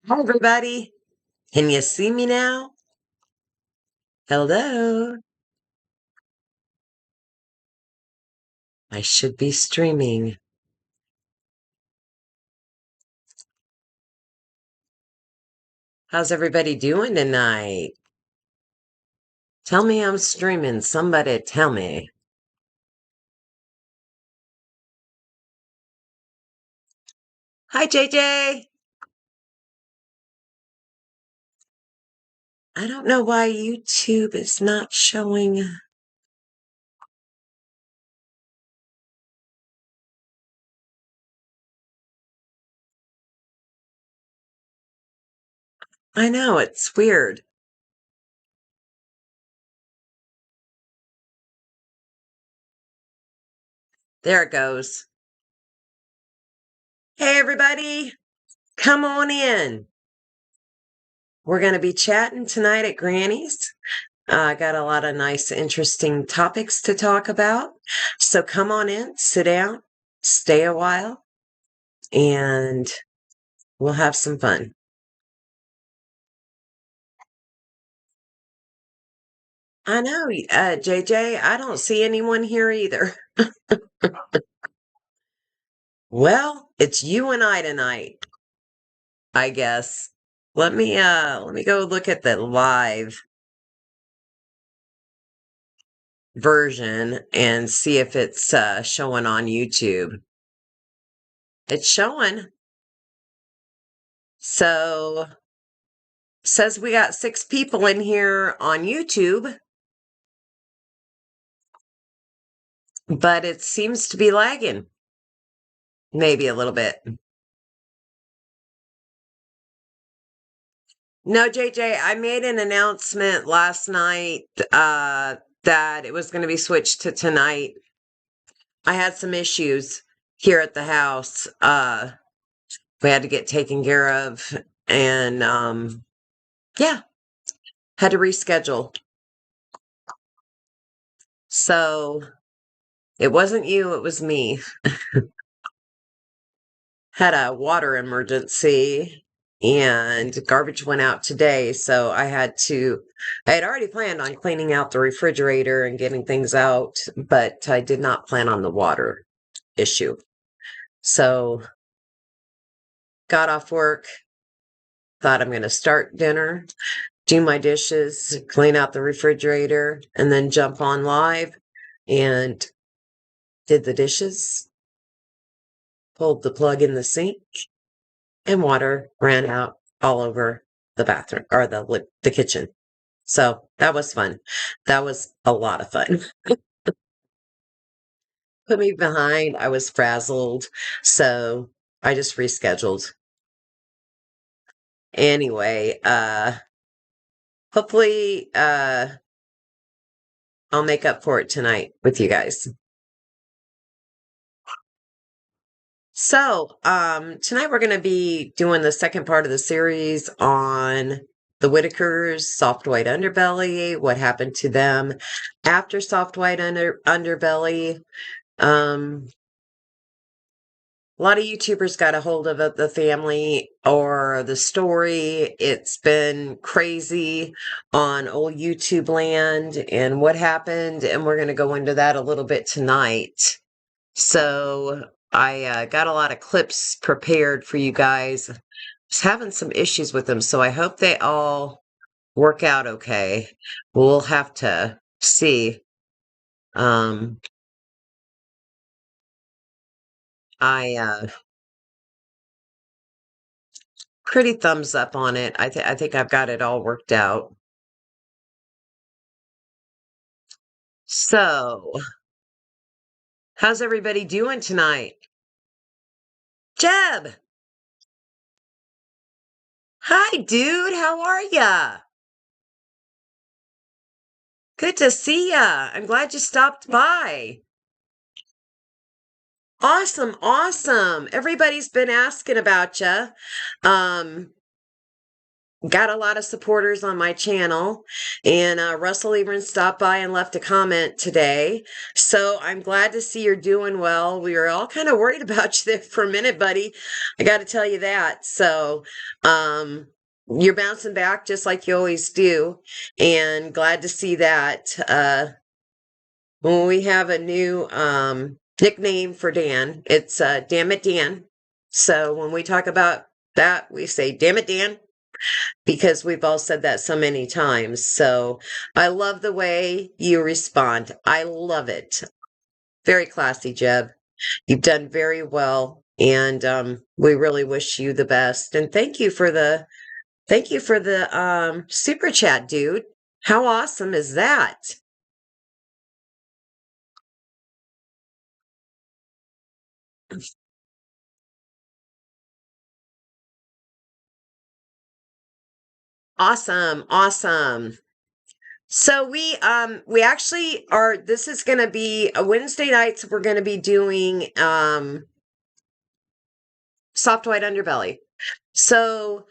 Hi, everybody. Can you see me now? Hello. I should be streaming. How's everybody doing tonight? Tell me I'm streaming. Somebody tell me. Hi, JJ. I don't know why YouTube is not showing. I know, it's weird. There it goes. Hey, everybody. Come on in. We're going to be chatting tonight at Granny's. I got a lot of nice, interesting topics to talk about. So come on in, sit down, stay a while, and we'll have some fun. I know, JJ, I don't see anyone here either. Well, it's you and I tonight, I guess. Let me go look at the live version and see if it's showing on YouTube. It's showing. So says we got 6 people in here on YouTube, but it seems to be lagging. Maybe a little bit. No, JJ, I made an announcement last night that it was going to be switched to tonight. I had some issues here at the house. We had to get taken care of, and yeah, had to reschedule. So it wasn't you, it was me. Had a water emergency and garbage went out today, so I had already planned on cleaning out the refrigerator and getting things out, but I did not plan on the water issue. So got off work, thought I'm going to start dinner, do my dishes, clean out the refrigerator, and then jump on live, and did the dishes, pulled the plug in the sink, and water ran out all over the bathroom or the kitchen. So that was fun. That was a lot of fun. Put me behind. I was frazzled. So I just rescheduled. Anyway, hopefully I'll make up for it tonight with you guys. So, tonight we're going to be doing the second part of the series on the Whitakers, Soft White Underbelly, what happened to them after Soft White Underbelly. A lot of YouTubers got a hold of the family or the story. It's been crazy on old YouTube land and what happened, and we're going to go into that a little bit tonight. So I got a lot of clips prepared for you guys. I was having some issues with them, so I hope they all work out okay. We'll have to see. I pretty thumbs up on it. I think I've got it all worked out. So, how's everybody doing tonight? Jeb! Hi, dude. How are ya? Good to see ya. I'm glad you stopped by. Awesome, awesome. Everybody's been asking about you. Um, got a lot of supporters on my channel, and Russell even stopped by and left a comment today. So I'm glad to see you're doing well. We were all kind of worried about you there for a minute, buddy. I got to tell you that. So you're bouncing back just like you always do, and glad to see that. When we have a new nickname for Dan, it's Damn It Dan. So when we talk about that, we say Damn It Dan, because we've all said that so many times. So I love the way you respond. I love it. Very classy, Jeb. You've done very well, and we really wish you the best. And thank you for the super chat, dude. How awesome is that? Awesome, awesome. So we actually are, this is going to be a Wednesday nights, we're going to be doing Soft White Underbelly. So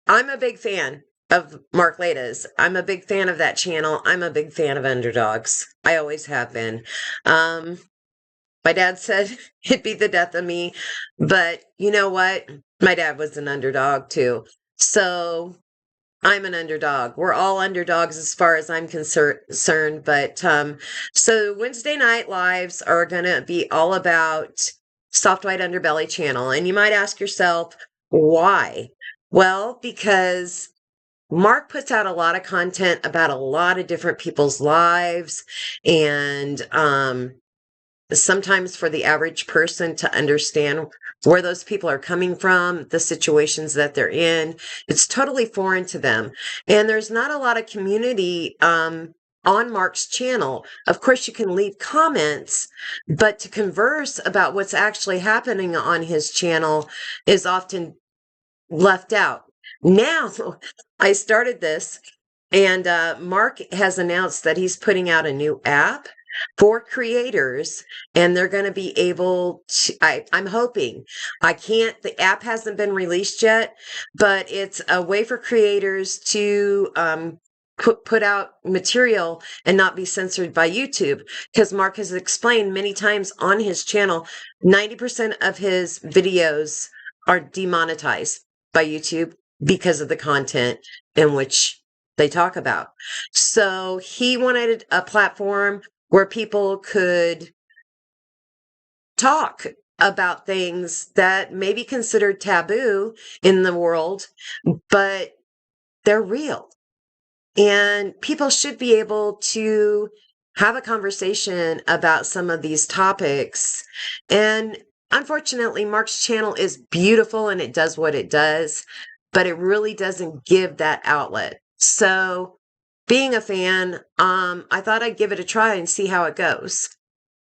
I'm a big fan of Mark Laita's. I'm a big fan of that channel. I'm a big fan of underdogs. I always have been. My dad said it'd be the death of me, but you know what? My dad was an underdog too. So I'm an underdog. We're all underdogs as far as I'm concerned. But so Wednesday night lives are going to be all about Soft White Underbelly channel. And you might ask yourself, why? Well, because Mark puts out a lot of content about a lot of different people's lives, and sometimes for the average person to understand where those people are coming from, the situations that they're in, it's totally foreign to them. And there's not a lot of community on Mark's channel. Of course, you can leave comments, but to converse about what's actually happening on his channel is often left out. Now, I started this, and Mark has announced that he's putting out a new app for creators, and they're going to be able to, I'm hoping, the app hasn't been released yet, but it's a way for creators to put out material and not be censored by YouTube. Because Mark has explained many times on his channel, 90% of his videos are demonetized by YouTube because of the content in which they talk about. So he wanted a platform where people could talk about things that may be considered taboo in the world, but they're real. And people should be able to have a conversation about some of these topics. And unfortunately, Mark's channel is beautiful and it does what it does, but it really doesn't give that outlet. So being a fan, I thought I'd give it a try and see how it goes.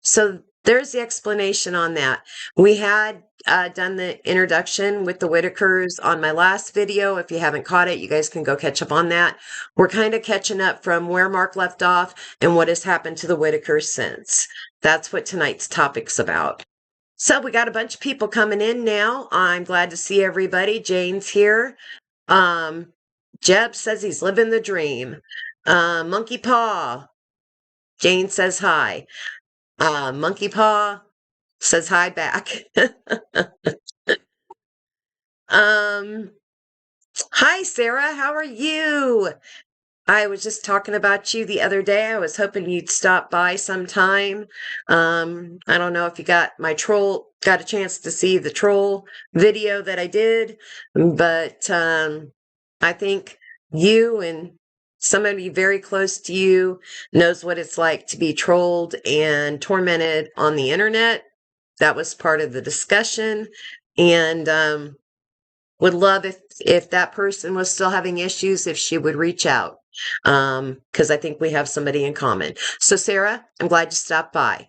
So there's the explanation on that. We had done the introduction with the Whittakers on my last video. If you haven't caught it, you guys can go catch up on that. We're kind of catching up from where Mark left off and what has happened to the Whittakers since. That's what tonight's topic's about. So we got a bunch of people coming in now. I'm glad to see everybody. Jane's here. Jeb says he's living the dream. Monkey Paw. Jane says hi. Monkey Paw says hi back. Hi, Sarah. How are you? I was just talking about you the other day. I was hoping you'd stop by sometime. I don't know if you got a chance to see the troll video that I did, but I think you and somebody very close to you knows what it's like to be trolled and tormented on the internet. That was part of the discussion, and would love if that person was still having issues, if she would reach out, because I think we have somebody in common. So Sarah, I'm glad you stopped by.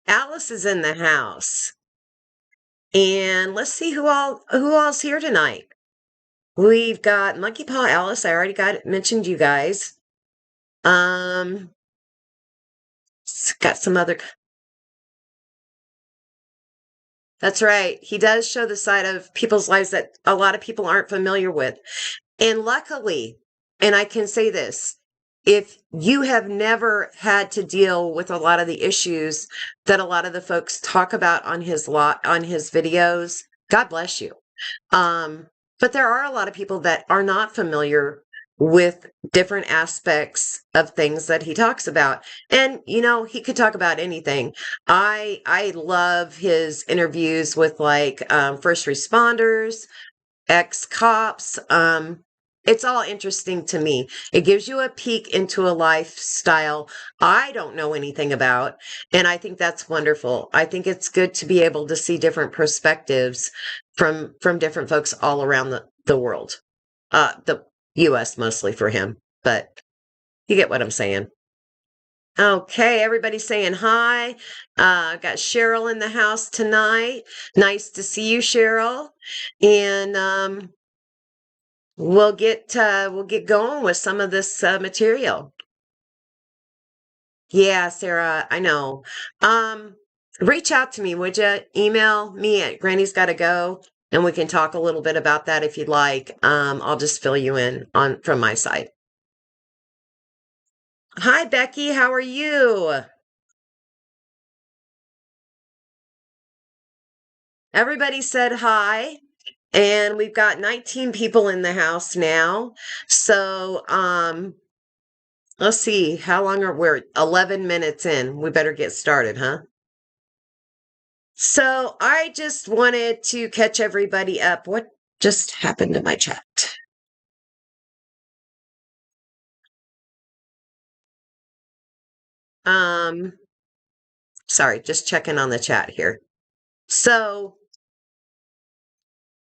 Alice is in the house, and let's see who all's here tonight. We've got Monkey Paw Alice. I already mentioned you guys. Got some other. That's right. He does show the side of people's lives that a lot of people aren't familiar with. And luckily, and I can say this, if you have never had to deal with a lot of the issues that a lot of the folks talk about on his videos, God bless you. Um, but there are a lot of people that are not familiar with different aspects of things that he talks about. And he could talk about anything. I love his interviews with like first responders, ex-cops. It's all interesting to me. It gives you a peek into a lifestyle I don't know anything about, and I think that's wonderful. I think it's good to be able to see different perspectives from different folks all around the world. The US mostly for him, but you get what I'm saying. Okay, everybody's saying hi. Got Cheryl in the house tonight. Nice to see you, Cheryl. And we'll get going with some of this material. Yeah, Sarah, I know. Um, Reach out to me, would you? Email me at Grannies Gotta Go, and we can talk a little bit about that if you'd like. I'll just fill you in on from my side. Hi, Becky. How are you? Everybody said hi, and we've got 19 people in the house now. So, let's see, how long are we? 11 minutes in. We better get started, huh? So I just wanted to catch everybody up. What just happened to my chat? Um, Sorry, just checking on the chat here. So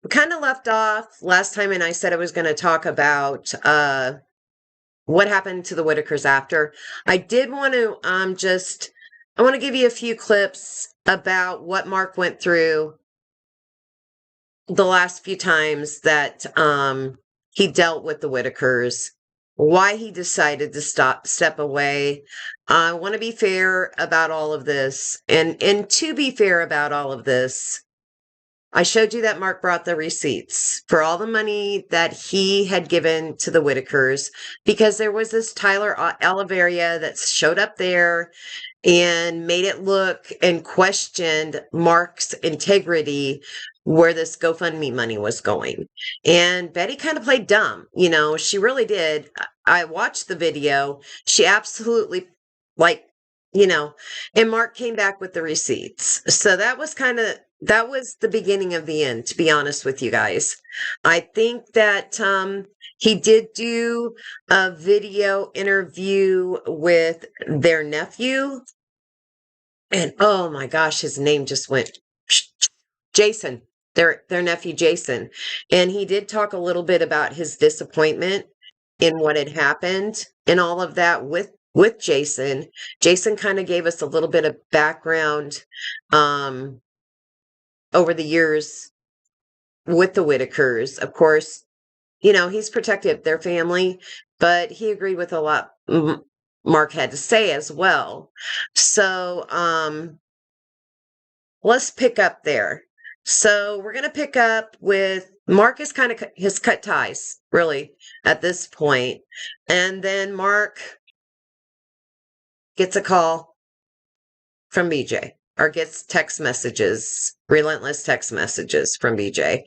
we kind of left off last time, and I said I was going to talk about what happened to the Whittakers after. I did want to I want to give you a few clips about what Mark went through the last few times that he dealt with the Whittakers, why he decided to step away. I want to be fair about all of this. And to be fair about all of this, I showed you that Mark brought the receipts for all the money that he had given to the Whittakers, because there was this Tyler Oliveria that showed up there and made it look and questioned Mark's integrity where this GoFundMe money was going. And Betty kind of played dumb. She really did. I watched the video. She absolutely, like, and Mark came back with the receipts. So that was the beginning of the end, to be honest with you guys. I think that he did do a video interview with their nephew. And oh my gosh, his name just went Jason, their nephew Jason. And he did talk a little bit about his disappointment in what had happened and all of that with Jason. Jason kind of gave us a little bit of background over the years with the Whittakers. Of course, he's protective of their family, but he agreed with a lot Mark had to say as well. So, let's pick up there. So we're going to pick up with Mark is kind of his cut ties, really, at this point. And then Mark gets a call from BJ, or gets text messages, relentless text messages from BJ.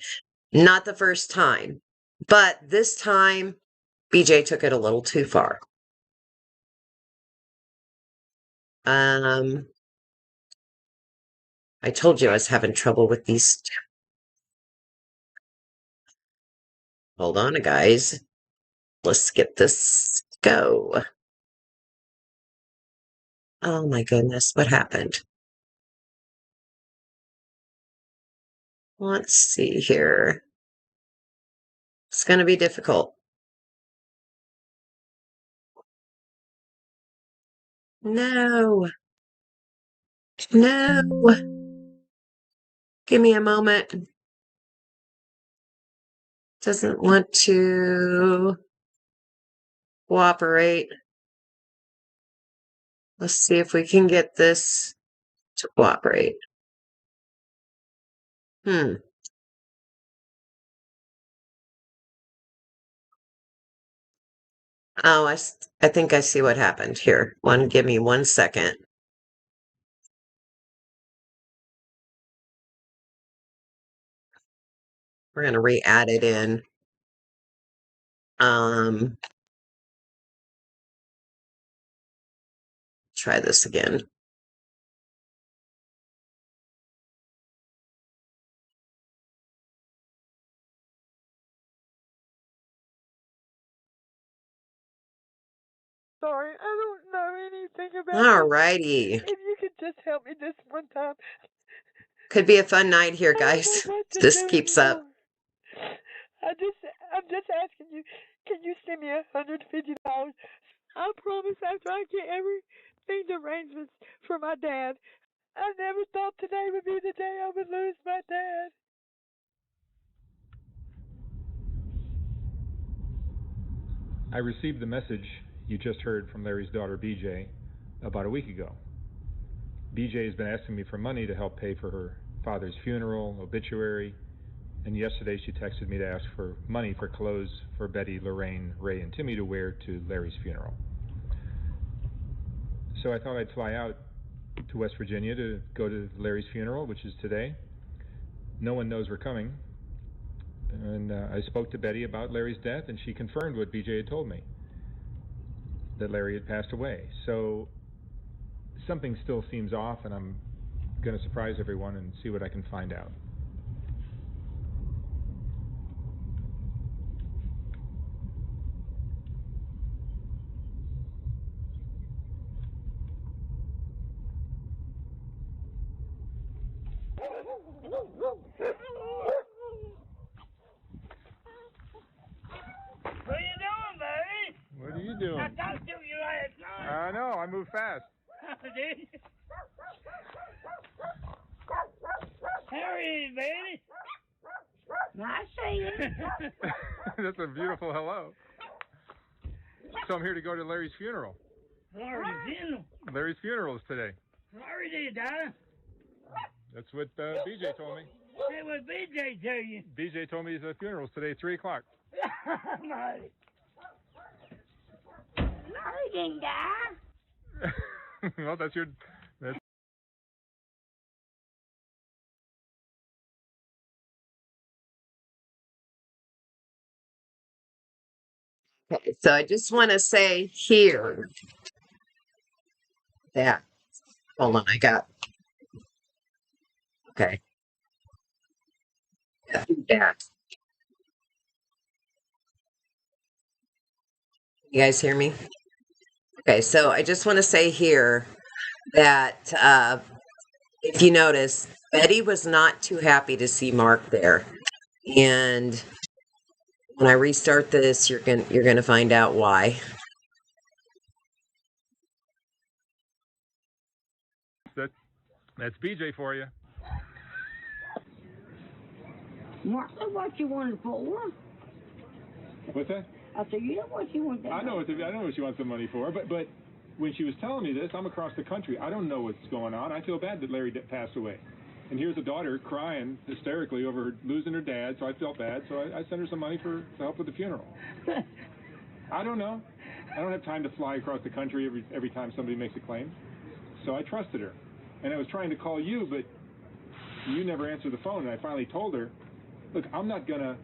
Not the first time, but this time BJ took it a little too far. I told you I was having trouble with these. Hold on, guys. Let's get this go. Oh my goodness, what happened? Let's see here. It's going to be difficult. No. No. Give me a moment. Doesn't want to cooperate. Let's see if we can get this to cooperate. Hmm. Oh, I think I see what happened here. Give me 1 second. We're gonna re-add it in. Um, Try this again. Sorry, I don't know anything about All this. righty. If you could just help me this one time, Could be a fun night here, I don't guys. know what to This do keeps up. anymore. I'm just asking you, can you send me $150? I promise after I get everything's arrangements for my dad. I never thought today would be the day I would lose my dad. I received the message you just heard from Larry's daughter, BJ, about a week ago. BJ has been asking me for money to help pay for her father's funeral, obituary, and yesterday she texted me to ask for money for clothes for Betty, Lorraine, Ray, and Timmy to wear to Larry's funeral. So I thought I'd fly out to West Virginia to go to Larry's funeral, which is today. No one knows we're coming. And I spoke to Betty about Larry's death, and she confirmed what BJ had told me, that Larry had passed away. So something still seems off, and I'm going to surprise everyone and see what I can find out. What are you doing, baby? What are you doing? I talked to you last night. I know, I move fast. Did you? There he is, baby. I see you. That's a beautiful hello. So I'm here to go to Larry's funeral. Larry's funeral. Larry's funeral is today. Larry did die. That's what BJ told me. Hey, what BJ tell you? BJ told me his funeral's today, 3 o'clock. Larry. Larry didn't die. Well, that's your... That's Okay, so I just want to say here that, hold on, okay. Yeah. You guys hear me? Okay, so I just want to say here that if you notice, Betty was not too happy to see Mark there. And when I restart this, you're gonna find out why. that's BJ for you. Mark, what you wanted for? What's that? I said, you know what you want that I know what she wants the money for, but when she was telling me this, I'm across the country. I don't know what's going on. I feel bad that Larry passed away. And here's a daughter crying hysterically over losing her dad, so I felt bad. So I sent her some money to help with the funeral. I don't know. I don't have time to fly across the country every time somebody makes a claim. So I trusted her. And I was trying to call you, but you never answered the phone. And I finally told her, look, I'm not going to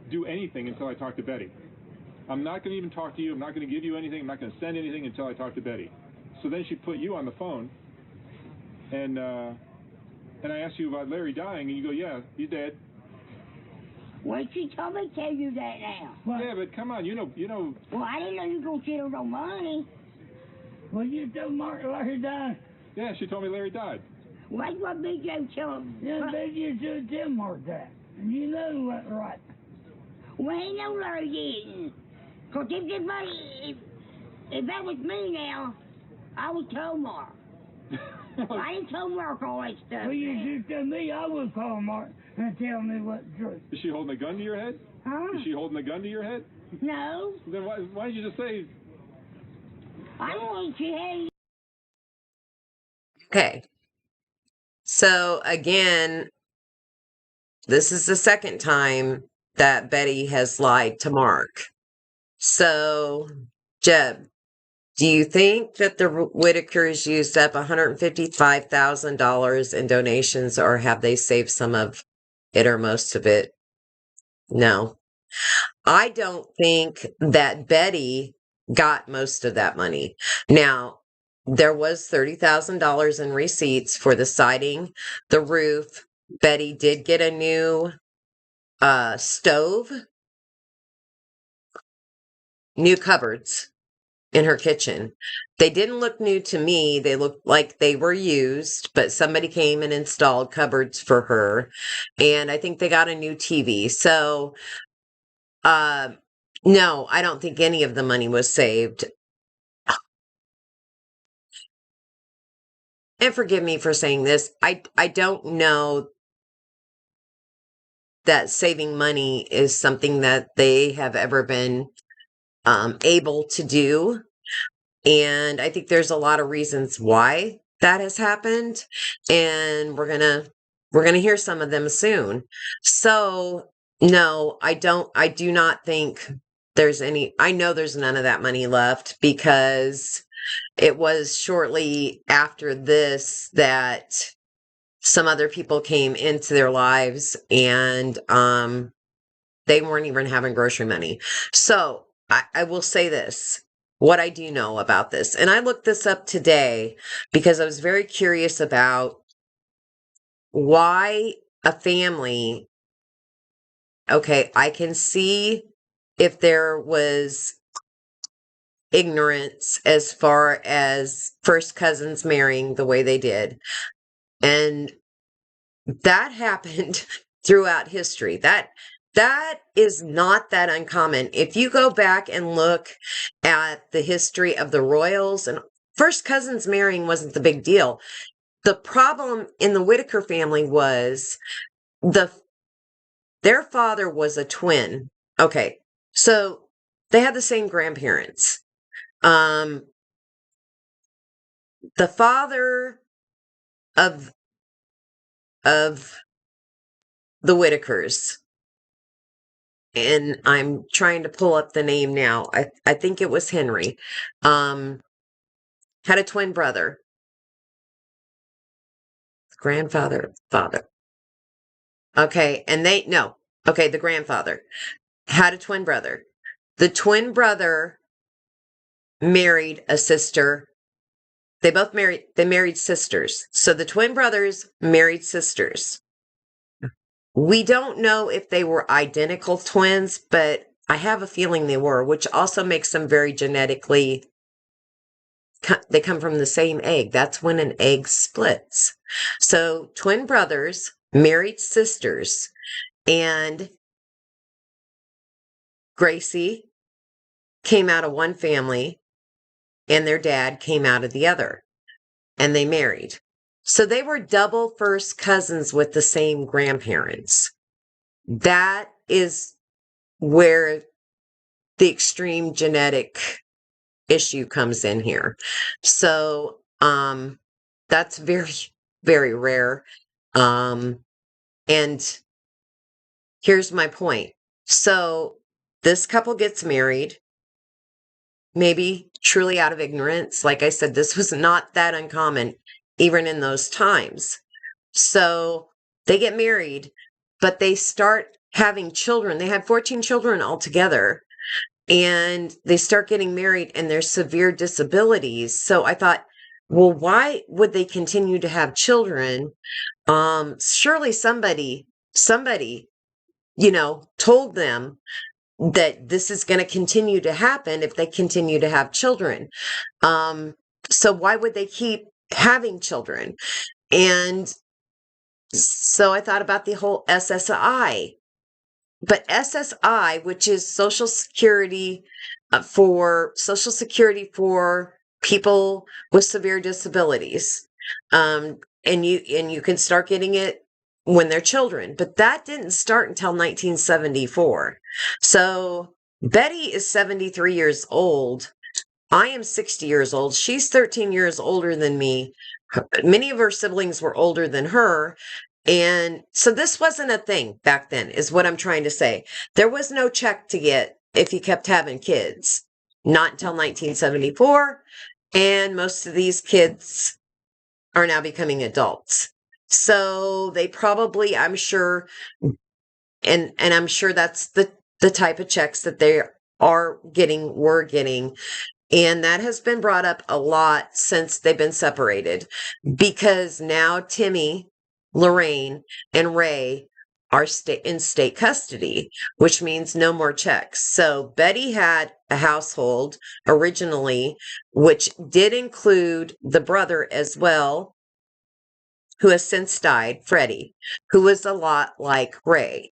do anything until I talk to Betty. I'm not going to even talk to you. I'm not going to give you anything. I'm not going to send anything until I talk to Betty. So then she put you on the phone, and I asked you about Larry dying, and you go, yeah, he's dead. Well, she told me to tell you that now. What? Yeah, but come on, you know. Well, I didn't know you were going to steal no money. Well, you told Mark Larry died. Yeah, she told me Larry died. Well, that's what BJ told him. Yeah, BJ should tell Mark that. And you know what, right? Well, he know Larry didn't. Because if that was me now, I would tell Mark. I ain't told Mark all that stuff. Well, you just tell me, I would call Mark and tell me what the truth. Is she holding a gun to your head? Huh? Is she holding a gun to your head? No. Then why did you just say... I don't want you to. Okay. So again, this is the second time that Betty has lied to Mark. So, Jeb, do you think that the Whittakers used up $155,000 in donations, or have they saved some of it or most of it? No. I don't think that Betty got most of that money. Now, there was $30,000 in receipts for the siding, the roof. Betty did get a new stove, new cupboards in her kitchen. They didn't look new to me. They looked like they were used, but somebody came and installed cupboards for her. And I think they got a new TV. So, no, I don't think any of the money was saved. And forgive me for saying this. I don't know that saving money is something that they have ever been able to do. And I think there's a lot of reasons why that has happened. And we're gonna hear some of them soon. So no, I do not think there's any, I know there's none of that money left, because it was shortly after this that some other people came into their lives, and they weren't even having grocery money. So I will say this, what I do know about this, and I looked this up today because I was very curious about why a family, okay, I can see if there was ignorance as far as first cousins marrying the way they did. And that happened throughout history. That is not that uncommon. If you go back and look at the history of the royals, and first cousins marrying wasn't the big deal. The problem in the Whittaker family was their father was a twin. Okay, so they had the same grandparents. The father of the Whittakers, and I'm trying to pull up the name now. I think it was Henry. Had a twin brother. Grandfather, father. Okay, and the grandfather had a twin brother. The twin brother married a sister. They married sisters. So the twin brothers married sisters. We don't know if they were identical twins, but I have a feeling they were, which also makes them very genetically, they come from the same egg. That's when an egg splits. So twin brothers married sisters, and Gracie came out of one family and their dad came out of the other, and they married. So they were double first cousins with the same grandparents. That is where the extreme genetic issue comes in here. So that's very, very rare. And here's my point. So this couple gets married, maybe truly out of ignorance. Like I said, this was not that uncommon even in those times. So they get married, but they start having children. They had 14 children altogether, and they start getting married, and there's severe disabilities. So I thought, well, why would they continue to have children? Surely somebody, told them that this is going to continue to happen if they continue to have children. So why would they keep having children? And so I thought about the whole SSI. But SSI, which is Social Security for people with severe disabilities, and you can start getting it when they're children. But that didn't start until 1974. So Betty is 73 years old. I am 60 years old. She's 13 years older than me. Many of her siblings were older than her. And so this wasn't a thing back then, is what I'm trying to say. There was no check to get if you kept having kids. Not until 1974. And most of these kids are now becoming adults. So they probably, I'm sure, and I'm sure that's the type of checks that they were getting. And that has been brought up a lot since they've been separated, because now Timmy, Lorraine, and Ray are in state custody, which means no more checks. So Betty had a household originally, which did include the brother as well, who has since died, Freddie, who was a lot like Ray,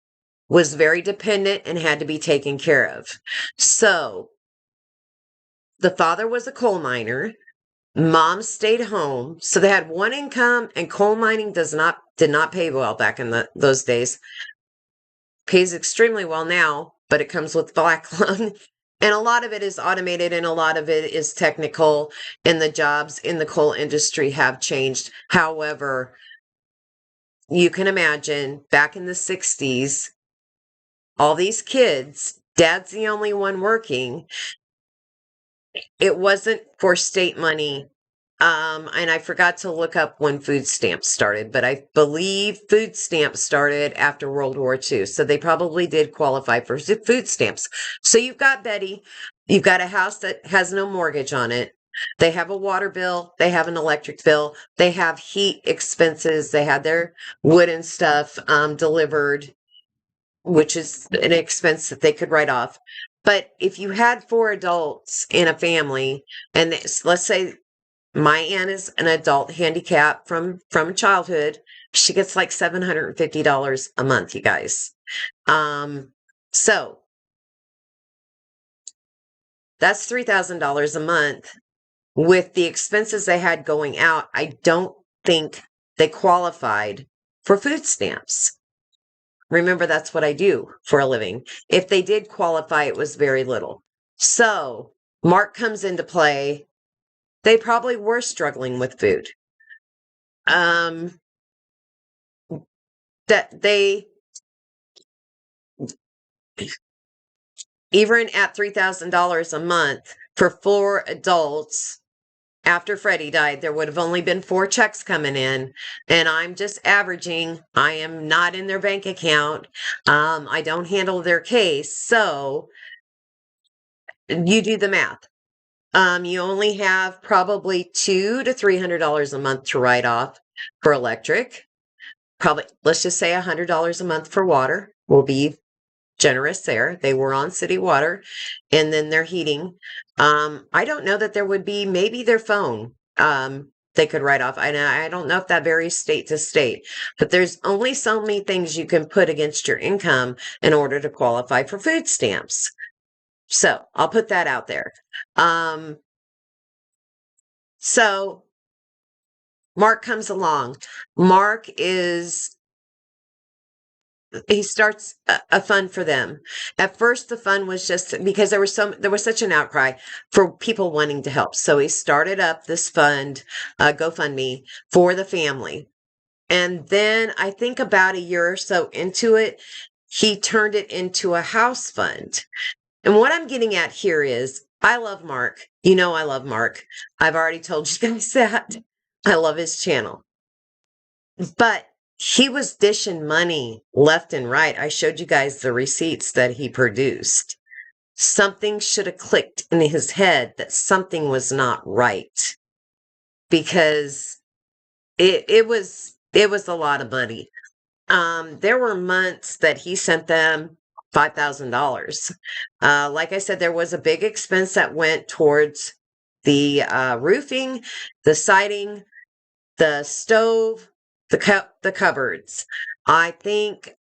was very dependent and had to be taken care of. So the father was a coal miner. Mom stayed home. So they had one income, and coal mining did not pay well back in those days. Pays extremely well now, but it comes with black lung. And a lot of it is automated and a lot of it is technical, and the jobs in the coal industry have changed. However, you can imagine back in the 60s, all these kids, dad's the only one working. It wasn't for state money. And I forgot to look up when food stamps started, but I believe food stamps started after World War II. So they probably did qualify for food stamps. So you've got Betty, you've got a house that has no mortgage on it. They have a water bill. They have an electric bill. They have heat expenses. They had their wood and stuff delivered, which is an expense that they could write off. But if you had 4 adults in a family, and let's say my aunt is an adult handicap from childhood, she gets like $750 a month, you guys. So that's $3,000 a month. With the expenses they had going out, I don't think they qualified for food stamps. Remember, that's what I do for a living. If they did qualify, it was very little. So Mark comes into play. They probably were struggling with food. That they, even at $3,000 a month for 4 adults, after Freddie died, there would have only been 4 checks coming in, and I'm just averaging. I am not in their bank account. I don't handle their case. So you do the math. You only have probably $200 to $300 a month to write off for electric. Probably, let's just say $100 a month for water. We'll be generous there. They were on city water, and then their heating. I don't know that there would be, maybe their phone. They could write off. I don't know if that varies state to state, but there's only so many things you can put against your income in order to qualify for food stamps. So I'll put that out there. So Mark comes along. Mark he starts a fund for them. At first, the fund was just because there was such an outcry for people wanting to help. So he started up this fund, GoFundMe, for the family. And then I think about a year or so into it, he turned it into a house fund. And what I'm getting at here is, I love Mark. You know I love Mark. I've already told you guys that. I love his channel. But he was dishing money left and right. I showed you guys the receipts that he produced. Something should have clicked in his head that something was not right, because it was a lot of money. There were months that he sent them $5,000. Like I said, there was a big expense that went towards the roofing, the siding, the stove, the cupboards. I think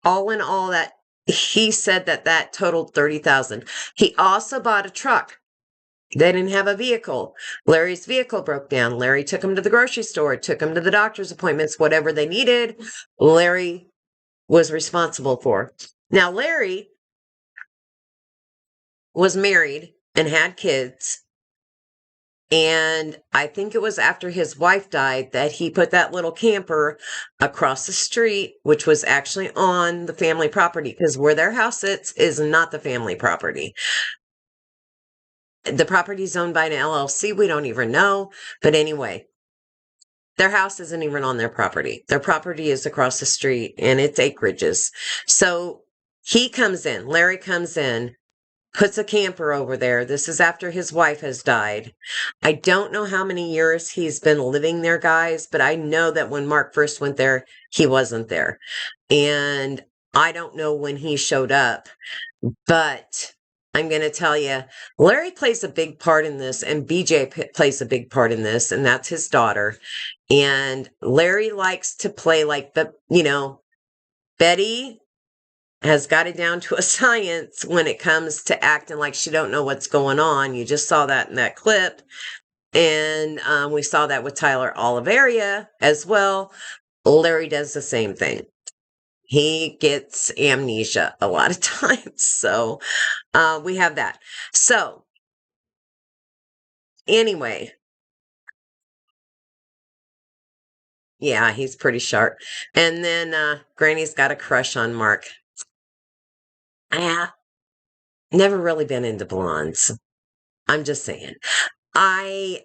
all in all, that he said that totaled $30,000. He also bought a truck. They didn't have a vehicle. Larry's vehicle broke down. Larry took him to the grocery store, took him to the doctor's appointments, whatever they needed, Larry was responsible for. Now, Larry was married and had kids, And I think it was after his wife died that he put that little camper across the street, which was actually on the family property, because where their house sits is not the family property. The property is owned by an LLC. We don't even know. But anyway, their house isn't even on their property. Their property is across the street and it's acreages. So he comes in, Larry comes in, puts a camper over there. This is after his wife has died. I don't know how many years he's been living there, guys, but I know that when Mark first went there, he wasn't there. And I don't know when he showed up, but I'm going to tell you, Larry plays a big part in this, and BJ plays a big part in this, and that's his daughter. And Larry likes to play like Betty has got it down to a science when it comes to acting like she don't know what's going on. You just saw that in that clip. And we saw that with Tyler Oliveria as well. Larry does the same thing. He gets amnesia a lot of times. So we have that. So anyway, yeah, he's pretty sharp. And then Granny's got a crush on Mark. Ah, never really been into blondes. I'm just saying. Mark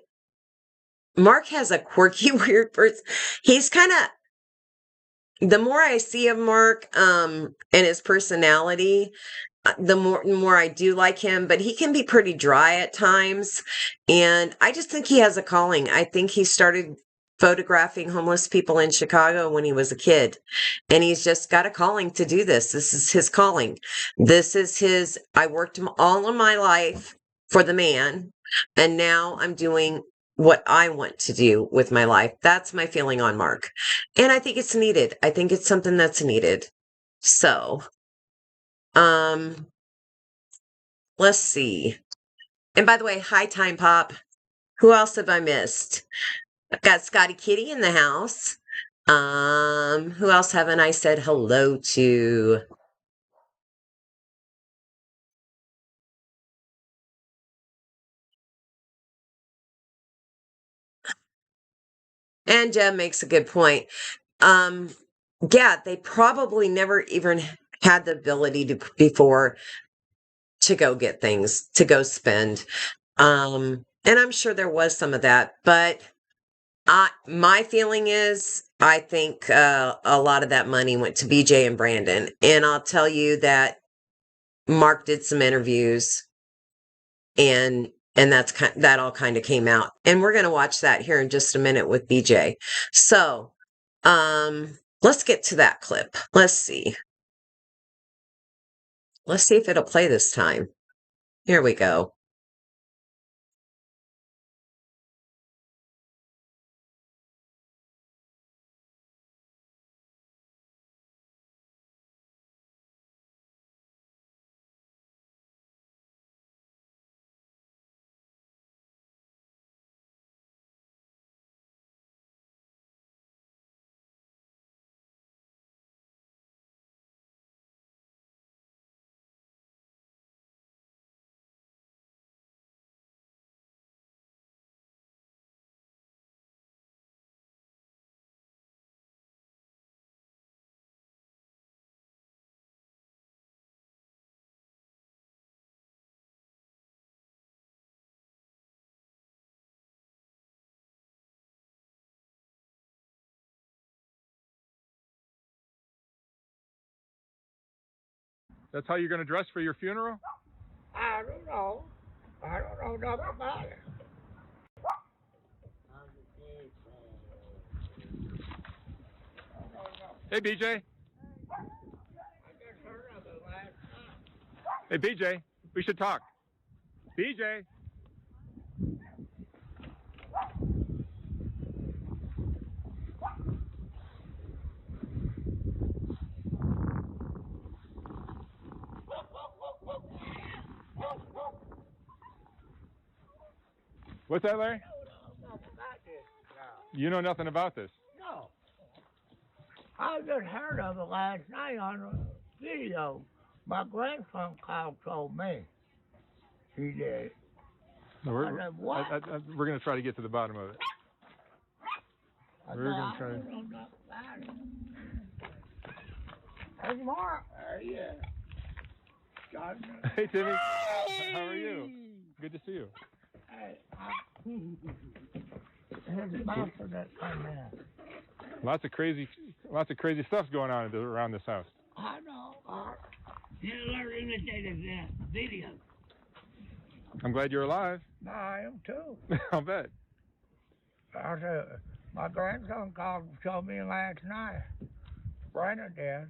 has a quirky, weird person. He's kind of, the more I see of Mark, and his personality, the more I do like him, but he can be pretty dry at times. And I just think he has a calling. I think he started photographing homeless people in Chicago when he was a kid, and he's just got a calling to do this. This is his calling. I worked all of my life for the man, and now I'm doing what I want to do with my life. That's my feeling on Mark. And I think it's needed. I think it's something that's needed. So, let's see. And by the way, hi Time Pop. Who else have I missed? I've got Scotty Kitty in the house. Who else haven't I said hello to? And Jem makes a good point. Yeah, they probably never even had the ability before to go get things, to go spend. And I'm sure there was some of that, but my feeling is I think a lot of that money went to BJ and Brandon. And I'll tell you that Mark did some interviews, and that all kind of came out. And we're going to watch that here in just a minute with BJ. So, let's get to that clip. Let's see. Let's see if it'll play this time. Here we go. That's how you're going to dress for your funeral? I don't know. I don't know nothing about it. Hey, BJ. Hey, BJ. We should talk. BJ. What's that, Larry? You know nothing about this? No. I just heard of it last night on the video. My grandson Kyle told me. He did. We're I said, what? we're going to try to get to the bottom of it. We're going to try to. There's Mark. Yeah. Hey, Timmy. How are you? Good to see you. Hey, here's the monster that come in. Lots of crazy stuff going on around this house. I know. Hitler imitated that video. I'm glad you're alive. No, I am too. I'll bet. I said, my grandson called and showed me last night. Brandon did.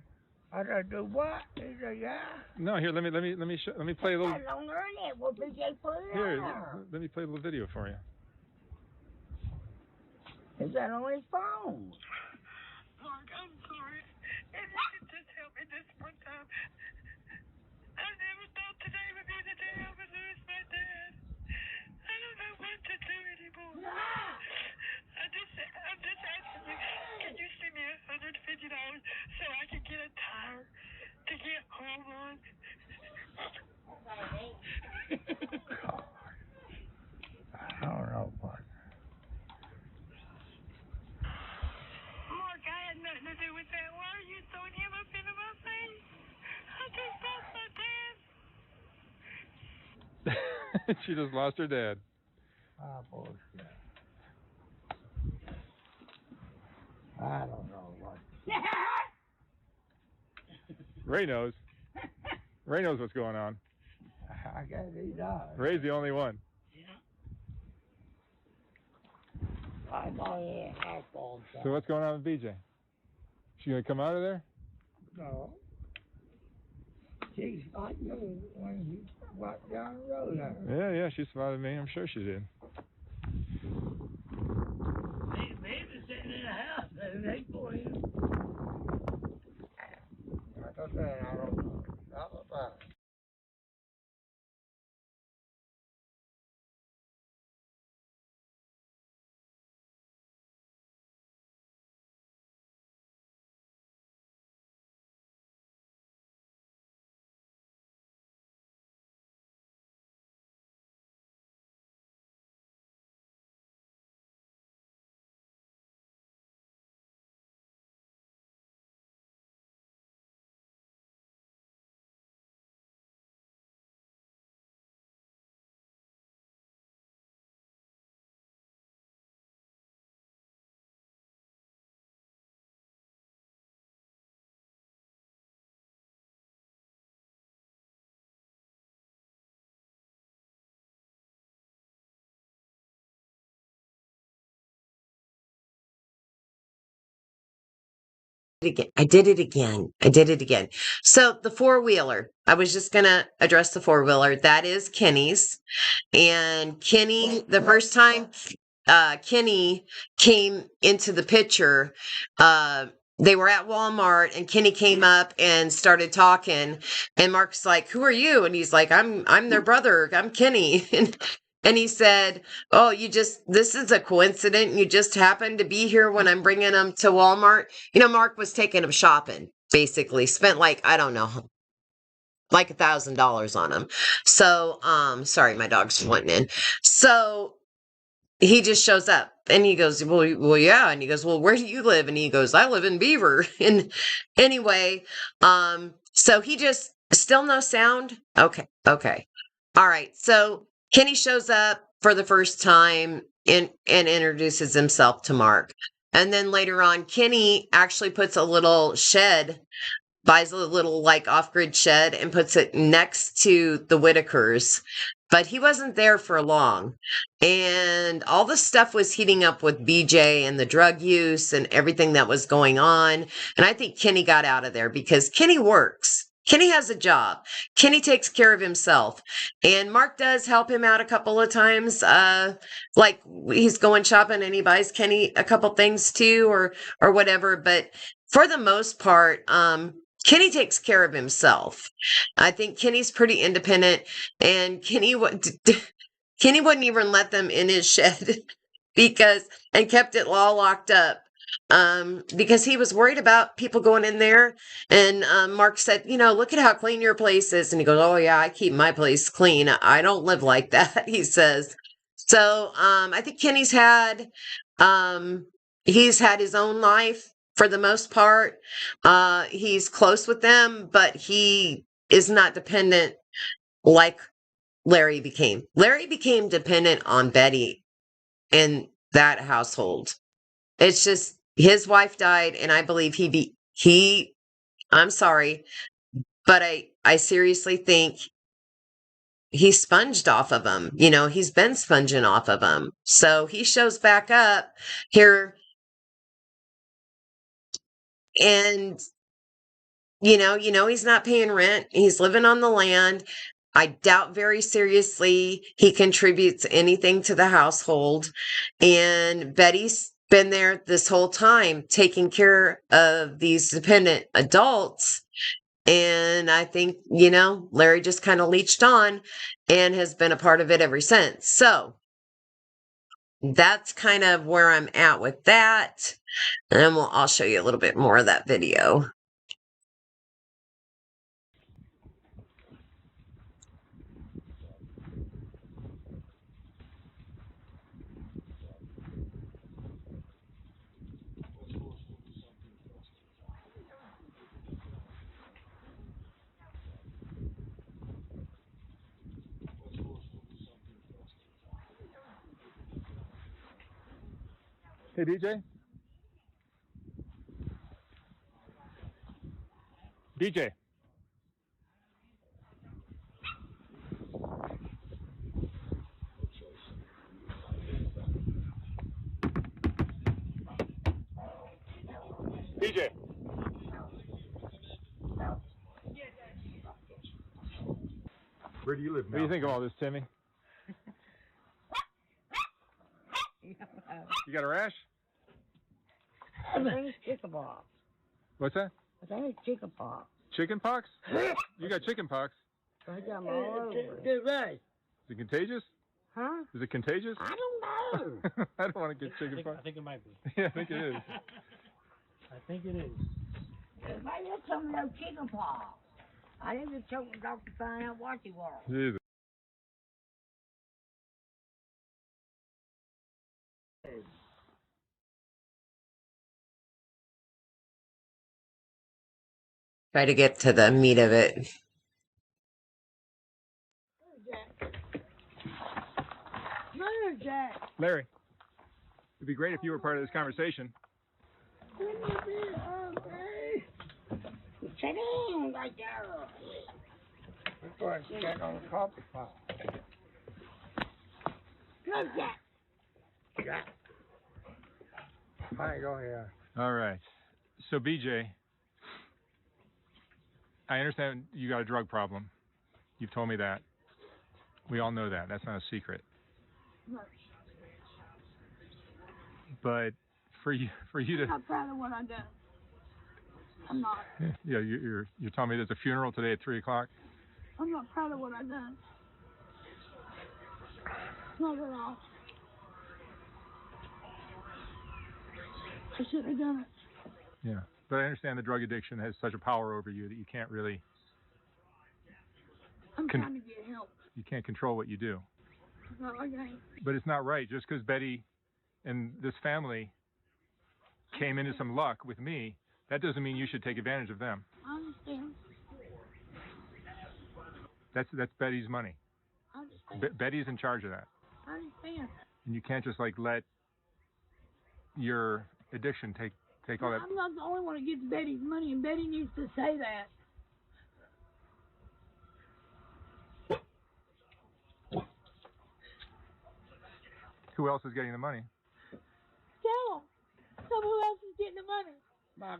I said, do what? He said, yeah. No, here, let me play a little. I don't learn it. What did they put it Here, on? let me play a little video for you. Is that on his phone? Mark, I'm sorry. If you could just help me this one time. I never thought today would be the day I would lose my dad. I don't know what to do anymore. I'm just asking you, can you send me $150 so I can get a tire to get home on? God. I don't know what. Mark, I had nothing to do with that. Why are you throwing him up into my face? I just lost my dad. She just lost her dad. Ah, bullshit. I don't know what. Ray knows. Ray knows what's going on. I guess he does. Ray's the only one. I know he ain't house all the time. So what's going on with BJ? She gonna come out of there? No. She spotted you when you walked down the road there. Yeah, she spotted me. I'm sure she did. Baby's sitting in the house and they go in. Like I said, I don't know. Not about it. I did it again. So the four-wheeler, I was just going to address the four-wheeler. That is Kenny's. And Kenny, the first time Kenny came into the picture, they were at Walmart and Kenny came up and started talking. And Mark's like, "Who are you?" And he's like, I'm their brother. I'm Kenny. And he said, "Oh, this is a coincidence. You just happened to be here when I'm bringing them to Walmart." Mark was taking them shopping, basically. Spent I don't know, like $1,000 on them. So, sorry, my dog's wanting in. So he just shows up and he goes, well, yeah. And he goes, "Well, where do you live?" And he goes, "I live in Beaver." And anyway, so he just, still no sound. Okay. All right. So Kenny shows up for the first time and introduces himself to Mark. And then later on, Kenny actually puts a little shed, buys a little off-grid shed and puts it next to the Whittakers. But he wasn't there for long. And all the stuff was heating up with BJ and the drug use and everything that was going on. And I think Kenny got out of there because Kenny works. Kenny has a job. Kenny takes care of himself. And Mark does help him out a couple of times. Like he's going shopping and he buys Kenny a couple things too or whatever. But for the most part, Kenny takes care of himself. I think Kenny's pretty independent, and Kenny wouldn't even let them in his shed and kept it all locked up because he was worried about people going in there. And Mark said, "Look at how clean your place is." And he goes, "Oh yeah, I keep my place clean. I don't live like that," he says. So I think Kenny's had he's had his own life for the most part. He's close with them, but he is not dependent like Larry became. Larry became dependent on Betty in that household. It's just his wife died, and I believe I'm sorry, but I seriously think he sponged off of him. You know, he's been sponging off of him. So he shows back up here and he's not paying rent. He's living on the land. I doubt very seriously he contributes anything to the household. And Betty's been there this whole time taking care of these dependent adults. And I think, Larry just kind of leached on and has been a part of it ever since. So that's kind of where I'm at with that. And then I'll show you a little bit more of that video. Hey, DJ? DJ? DJ? Where do you live now? What do you think of all this, Timmy? You got a rash? I think it's chicken pox. What's that? I think it's chicken pox. Chicken pox? You got chicken pox. I got them all over. Get right. Is it contagious? Huh? Is it contagious? I don't know. I don't want to get chicken pox. I think it might be. Yeah, I think it is. I think it is. Maybe it's some of those chicken pox. I didn't just told the doctor to find out what he was. Jesus. Try to get to the meat of it. Mother Jack. Larry, it'd be great if you were part of this conversation. Sit down right there. Let's go ahead and check on the coffee pot. Go, Jack. Yeah. All right, go ahead. All right. So, BJ, I understand you got a drug problem. You've told me that. We all know that. That's not a secret. But for you to, I'm not proud of what I've done. I'm not. yeah, you're telling me there's a funeral today at 3:00. I'm not proud of what I've done. Not at all. I shouldn't have done it. Yeah, but I understand the drug addiction has such a power over you that you can't really, I'm trying to get help. you can't control what you do. No, I can't. But it's not right. Just because Betty and this family came into some luck with me, that doesn't mean you should take advantage of them. I understand. That's Betty's money. I understand. Betty's in charge of that. I understand. And you can't just let your addiction take all that. I'm not the only one that gets Betty's money, and Betty needs to say that. Who else is getting the money? Tell them. Tell them who else is getting the money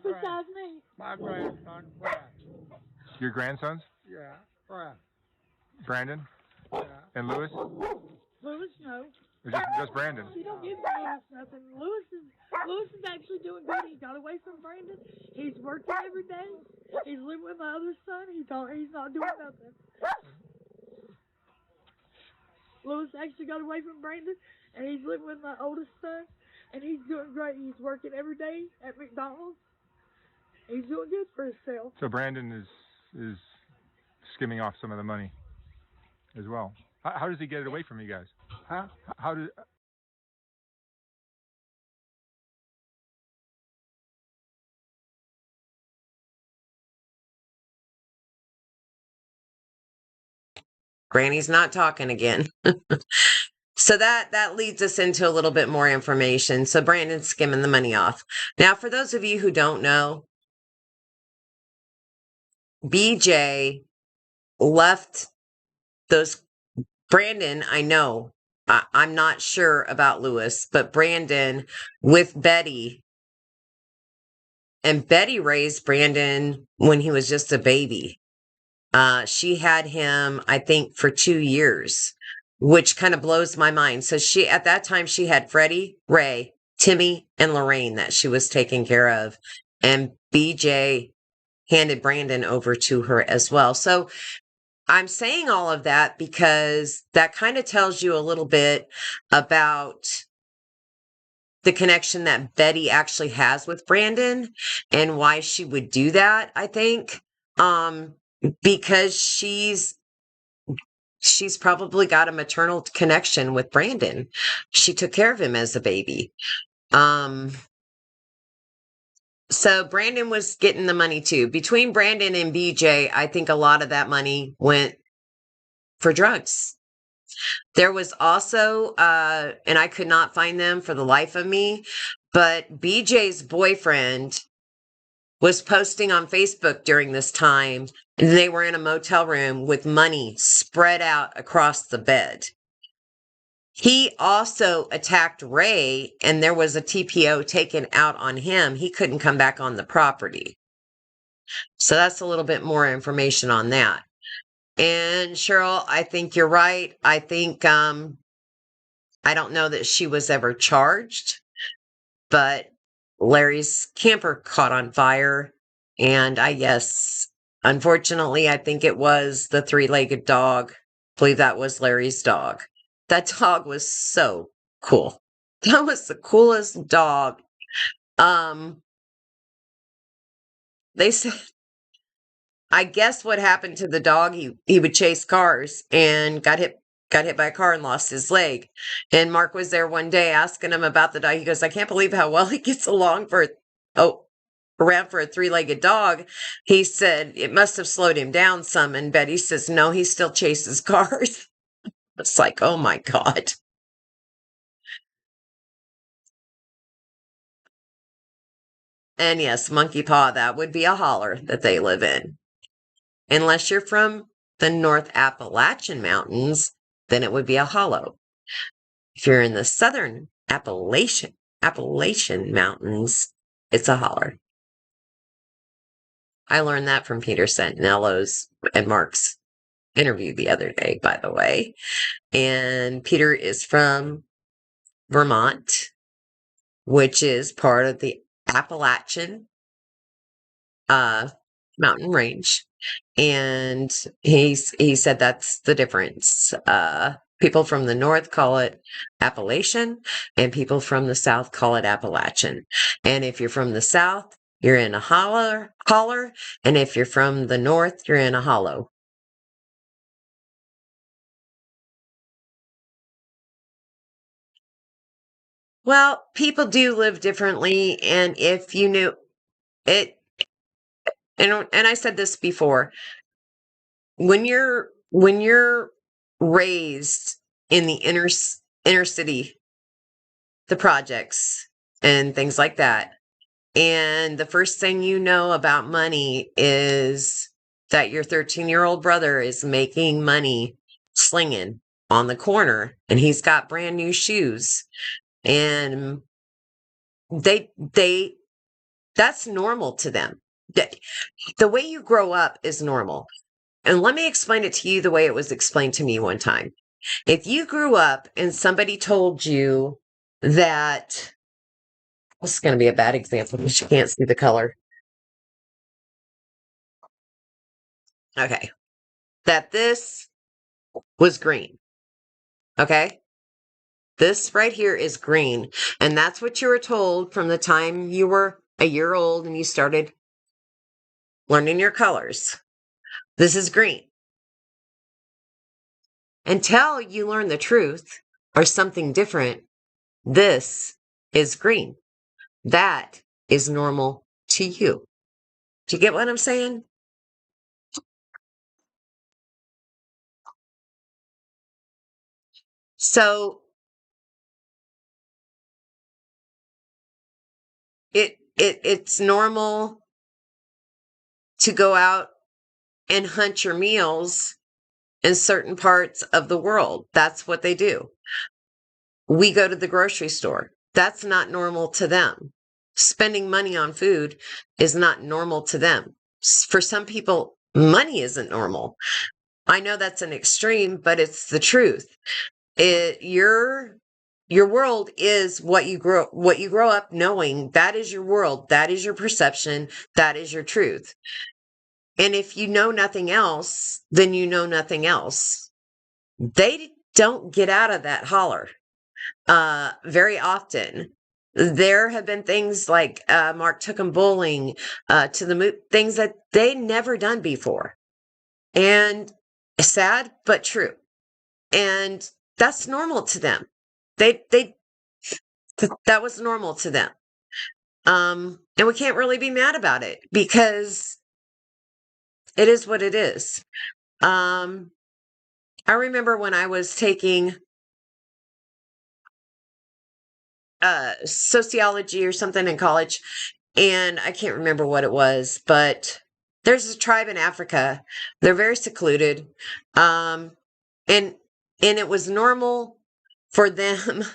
besides me. My grandson, Brad. Your grandsons? Yeah, Brad. Brandon Yeah. and Lewis? Louis, no. Or just Brandon? You don't give Louis nothing. Louis is actually doing good. He got away from Brandon. He's working every day. He's living with my other son. He's not doing nothing. Louis actually got away from Brandon, and he's living with my oldest son, and he's doing great. He's working every day at McDonald's. He's doing good for himself. So Brandon is skimming off some of the money as well. How does he get it away from you guys? Huh? How did? Granny's not talking again. So that leads us into a little bit more information. So Brandon's skimming the money off. Now, for those of you who don't know, BJ left those. Brandon, I know. I'm not sure about Lewis, but Brandon with Betty. And Betty raised Brandon when he was just a baby. She had him, I think, for 2 years, which kind of blows my mind. So at that time, she had Freddie, Ray, Timmy, and Lorraine that she was taking care of. And BJ handed Brandon over to her as well. So I'm saying all of that because that kind of tells you a little bit about the connection that Betty actually has with Brandon and why she would do that, I think. Because she's probably got a maternal connection with Brandon. She took care of him as a baby. So Brandon was getting the money too. Between Brandon and BJ, I think a lot of that money went for drugs. There was also, and I could not find them for the life of me, but BJ's boyfriend was posting on Facebook during this time, and they were in a motel room with money spread out across the bed. He also attacked Ray, and there was a TPO taken out on him. He couldn't come back on the property. So that's a little bit more information on that. And Cheryl, I think you're right. I think, I don't know that she was ever charged, but Larry's camper caught on fire. And unfortunately, I think it was the 3-legged dog. I believe that was Larry's dog. That dog was so cool. That was the coolest dog. They said, I guess what happened to the dog, he would chase cars and got hit by a car and lost his leg. And Mark was there one day asking him about the dog. He goes, I can't believe how well he gets along around for a 3-legged dog. He said it must have slowed him down some. And Betty says, no, he still chases cars. It's like, oh my God. And yes, Monkey Paw, that would be a holler that they live in. Unless you're from the North Appalachian Mountains, then it would be a hollow. If you're in the Southern Appalachian Mountains, it's a holler. I learned that from Peter Santinello's and Mark's interview the other day, by the way. And Peter is from Vermont, which is part of the Appalachian mountain range. And he said that's the difference. People from the north call it Appalachian, and people from the south call it Appalachian. And if you're from the south, you're in a holler, and if you're from the north, you're in a hollow. Well, people do live differently, and if you knew it, and I said this before, when you're raised in the inner city, the projects and things like that, and the first thing you know about money is that your 13-year-old brother is making money slinging on the corner, and he's got brand new shoes, and that's normal to them. The way you grow up is normal. And let me explain it to you the way it was explained to me one time. If you grew up and somebody told you that, this is going to be a bad example because you can't see the color. Okay. That this was green. Okay. This right here is green. And that's what you were told from the time you were a year old and you started learning your colors. This is green. Until you learn the truth or something different, this is green. That is normal to you. Do you get what I'm saying? So it's normal to go out and hunt your meals in certain parts of the world. That's what they do. We go to the grocery store. That's not normal to them. Spending money on food is not normal to them. For some people, money isn't normal. I know that's an extreme, but it's the truth. Your world is what you grow up knowing. That is your world. That is your perception. That is your truth. And if you know nothing else, then you know nothing else. They don't get out of that holler very often. There have been things like Mark took them bowling to the moon, things that they never done before. And sad, but true. And that's normal to them. That was normal to them. And we can't really be mad about it because it is what it is. I remember when I was taking sociology or something in college, and I can't remember what it was, but there's a tribe in Africa. They're very secluded. And it was normal for them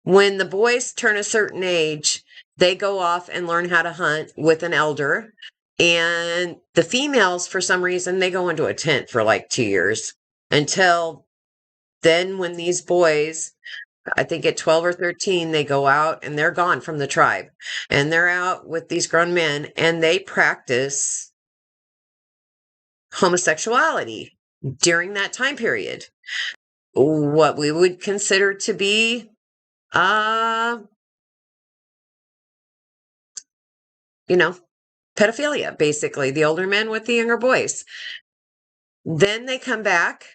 when the boys turn a certain age, they go off and learn how to hunt with an elder. And the females, for some reason, they go into a tent for like 2 years until then when these boys, I think at 12 or 13, they go out and they're gone from the tribe. And they're out with these grown men and they practice homosexuality during that time period. What we would consider to be, pedophilia, basically, the older men with the younger boys. Then they come back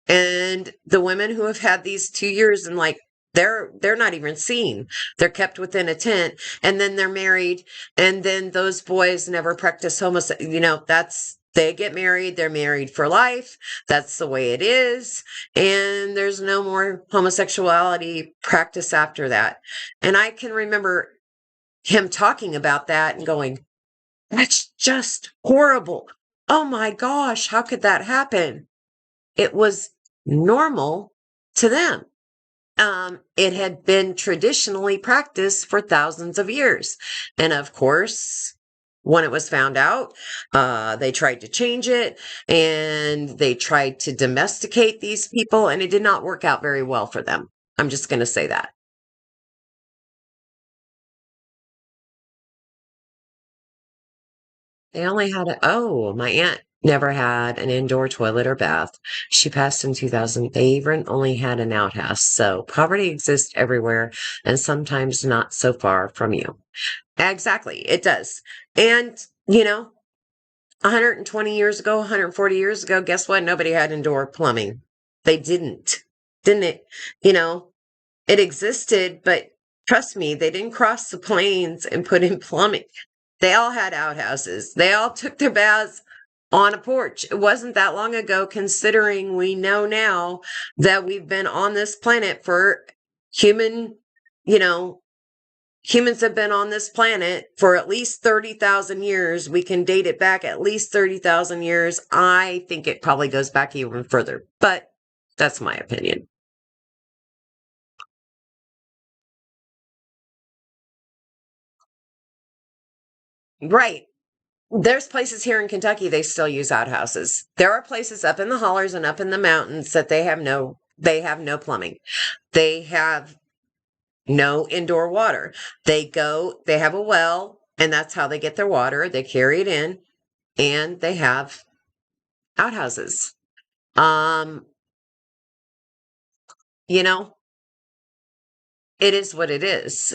and the women who have had these 2 years and like, they're not even seen. They're kept within a tent and then they're married. And then those boys never practice they get married. They're married for life. That's the way it is. And there's no more homosexuality practice after that. And I can remember him talking about that and going, that's just horrible. Oh my gosh, how could that happen? It was normal to them. It had been traditionally practiced for thousands of years. And of course, when it was found out, they tried to change it and they tried to domesticate these people, and it did not work out very well for them. I'm just going to say that. They only had my aunt never had an indoor toilet or bath. She passed in 2000. They even only had an outhouse. So poverty exists everywhere and sometimes not so far from you. Exactly. It does. And, 120 years ago, 140 years ago, guess what? Nobody had indoor plumbing. They didn't. Didn't it? It existed, but trust me, they didn't cross the plains and put in plumbing. They all had outhouses. They all took their baths on a porch. It wasn't that long ago, considering we know now that we've been on this planet for humans have been on this planet for at least 30,000 years. We can date it back at least 30,000 years. I think it probably goes back even further, but that's my opinion. Right. There's places here in Kentucky they still use outhouses. There are places up in the hollers and up in the mountains that they have no plumbing. They have no indoor water. They have a well, and that's how they get their water. They carry it in, and they have outhouses. It is what it is.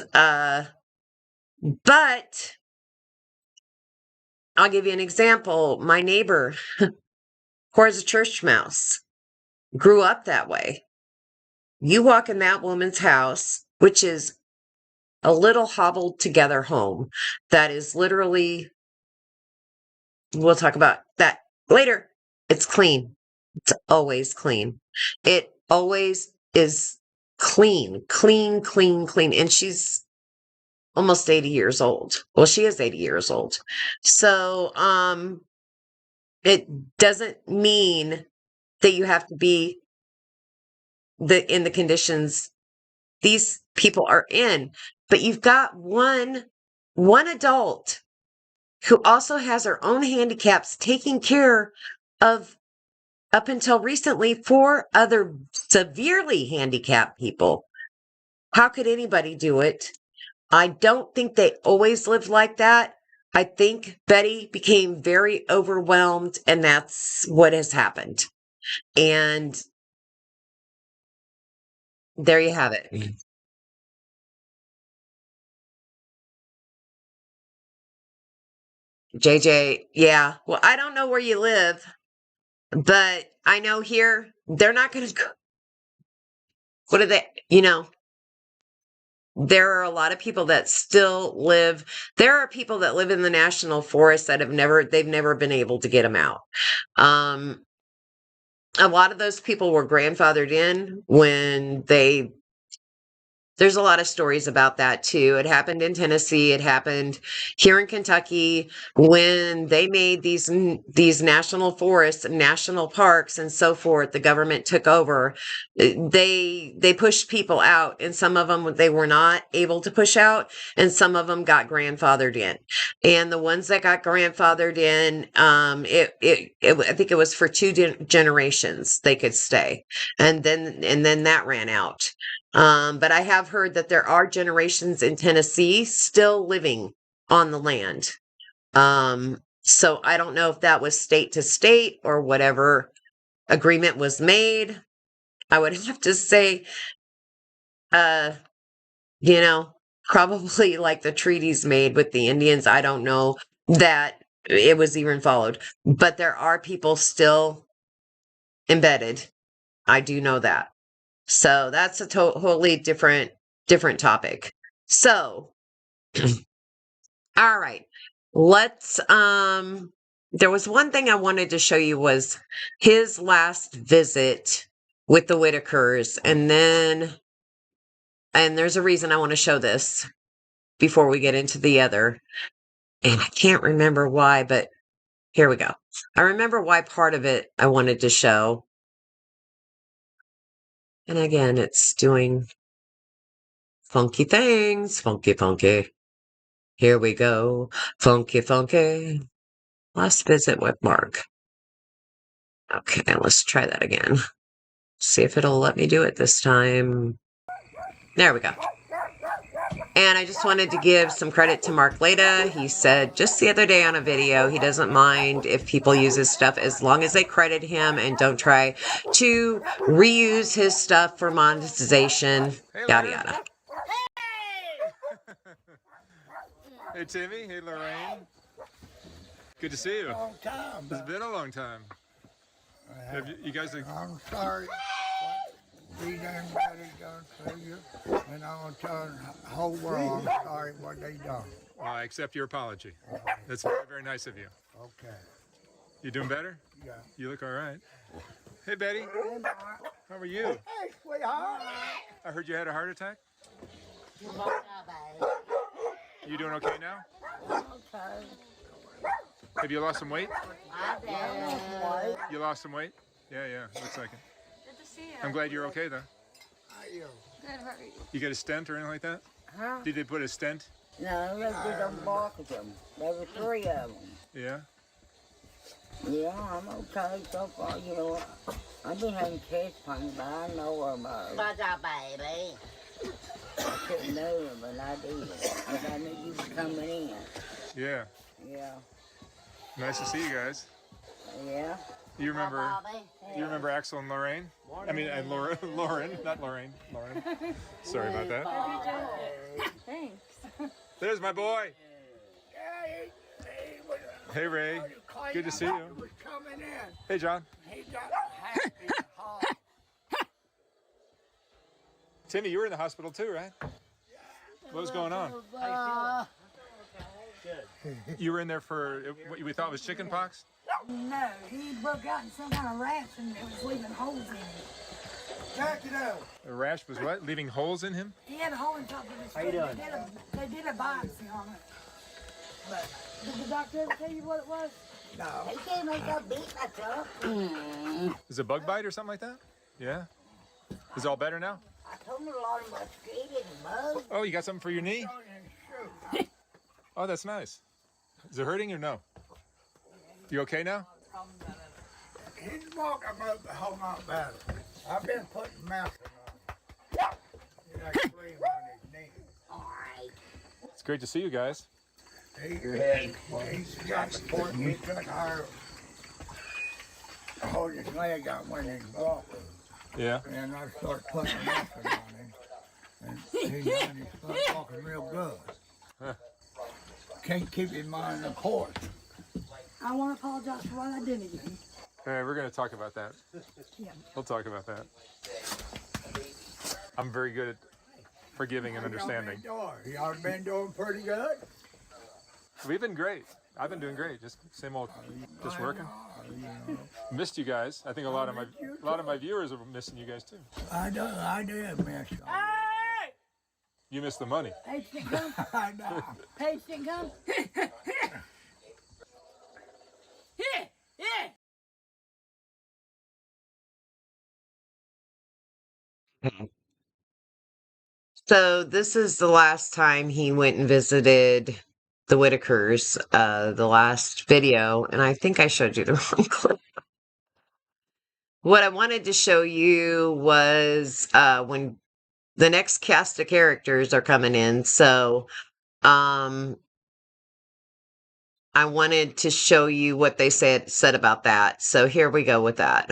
But I'll give you an example. My neighbor, who is a church mouse, grew up that way. you walk in that woman's house, which is a little hobbled together home that is literally, we'll talk about that later. It's clean. It's always clean. It always is clean, clean, clean, clean. And she's almost 80 years old. Well, she is 80 years old. So, it doesn't mean that you have to be in the conditions these people are in, but you've got one adult who also has her own handicaps taking care of, up until recently, 4 other severely handicapped people. How could anybody do it? I don't think they always lived like that. I think Betty became very overwhelmed, and that's what has happened. And there you have it. JJ, yeah. Well, I don't know where you live, but I know here they're not going to go. What are they? There are a lot of people that still live. There are people that live in the national forest that they've never been able to get them out. A lot of those people were grandfathered in when there's a lot of stories about that too. It happened in Tennessee. It happened here in Kentucky when they made these national forests, national parks, and so forth. The government took over. They pushed people out, and some of them they were not able to push out, and some of them got grandfathered in. And the ones that got grandfathered in, I think it was for 2 generations they could stay, and then that ran out. But I have heard that there are generations in Tennessee still living on the land. So I don't know if that was state to state or whatever agreement was made. I would have to say, probably like the treaties made with the Indians. I don't know that it was even followed, but there are people still embedded. I do know that. So that's a totally different topic. So, all right, let's, there was one thing I wanted to show you was his last visit with the Whittakers. And there's a reason I want to show this before we get into the other. And I can't remember why, but here we go. I remember why part of it I wanted to show. And again, it's doing funky things. Funky, funky. Here we go. Funky, funky. Last visit with Mark. Okay, let's try that again. See if it'll let me do it this time. There we go. And I just wanted to give some credit to Mark Laita. He said just the other day on a video, he doesn't mind if people use his stuff as long as they credit him and don't try to reuse his stuff for monetization, yada, yada. Hey, Timmy. Hey, Lorraine. Good to see you. Long time. It's been a long time. Have you guys... I'm sorry what these everybody done to you, and I'm gonna tell the whole world I'm sorry what they done. Well, I accept your apology. That's very, very nice of you. Okay. You doing better? Yeah. You look all right. Hey, Betty. How are you? Hey, sweetheart. I heard you had a heart attack. You doing okay now? Okay. Have you lost some weight? I did. You lost some weight? Yeah. Looks like it. Good to see you. I'm glad you're okay, though. How you? Good, how are you? You got a stent or anything like that? Huh? Did they put a stent? No, they did on both of them. There were 3 of them. Yeah. Yeah, I'm okay so far. You know, I've been having chest pain, but I know about it. What's up, baby? I couldn't know it, but I did. Because I knew you were coming in. Yeah. Yeah. Nice to see you guys. Yeah. You remember Axel and Lorraine? I mean, Lauren, not Lorraine. Lauren. Sorry about that. Thanks. There's my boy. Hey, Ray. Good to see you. Coming in. Hey, John. He got happy hot. Timmy, you were in the hospital too, right? What was going on? You were in there for what we thought was chicken pox? No, he broke out in some kind of rash and it was leaving holes in him. Check it out. The rash was what? Leaving holes in him? He had a hole in top of his foot. They did a biopsy on it. But did the doctor ever tell you what it was? No. They can't make up beat myself. Is it a bug bite or something like that? Yeah. Is it all better now? I told him a lot of mosquitoes and bugs. Oh, you got something for your knee? Oh, that's nice. Is it hurting or no? You okay now? He's walking about the whole lot better. I've been putting mountain on him. He's like cream on his knee. All right. It's great to see you guys. He's got support. He took our hold his leg out when he's walking. Yeah. And I started putting mountain on him. And he's walking real good. Huh. Can't keep his mind on course. I want to apologize for what I did again. All right, we're going to talk about that. Yeah. We'll talk about that. I'm very good at forgiving and understanding. Y'all been doing pretty good? We've been great. I've been doing great. Just same old, just working. Missed you guys. I think a lot of my viewers are missing you guys too. I did miss you. You missed the money. Paige didn't come? I know. Paige didn't come? So this is the last time he went and visited the Whittakers, the last video, and I think I showed you the wrong clip. What I wanted to show you was when the next cast of characters are coming in. So I wanted to show you what they said about that. So here we go with that.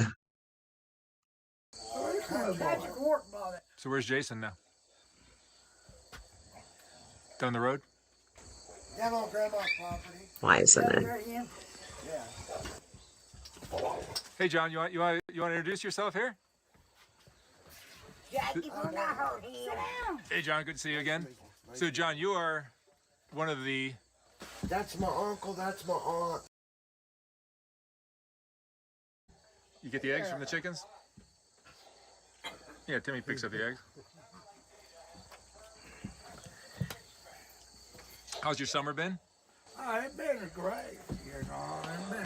So where's Jason now? Down the road? Down on Grandma's property. Why isn't it? Yeah. Hey John, you want to introduce yourself here? Jackie will not hurt him. Hey John, good to see you again. So John, you are one of the. That's my uncle, that's my aunt. You get the eggs from the chickens? Yeah, Timmy picks up the eggs. How's your summer been? It's been great, It's been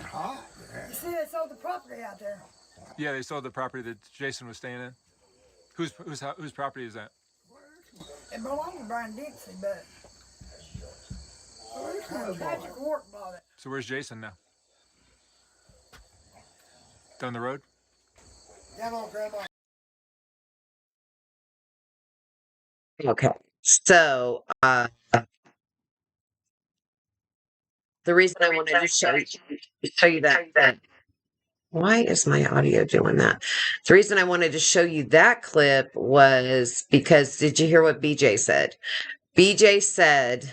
hot. You see, they sold the property out there. Yeah, they sold the property that Jason was staying in. Whose property is that? It belonged to Brian Dixie, but Patrick Ward bought it. So where's Jason now? Down the road? Down on Grandma. Okay. So the reason I wanted to show you that. Why is my audio doing that? The reason I wanted to show you that clip was because, did you hear what BJ said? BJ said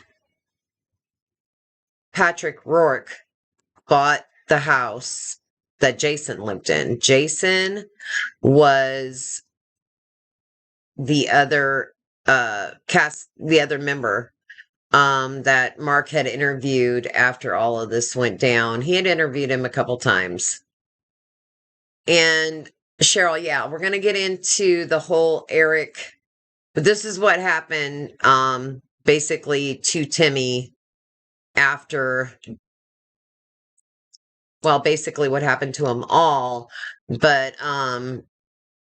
Patrick Rourke bought the house that Jason lived in. Jason was the other the other member that Mark had interviewed after all of this went down. He had interviewed him a couple times. And Cheryl, yeah, we're going to get into the whole Eric, but this is what happened basically to Timmy after, well, basically what happened to them all. But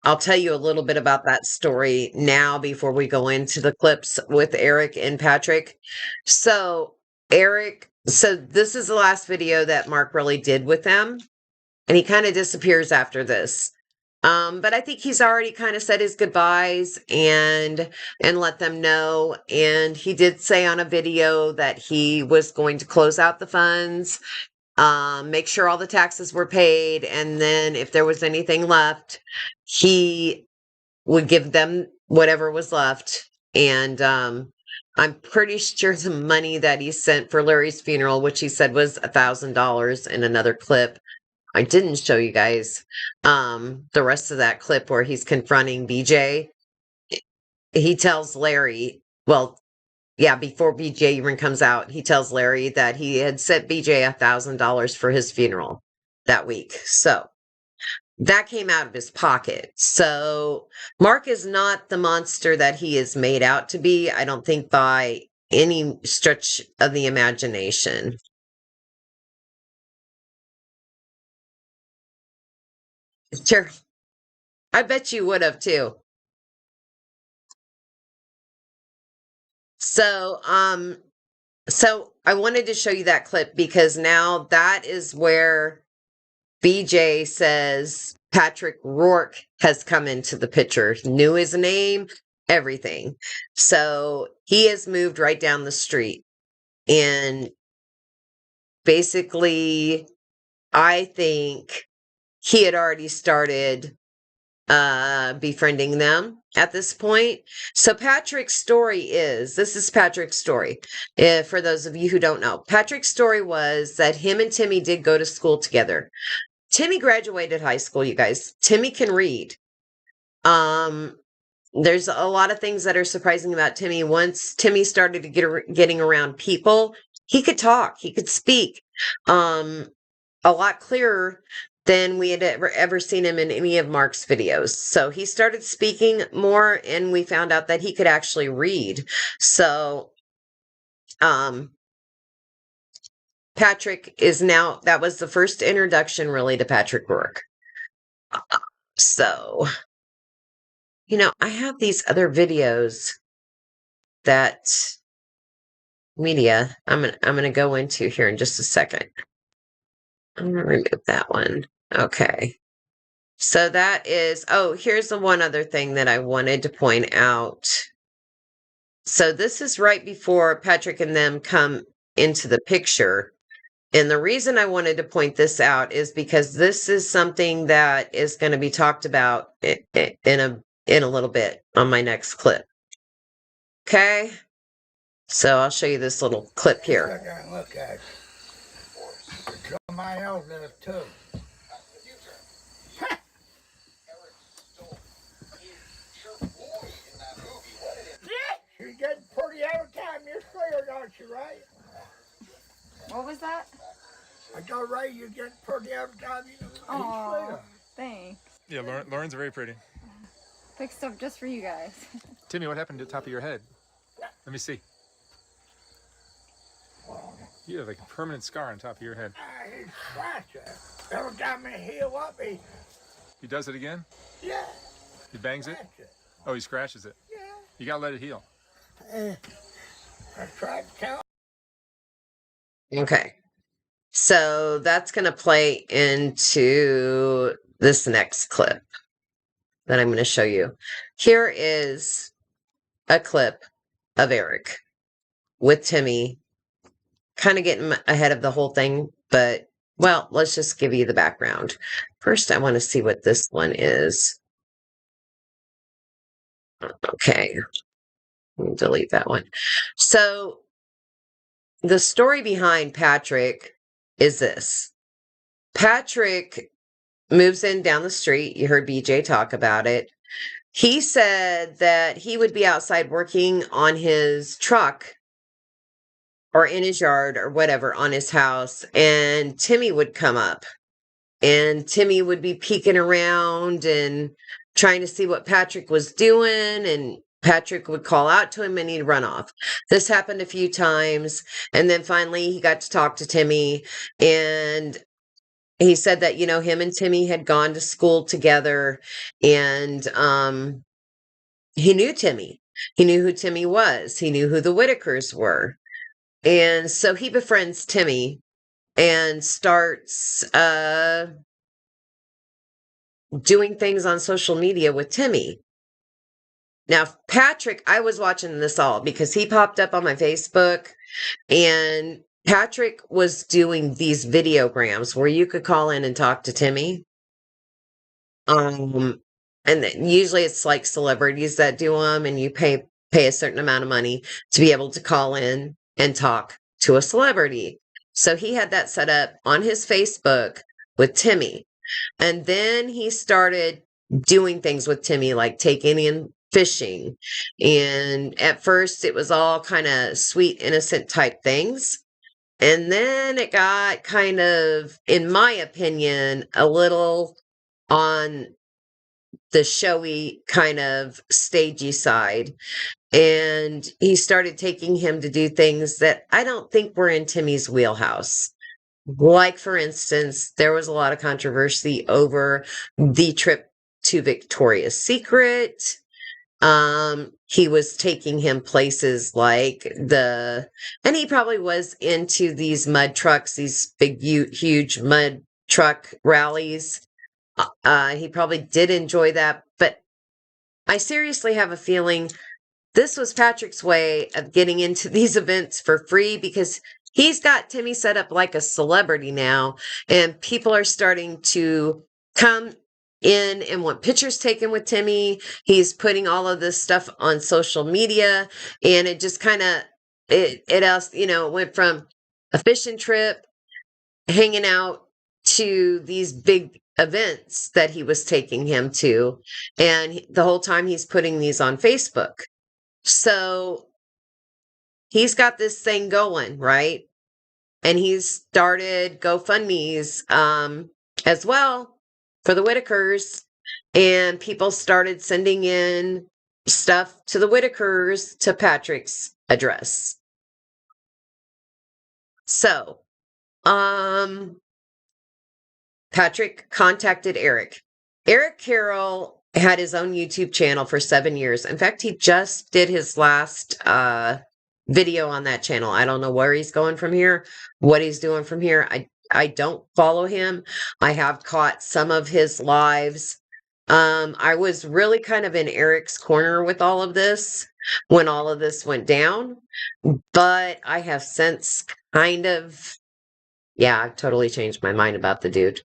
I'll tell you a little bit about that story now before we go into the clips with Eric and Patrick. So this is the last video that Mark really did with them. And he kind of disappears after this. But I think he's already kind of said his goodbyes and let them know. And he did say on a video that he was going to close out the funds, make sure all the taxes were paid, and then if there was anything left, he would give them whatever was left. And I'm pretty sure the money that he sent for Larry's funeral, which he said was $1,000 in another clip, I didn't show you guys the rest of that clip where he's confronting BJ. he tells Larry, well, yeah, before BJ even comes out, he tells Larry that he had sent BJ $1,000 for his funeral that week. So that came out of his pocket. So Mark is not the monster that he is made out to be, I don't think, by any stretch of the imagination. Sure. I bet you would have too. So, so I wanted to show you that clip because now that is where BJ says Patrick Rourke has come into the picture. He knew his name, everything. So he has moved right down the street. And basically, I think he had already started befriending them at this point. So Patrick's story is, this is Patrick's story. For those of you who don't know, Patrick's story was that him and Timmy did go to school together. Timmy graduated high school, you guys. Timmy can read. There's a lot of things that are surprising about Timmy. Once Timmy started to getting around people, he could talk, he could speak, a lot clearer than we had ever seen him in any of Mark's videos. So he started speaking more, and we found out that he could actually read. So, Patrick is now, that was the first introduction really to Patrick Rourke. So, you know, I have these other videos that media I'm gonna go into here in just a second. I'm gonna remove that one. Okay. So that is, oh, here's the one other thing that I wanted to point out. So this is right before Patrick and them come into the picture. And the reason I wanted to point this out is because this is something that is going to be talked about in a little bit on my next clip. Okay? So I'll show you this little clip here. Look at it. Somebody else does too. You're getting pretty every time you're scared, aren't you, right? What was that? I got right, you're getting pretty every time you Oh, thanks. Yeah, Lauren's very pretty. Pick stuff just for you guys. Timmy, what happened to the top of your head? Let me see. You have like a permanent scar on top of your head. He scratches. Every time he heal up, He does it again? yeah, He bangs it? scratches. Oh, he scratches it. Yeah. You gotta let it heal. I tried to tell. Okay. So that's going to play into this next clip that I'm going to show you. Here is a clip of Eric with Timmy, kind of getting ahead of the whole thing, but, well, let's just give you the background. First, I want to see what this one is. Okay. Delete that one. So the story behind Patrick is this. Patrick moves in down the street. You heard BJ talk about it. He said that he would be outside working on his truck or in his yard or whatever on his house, and Timmy would come up, and Timmy would be peeking around and trying to see what Patrick was doing, and Patrick would call out to him and he'd run off. This happened a few times, and then finally he got to talk to Timmy, and he said that, you know, him and Timmy had gone to school together, and he knew Timmy. He knew who Timmy was. He knew who the Whittakers were. And so he befriends Timmy and starts doing things on social media with Timmy. Now, Patrick, I was watching this all because he popped up on my Facebook, and Patrick was doing these videograms where you could call in and talk to Timmy. And then usually it's like celebrities that do them, and you pay a certain amount of money to be able to call in and talk to a celebrity. So he had that set up on his Facebook with Timmy. And then he started doing things with Timmy, like taking fishing. And at first it was all kind of sweet, innocent type things. And then it got kind of, in my opinion, a little on the showy kind of stagey side. And he started taking him to do things that I don't think were in Timmy's wheelhouse. Like, for instance, there was a lot of controversy over the trip to Victoria's Secret. He was taking him places like and he probably was into these mud trucks, these big, huge mud truck rallies. He probably did enjoy that, but I seriously have a feeling this was Patrick's way of getting into these events for free, because he's got Timmy set up like a celebrity now, and people are starting to come in and want pictures taken with Timmy. He's putting all of this stuff on social media, and it just kind of, it went from a fishing trip, hanging out, to these big events that he was taking him to. And the whole time he's putting these on Facebook. So he's got this thing going, right? And he's started GoFundMe's as well for the Whittakers. And people started sending in stuff to the Whittakers to Patrick's address. So, Patrick contacted Eric. Eric Carroll had his own YouTube channel for 7 years. In fact, he just did his last video on that channel. I don't know where he's going from here, what he's doing from here. I don't follow him. I have caught some of his lives. I was really kind of in Eric's corner with all of this when all of this went down. But I have since I've totally changed my mind about the dude.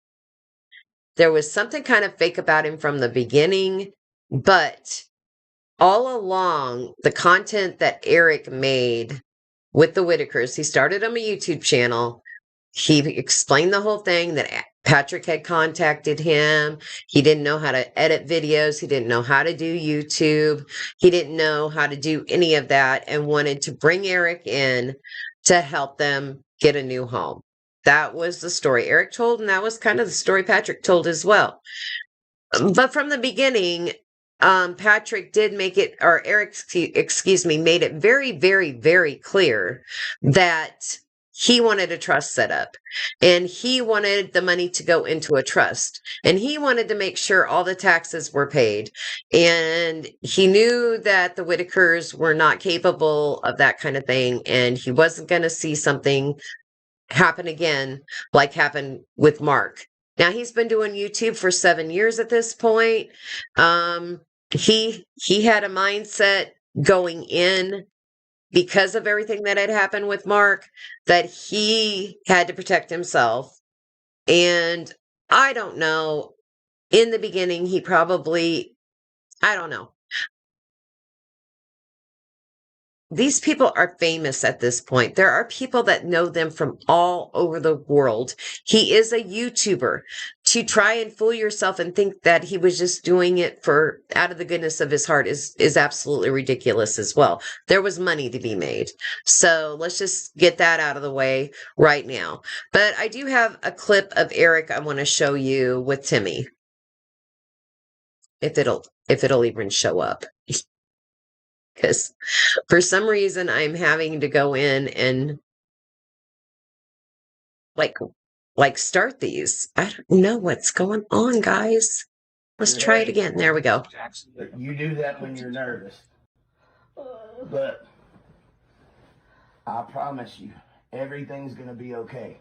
There was something kind of fake about him from the beginning, but all along, the content that Eric made with the Whittakers, he started on a YouTube channel. He explained the whole thing, that Patrick had contacted him. He didn't know how to edit videos. He didn't know how to do YouTube. He didn't know how to do any of that, and wanted to bring Eric in to help them get a new home. That was the story Eric told, and that was kind of the story Patrick told as well. But from the beginning, Patrick did make it, or Eric, made it very, very, very clear that he wanted a trust set up, and he wanted the money to go into a trust, and he wanted to make sure all the taxes were paid. And he knew that the Whittakers were not capable of that kind of thing, and he wasn't going to see something happen again like happened with Mark. Now, he's been doing YouTube for 7 years at this point. He had a mindset going in, because of everything that had happened with Mark, that he had to protect himself. And I don't know, in the beginning, he probably, I don't know. These people are famous at this point. There are people that know them from all over the world. He is a YouTuber. To try and fool yourself and think that he was just doing it out of the goodness of his heart is absolutely ridiculous as well. There was money to be made. So let's just get that out of the way right now. But I do have a clip of Eric I want to show you with Timmy. If it'll even show up. Because for some reason I'm having to go in and like start these. I don't know what's going on, guys. Let's try it again. There we go. You do that when you're nervous. But I promise you, everything's going to be okay.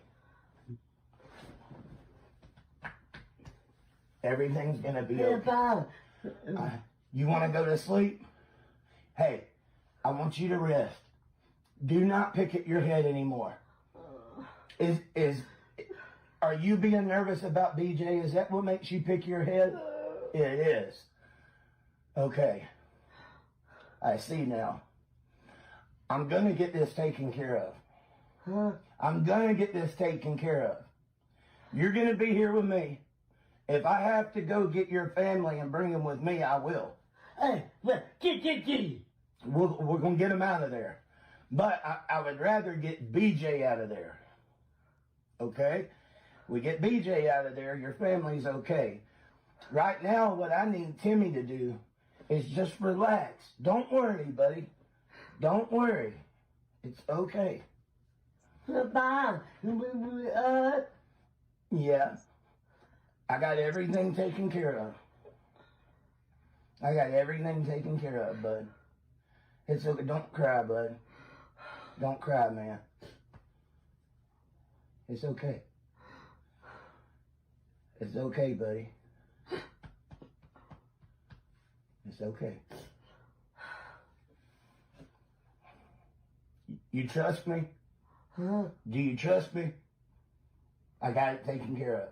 Everything's going to be okay. You want to go to sleep? Hey, I want you to rest. Do not pick at your head anymore. Are you being nervous about BJ? Is that what makes you pick your head? It is. Okay. I see now. I'm going to get this taken care of. I'm going to get this taken care of. You're going to be here with me. If I have to go get your family and bring them with me, I will. Hey, get. We're going to get him out of there. But I would rather get BJ out of there. Okay? We get BJ out of there, your family's okay. Right now, what I need Timmy to do is just relax. Don't worry, buddy. Don't worry. It's okay. Yeah. I got everything taken care of. I got everything taken care of, bud. It's okay. Don't cry, bud. Don't cry, man. It's okay. It's okay, buddy. It's okay. You trust me? Huh? Do you trust me? I got it taken care of.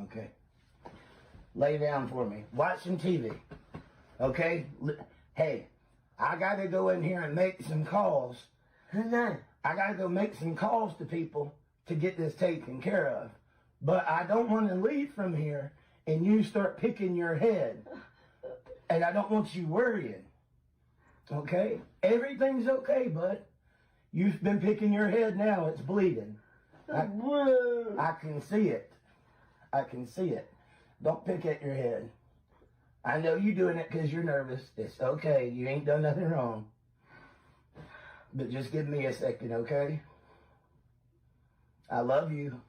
Okay. Lay down for me. Watch some TV. Okay? Hey, I got to go in here and make some calls. I got to go make some calls to people to get this taken care of. But I don't want to leave from here and you start picking your head. And I don't want you worrying. Okay? Everything's okay, bud. You've been picking your head now. It's bleeding. I can see it. I can see it. Don't pick at your head. I know you're doing it because you're nervous. It's okay. You ain't done nothing wrong. But just give me a second, okay? I love you.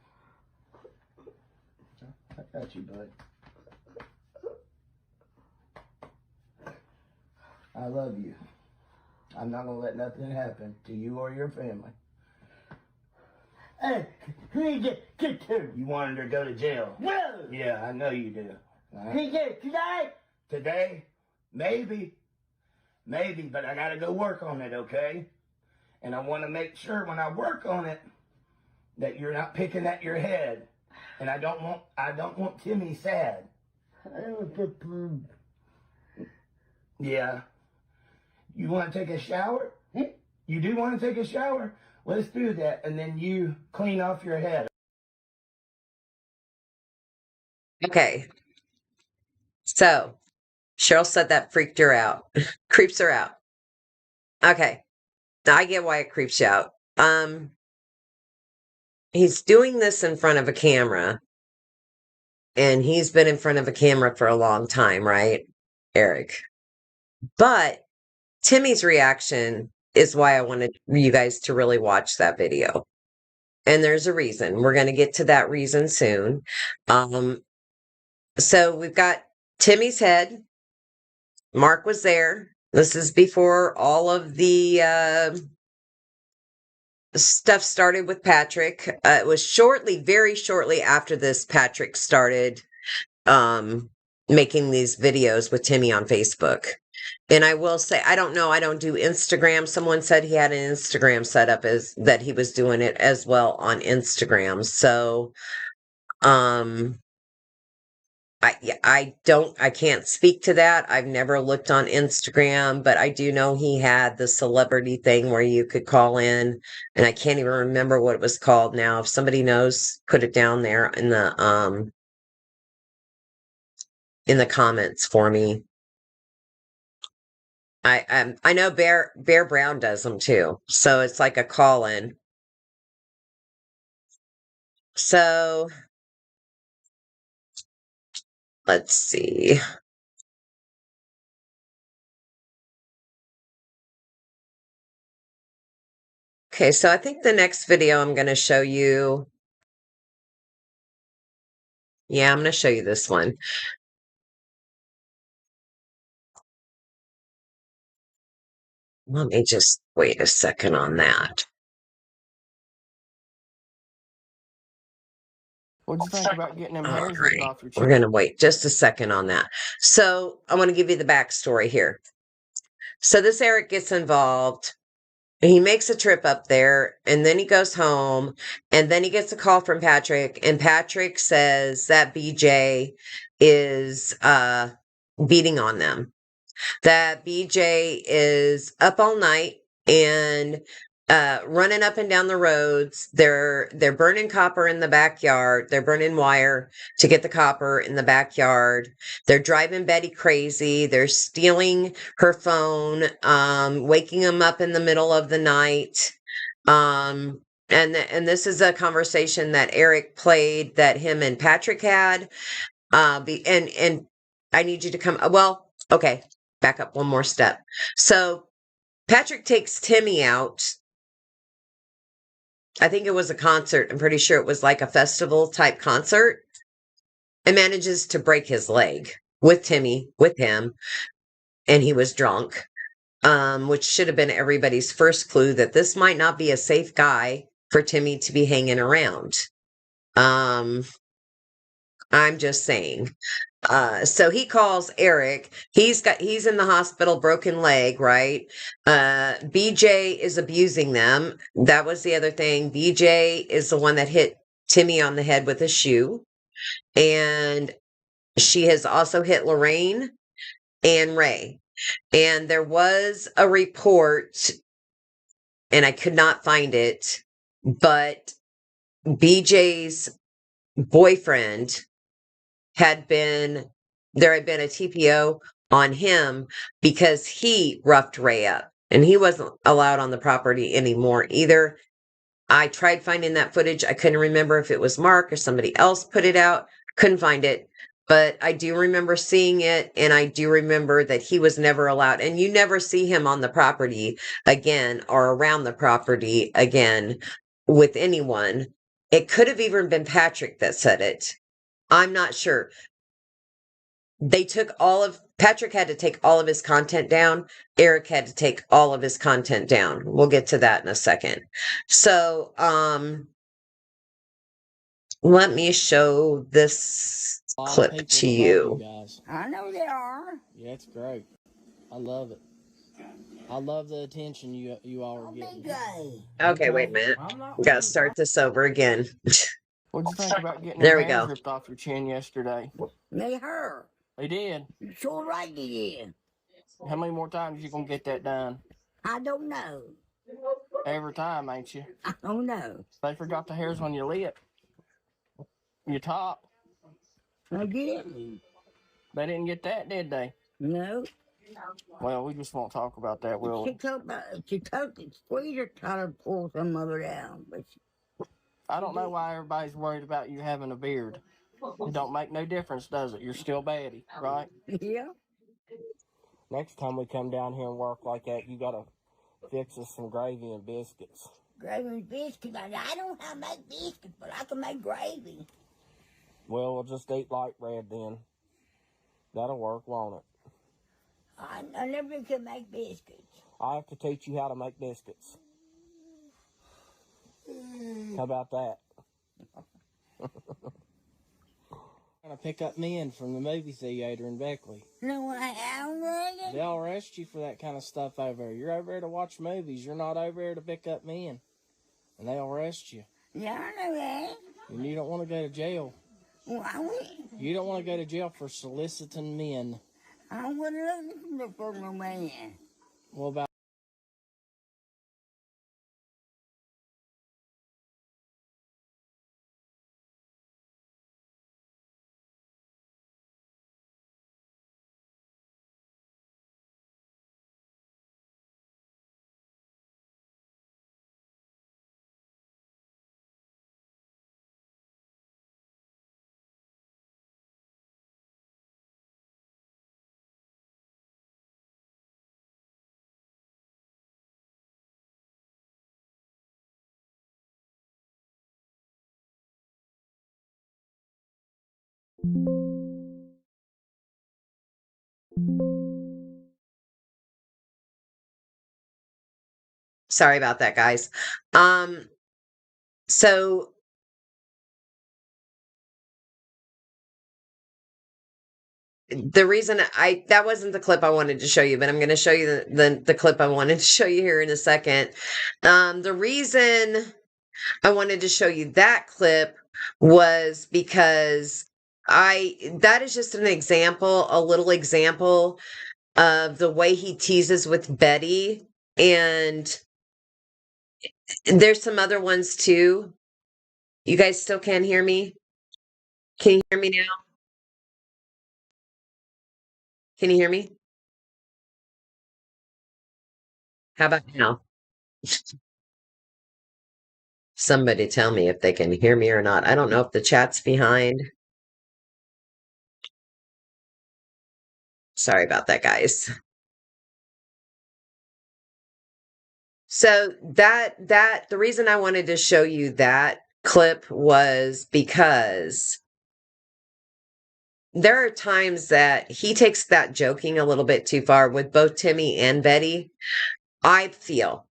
I got you, bud. I love you. I'm not going to let nothing happen to you or your family. Hey, get to. You wanted her to go to jail? No. Yeah, I know you do. Right? Today? Today? Maybe, but I got to go work on it, okay? And I want to make sure when I work on it that you're not picking at your head. And I don't want Timmy sad. Yeah. You want to take a shower? You do want to take a shower? Let's do that, and then you clean off your head. Okay. So, Cheryl said that freaked her out. Creeps her out. Okay. Now, I get why it creeps you out. He's doing this in front of a camera, and he's been in front of a camera for a long time, right, Eric? But Timmy's reaction is why I wanted you guys to really watch that video. And there's a reason. We're going to get to that reason soon. So we've got Timmy's head. Mark was there. This is before all of the stuff started with Patrick. It was very shortly after this, Patrick started making these videos with Timmy on Facebook. And I will say, I don't know, I don't do Instagram. Someone said he had an Instagram set up as that he was doing it as well on Instagram. So, I can't speak to that. I've never looked on Instagram, but I do know he had the celebrity thing where you could call in, and I can't even remember what it was called now. If somebody knows, put it down there in the comments for me. I know Bear Brown does them too. So it's like a call in. So let's see. Okay, so I think the next video I'm going to show you. Yeah, I'm going to show you this one. Let me just wait a second on that. What'd you think about getting them hairs ripped off your We're chin? going to wait just a second on that. So I want to give you the backstory here. So this Eric gets involved. He makes a trip up there, and then he goes home, and then he gets a call from Patrick, and Patrick says that BJ is beating on them. That BJ is up all night and running up and down the roads. They're burning copper in the backyard. They're burning wire to get the copper in the backyard. They're driving Betty crazy. They're stealing her phone, waking them up in the middle of the night. And this is a conversation that Eric played that him and Patrick had. And I need you to come. Well, okay, back up one more step. So Patrick takes Timmy out. I think it was a concert. I'm pretty sure it was like a festival type concert, and manages to break his leg with Timmy, with him, and he was drunk, which should have been everybody's first clue that this might not be a safe guy for Timmy to be hanging around. I'm just saying. So he calls Eric. He's in the hospital, broken leg, right? BJ is abusing them. That was the other thing. BJ is the one that hit Timmy on the head with a shoe. And she has also hit Lorraine and Ray. And there was a report, and I could not find it, but BJ's boyfriend had been a TPO on him because he roughed Ray up, and he wasn't allowed on the property anymore either. I tried finding that footage. I couldn't remember if it was Mark or somebody else put it out. Couldn't find it, but I do remember seeing it, and I do remember that he was never allowed, and you never see him on the property again or around the property again with anyone. It could have even been Patrick that said it. I'm not sure. Patrick had to take all of his content down. Eric had to take all of his content down. We'll get to that in a second. So, let me show this clip to you. Guys. I know they are. Yeah, it's great. I love it. I love the attention you all are getting. Okay, wait a minute. Gotta start this over again. What'd you think about getting There your we go. hairs ripped off your chin yesterday? They hurt. They did. Sure right they did. How many more times you gonna get that done? I don't know. Every time, ain't you? I don't know. They forgot the hairs on your lip. Your top. I didn't. They didn't get that, did they? No. Well, we just won't talk about that, will we? She took the squeezer trying to pull some of it down, but I don't know why everybody's worried about you having a beard. It don't make no difference, does it? You're still baddie, right? yeah. Next time we come down here and work like that, you gotta fix us some gravy and biscuits. Gravy and biscuits. I don't know how to make biscuits, but I can make gravy. Well, we'll just eat light bread then. That'll work, won't it? I never could make biscuits. I have to teach you how to make biscuits. How about that? I'm gonna pick up men from the movie theater in Beckley. No, I haven't. They'll arrest you for that kind of stuff over there. You're over there to watch movies. You're not over there to pick up men. And they'll arrest you. Yeah, I know that. And you don't want to go to jail. Why would You don't want to go to jail for soliciting men. I wouldn't look for no man. What about Sorry about that, guys. So the reason that wasn't the clip I wanted to show you, but I'm going to show you the clip I wanted to show you here in a second. The reason I wanted to show you that clip was because that is just an example, a little example of the way he teases with Betty. And There's some other ones too. You guys still can't hear me? Can you hear me now? Can you hear me? How about now? Somebody tell me if they can hear me or not. I don't know if the chat's behind. Sorry about that, guys. So the reason I wanted to show you that clip was because there are times that he takes that joking a little bit too far with both Timmy and Betty. I feel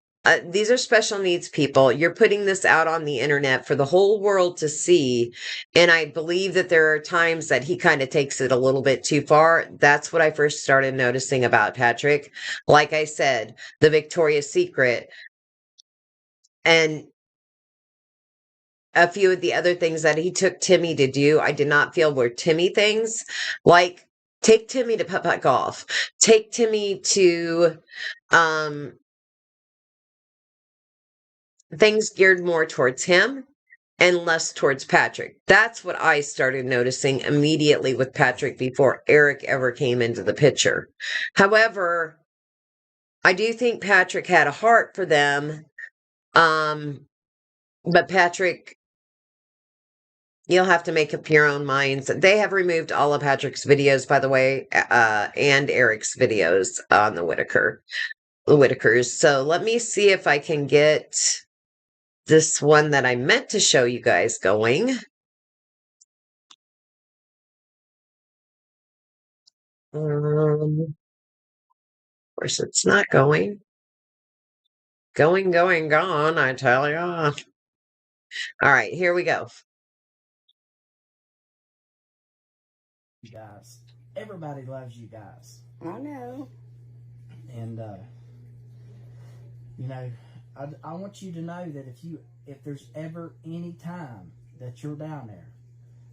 these are special needs people. You're putting this out on the internet for the whole world to see. And I believe that there are times that he kind of takes it a little bit too far. That's what I first started noticing about Patrick. Like I said, the Victoria's Secret and a few of the other things that he took Timmy to do, I did not feel were Timmy things. Like, take Timmy to putt-putt golf. Take Timmy to things geared more towards him and less towards Patrick. That's what I started noticing immediately with Patrick before Eric ever came into the picture. However, I do think Patrick had a heart for them. But Patrick, you'll have to make up your own minds. They have removed all of Patrick's videos, by the way, and Eric's videos on the Whittakers. So let me see if I can get this one that I meant to show you guys going. Of course, it's not going. Going, gone, I tell you. All right, here we go. You guys. Everybody loves you guys. I know. And, you know, I want you to know that if there's ever any time that you're down there,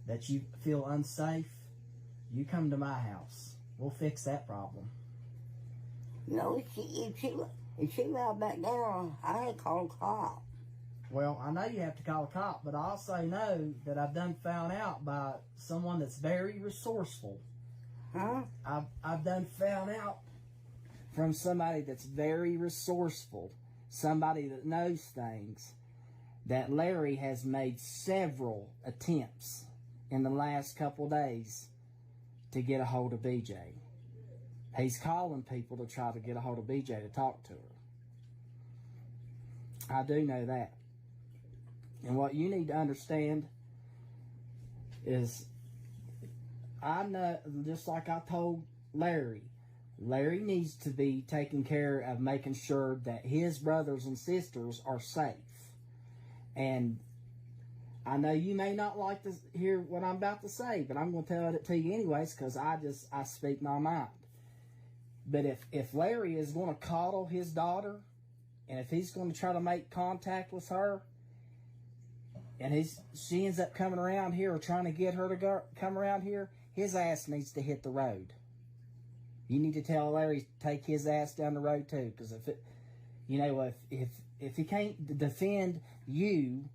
that you feel unsafe, you come to my house. We'll fix that problem. No, if she left back down, I had called a cop. Well, I know you have to call a cop, but I also know that I've done found out by someone that's very resourceful. Huh? I've done found out from somebody that's very resourceful, somebody that knows things, that Larry has made several attempts in the last couple of days to get a hold of BJ. He's calling people to try to get a hold of BJ to talk to her. I do know that. And what you need to understand is, I know, just like I told Larry needs to be taking care of making sure that his brothers and sisters are safe. And I know you may not like to hear what I'm about to say, but I'm going to tell it to you anyways, because I speak my mind. But if Larry is going to coddle his daughter, and if he's going to try to make contact with her, and she ends up coming around here or trying to get her to come around here, his ass needs to hit the road. You need to tell Larry to take his ass down the road too, because if he can't defend you,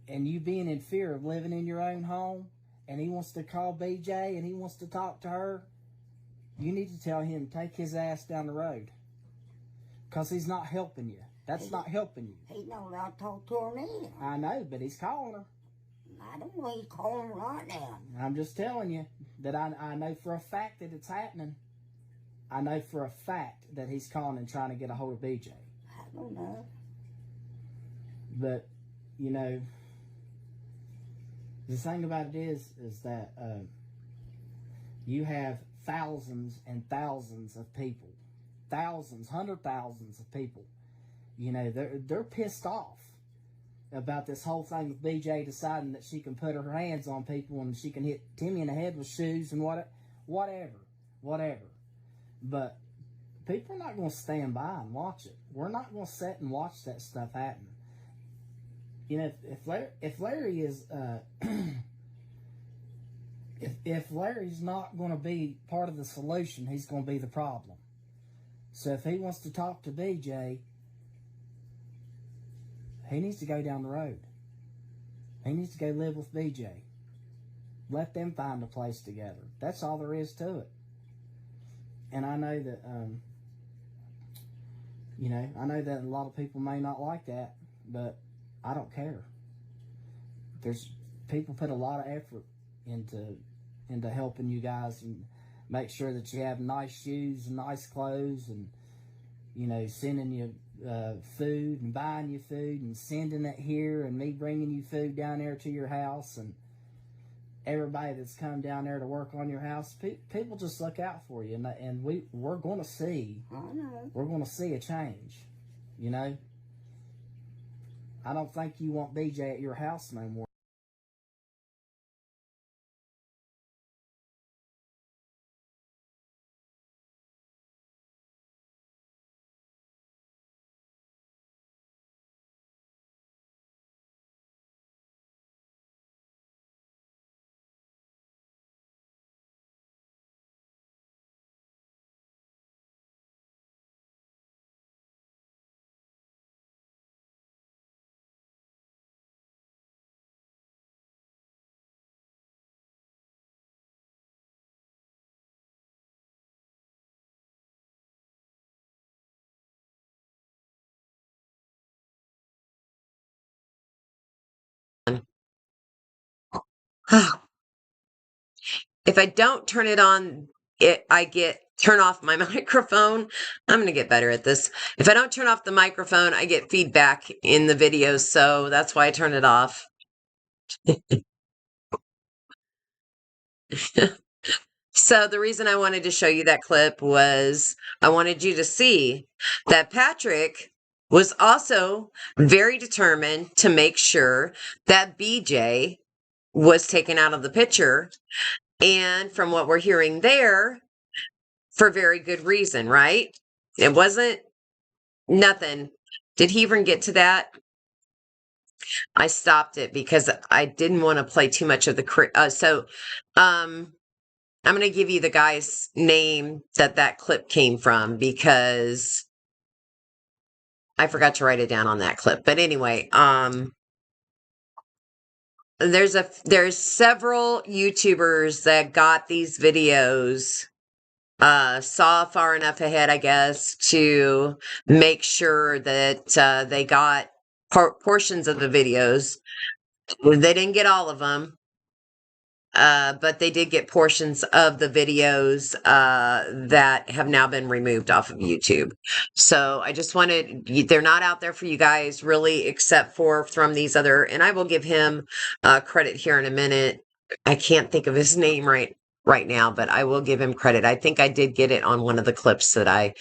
and you being in fear of living in your own home, and he wants to call BJ and he wants to talk to her, you need to tell him to take his ass down the road, because he's not helping you. That's not helping you. He's not allowed to talk to her now. I know, but he's calling her. I don't know he's calling her right now. I'm just telling you that I know for a fact that it's happening. I know for a fact that he's calling and trying to get a hold of BJ. I don't know. But, you know, the thing about it is that you have thousands and thousands of people, thousands, hundred thousands of people. You know, they're pissed off about this whole thing with BJ deciding that she can put her hands on people and she can hit Timmy in the head with shoes and whatever. But people are not going to stand by and watch it. We're not going to sit and watch that stuff happen. You know, if Larry is if Larry's not going to be part of the solution, he's going to be the problem. So if he wants to talk to BJ, he needs to go down the road. He needs to go live with BJ. Let them find a place together. That's all there is to it. And I know that, I know that a lot of people may not like that, but I don't care. There's people put a lot of effort into helping you guys and make sure that you have nice shoes and nice clothes and, sending you food and buying you food and sending it here and me bringing you food down there to your house and everybody that's come down there to work on your house. People just look out for you, and we're going to see. We're going to see a change. I don't think you want BJ at your house no more. If I don't turn it on, turn off my microphone. I'm going to get better at this. If I don't turn off the microphone, I get feedback in the videos, so that's why I turn it off. So the reason I wanted to show you that clip was I wanted you to see that Patrick was also very determined to make sure that BJ was taken out of the picture. And from what we're hearing there, for very good reason, right? It wasn't nothing. Did he even get to that? I stopped it because I didn't want to play too much of the I'm going to give you the guy's name that clip came from because I forgot to write it down on that clip. But anyway, there's several YouTubers that got these videos, saw far enough ahead, I guess, to make sure that they got portions of the videos. They didn't get all of them. But they did get portions of the videos that have now been removed off of YouTube. So I just they're not out there for you guys really, except for from these other, and I will give him credit here in a minute. I can't think of his name right now, but I will give him credit. I think I did get it on one of the clips that I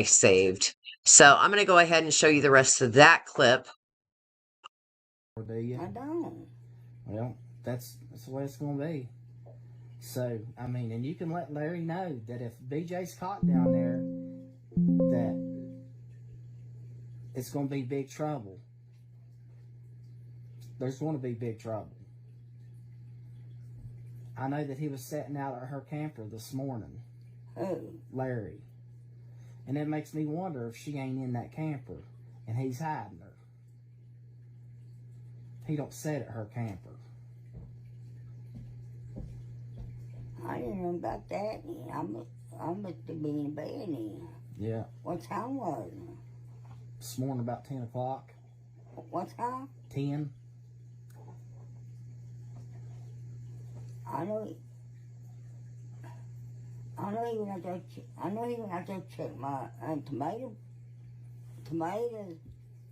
saved. So I'm going to go ahead and show you the rest of that clip. Or do you? I don't. Well, that's the way it's going to be. So, I mean, and you can let Larry know that if BJ's caught down there, that it's going to be big trouble. There's going to be big trouble. I know that he was sitting out at her camper this morning. Who? Larry. And it makes me wonder if she ain't in that camper and he's hiding her. He don't sit at her camper. I didn't know about that. I must have been in bed then. Yeah. What time was it? This morning about 10 o'clock. What time? 10. I know he went out there to check my tomatoes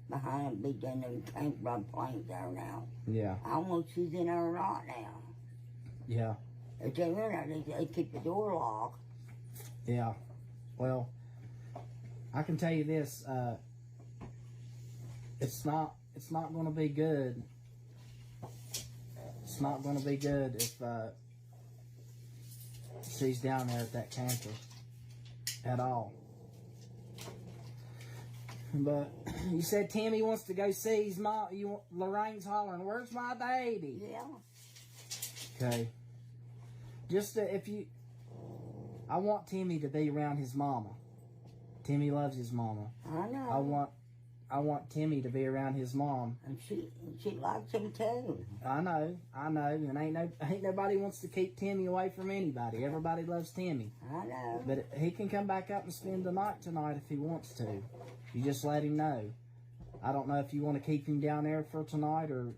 behind BJ and them came from planes there now. Yeah. I don't know if she's in there or not now. Yeah. If they're in there, they keep the door locked. Yeah. Well, I can tell you this, it's not going to be good. It's not going to be good if she's down there at that camper at all. But you said Timmy wants to go see his mom. Lorraine's hollering, "Where's my baby?" Yeah. Okay. Just I want Timmy to be around his mama. Timmy loves his mama. I know. I want Timmy to be around his mom. And she likes him too. I know, and ain't nobody wants to keep Timmy away from anybody. Everybody loves Timmy. I know. But he can come back up and spend the night tonight if he wants to. You just let him know. I don't know if you want to keep him down there for tonight or...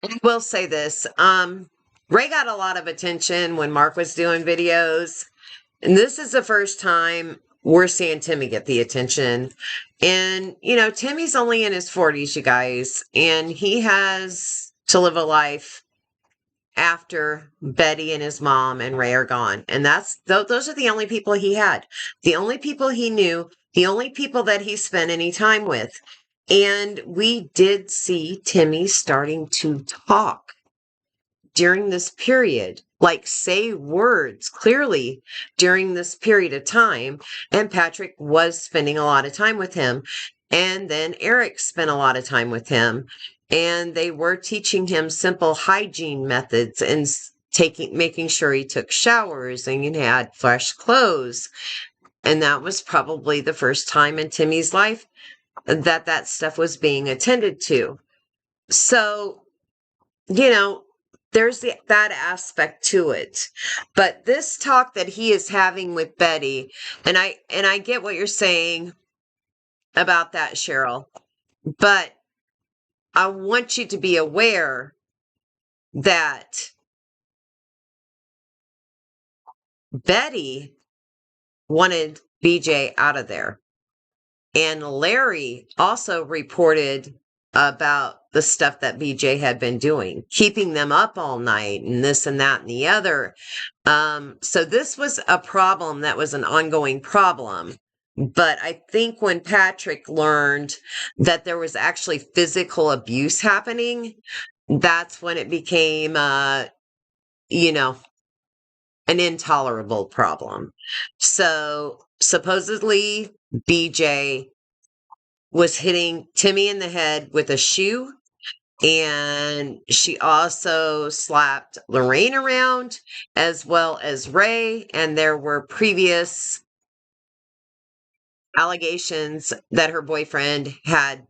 I will say this. Ray got a lot of attention when Mark was doing videos. And this is the first time we're seeing Timmy get the attention. And, you know, Timmy's only in his 40s, you guys. And he has to live a life after Betty and his mom and Ray are gone. And those are the only people he had. The only people he knew. The only people that he spent any time with. And we did see Timmy starting to talk during this period, like say words clearly during this period of time. And Patrick was spending a lot of time with him. And then Eric spent a lot of time with him. And they were teaching him simple hygiene methods and making sure he took showers and he had fresh clothes. And that was probably the first time in Timmy's life that stuff was being attended to. So, you know, there's that aspect to it. But this talk that he is having with Betty, and I get what you're saying about that, Cheryl, but I want you to be aware that Betty wanted BJ out of there. And Larry also reported about the stuff that BJ had been doing, keeping them up all night and this and that and the other. So this was a problem that was an ongoing problem. But I think when Patrick learned that there was actually physical abuse happening, that's when it became, you know, an intolerable problem. So supposedly BJ was hitting Timmy in the head with a shoe, and she also slapped Lorraine around as well as Ray, and there were previous allegations that her boyfriend had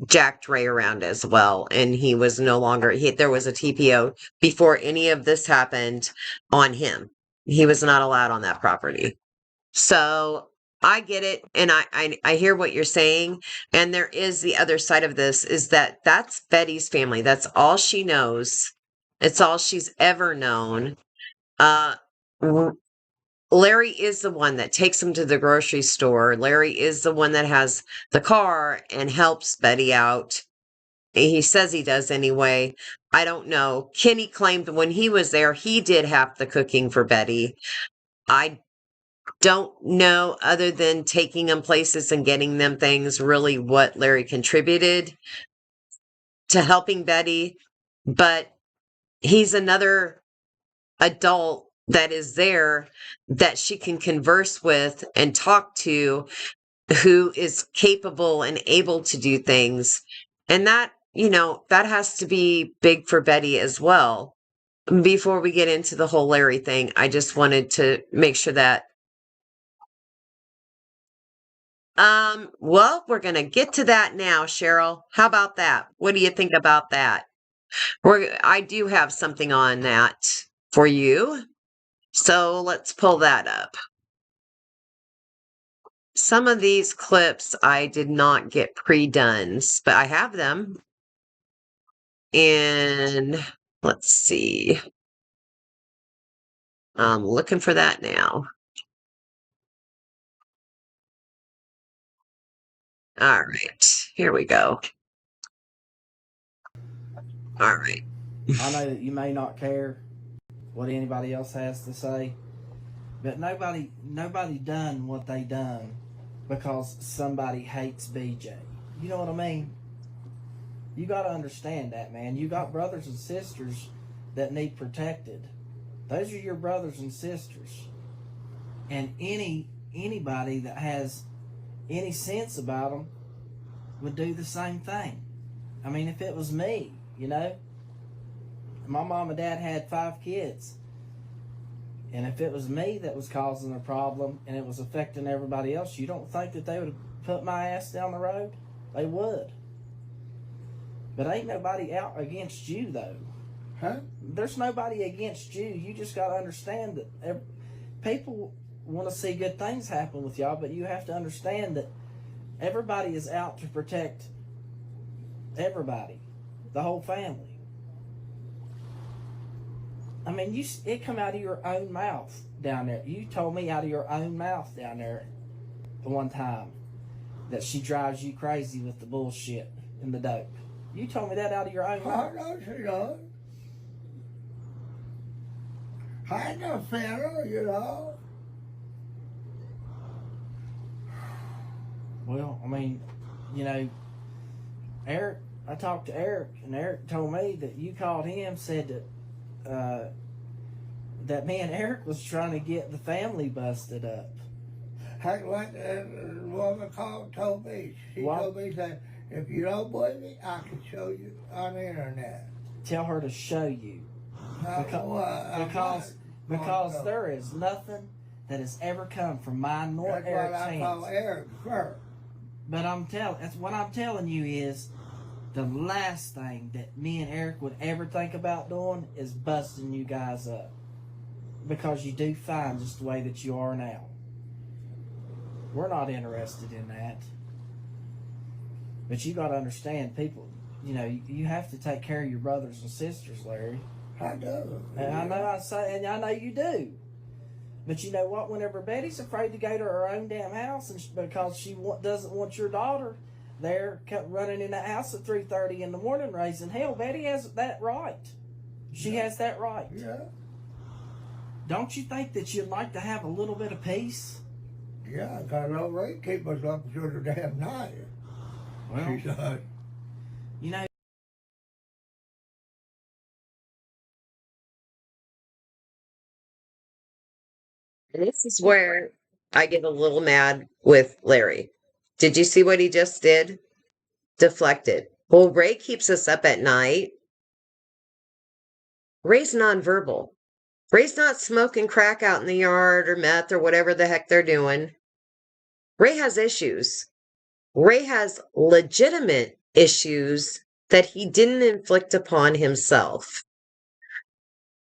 jacked Ray around as well, and he was no longer, there was a TPO before any of this happened on him. He was not allowed on that property. So I get it, and I hear what you're saying, and there is the other side of this, is that's Betty's family. That's all she knows. It's all she's ever known. Larry is the one that takes him to the grocery store. Larry is the one that has the car and helps Betty out. He says he does anyway. I don't know. Kenny claimed when he was there, he did half the cooking for Betty. I don't know, other than taking them places and getting them things, really what Larry contributed to helping Betty. But he's another adult that is there that she can converse with and talk to, who is capable and able to do things. And that, you know, that has to be big for Betty as well. Before we get into the whole Larry thing, I just wanted to make sure that well, we're going to get to that now, Cheryl. How about that? What do you think about that? I do have something on that for you. So let's pull that up. Some of these clips I did not get pre-done, but I have them. And let's see. I'm looking for that now. All right, here we go. All right. I know that you may not care what anybody else has to say, but nobody done what they done because somebody hates BJ. You know what I mean? You got to understand that, man. You got brothers and sisters that need protected. Those are your brothers and sisters. And anybody that has any sense about them would do the same thing. I mean, if it was me, you know, my mom and dad had 5 kids. And if it was me that was causing a problem and it was affecting everybody else, you don't think that they would put my ass down the road? They would. But ain't nobody out against you, though. Huh? There's nobody against you. You just got to understand that people want to see good things happen with y'all, but you have to understand that everybody is out to protect everybody, the whole family. I mean, it come out of your own mouth down there. You told me out of your own mouth down there one time that she drives you crazy with the bullshit and the dope. You told me that out of your own mouth. No, she does. I ain't no fan you know. Well, I mean, you know, Eric, I talked to Eric, and Eric told me that you called him, said that that me and Eric was trying to get the family busted up. Heck, like the woman called told me. She told me that if you don't believe me, I can show you on the internet. Tell her to show you. Because there is nothing that has ever come from mine nor Eric's hands. That's what I call Eric first. But what I'm telling you is the last thing that me and Eric would ever think about doing is busting you guys up. Because you do fine just the way that you are now. We're not interested in that. But you got to understand, people, you know, you have to take care of your brothers and sisters, Larry. I do. And I know you do. But you know what? Whenever Betty's afraid to go to her own damn house because she doesn't want your daughter there running in the house at 3:30 in the morning raising hell, Betty has that right. She has that right. Yeah. Don't you think that you'd like to have a little bit of peace? Yeah, because Ray keep us up through the damn night. Well, she does. You know, this is where I get a little mad with Larry. Did you see what he just did? Deflected. Well, Ray keeps us up at night. Ray's nonverbal. Ray's not smoking crack out in the yard or meth or whatever the heck they're doing. Ray has issues. Ray has legitimate issues that he didn't inflict upon himself.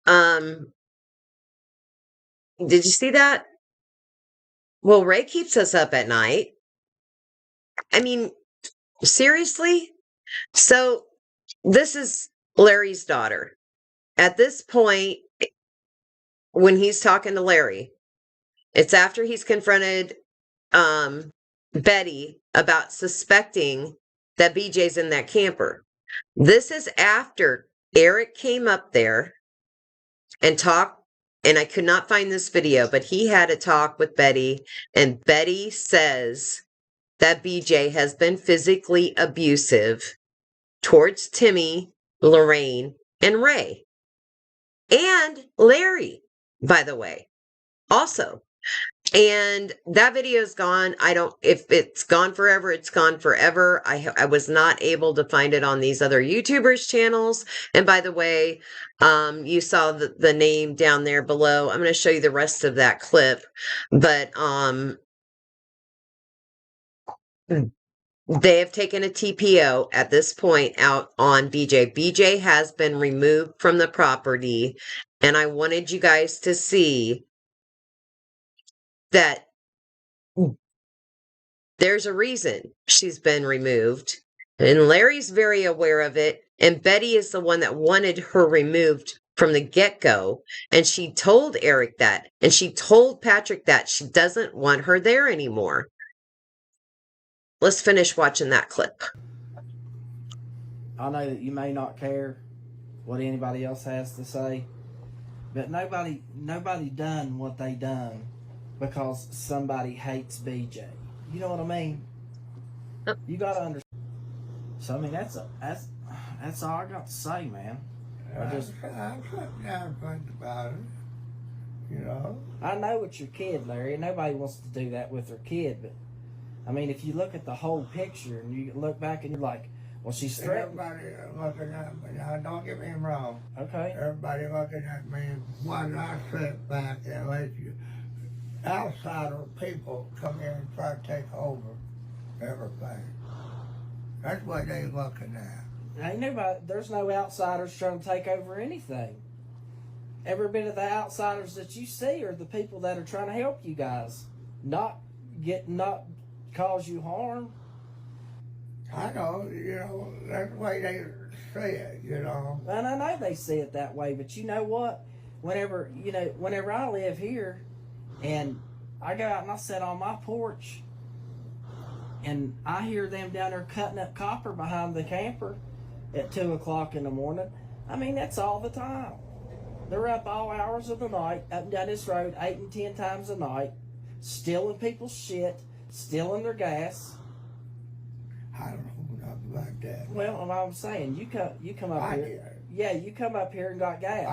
Did you see that? Well, Ray keeps us up at night. I mean, seriously? So this is Larry's daughter. At this point, when he's talking to Larry, it's after he's confronted Betty about suspecting that BJ's in that camper. This is after Eric came up there and talked, and I could not find this video, but he had a talk with Betty, and Betty says that BJ has been physically abusive towards Timmy, Lorraine, and Ray. And Larry, by the way, also. And that video is gone. If it's gone forever, it's gone forever. I was not able to find it on these other YouTubers' channels. And by the way, you saw the name down there below. I'm going to show you the rest of that clip. But they have taken a TPO at this point out on BJ. BJ has been removed from the property. And I wanted you guys to see that there's a reason she's been removed. And Larry's very aware of it. And Betty is the one that wanted her removed from the get-go. And she told Eric that. And she told Patrick that she doesn't want her there anymore. Let's finish watching that clip. I know that you may not care what anybody else has to say, but nobody done what they done because somebody hates BJ. You know what I mean? You gotta understand. So I mean that's all I got to say, man. I'm sitting down and think about it. You know? I know it's your kid, Larry. Nobody wants to do that with their kid, but I mean, if you look at the whole picture and you look back and you're like, Well, she's threatened. Everybody looking at me. Now, don't get me wrong. Okay. Everybody looking at me. Why did I sit back and let you outsider people come in and try to take over everything? That's what they looking at. Ain't nobody. There's no outsiders trying to take over anything. Every bit of the outsiders that you see are the people that are trying to help you guys, not cause you harm. I know, that's the way they say it, And I know they see it that way, but you know what? Whenever I live here, and I go out and I sit on my porch, and I hear them down there cutting up copper behind the camper at 2 o'clock in the morning. I mean, that's all the time. They're up all hours of the night, up and down this road 8 and 10 times a night, stealing people's shit, stealing their gas. I don't know nothing about that. Well, I'm saying, you come up here. Yeah, you come up here and got gas.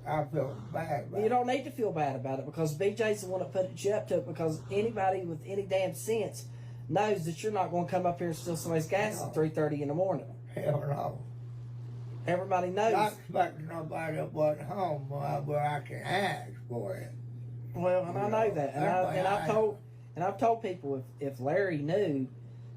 I feel bad about it. You don't need to feel bad about it, because BJ's the one that put you up to it, because anybody with any damn sense knows that you're not going to come up here and steal somebody's gas at 3:30 in the morning. Hell no. Everybody knows. Not expecting nobody that wasn't home where I can ask for it. Well, and I know that, and I've told people if Larry knew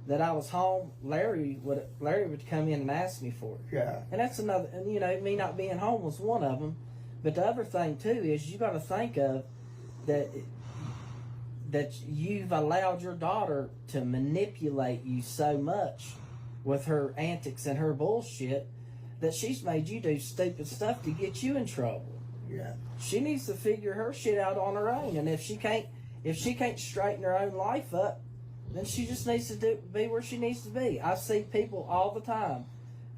that I was home, Larry would come in and ask me for it. Yeah. And that's another, and me not being home was one of them. But the other thing too is you got to think of that you've allowed your daughter to manipulate you so much with her antics and her bullshit that she's made you do stupid stuff to get you in trouble. Yeah. She needs to figure her shit out on her own, and if she can't straighten her own life up, then she just needs to be where she needs to be. I see people all the time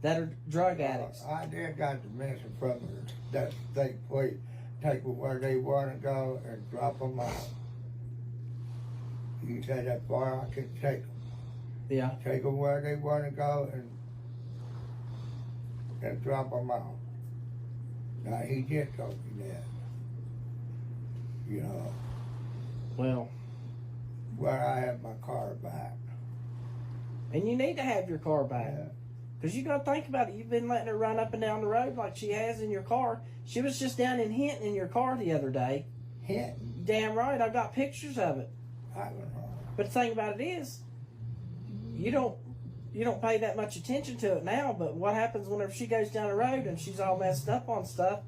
that are drug addicts. I did got the message from her that they please take them where they want to go and drop them off. You say that far, I can take them. Yeah. Take them where they want to go and drop them off. Now, he just told me that. Well. Where I have my car back. And you need to have your car back. Because you got to think about it. You've been letting her run up and down the road like she has in your car. She was just down in Hinton in your car the other day. Hinton? Damn right. I've got pictures of it. I don't know. But the thing about it is, you don't pay that much attention to it now, but what happens whenever she goes down the road and she's all messed up on stuff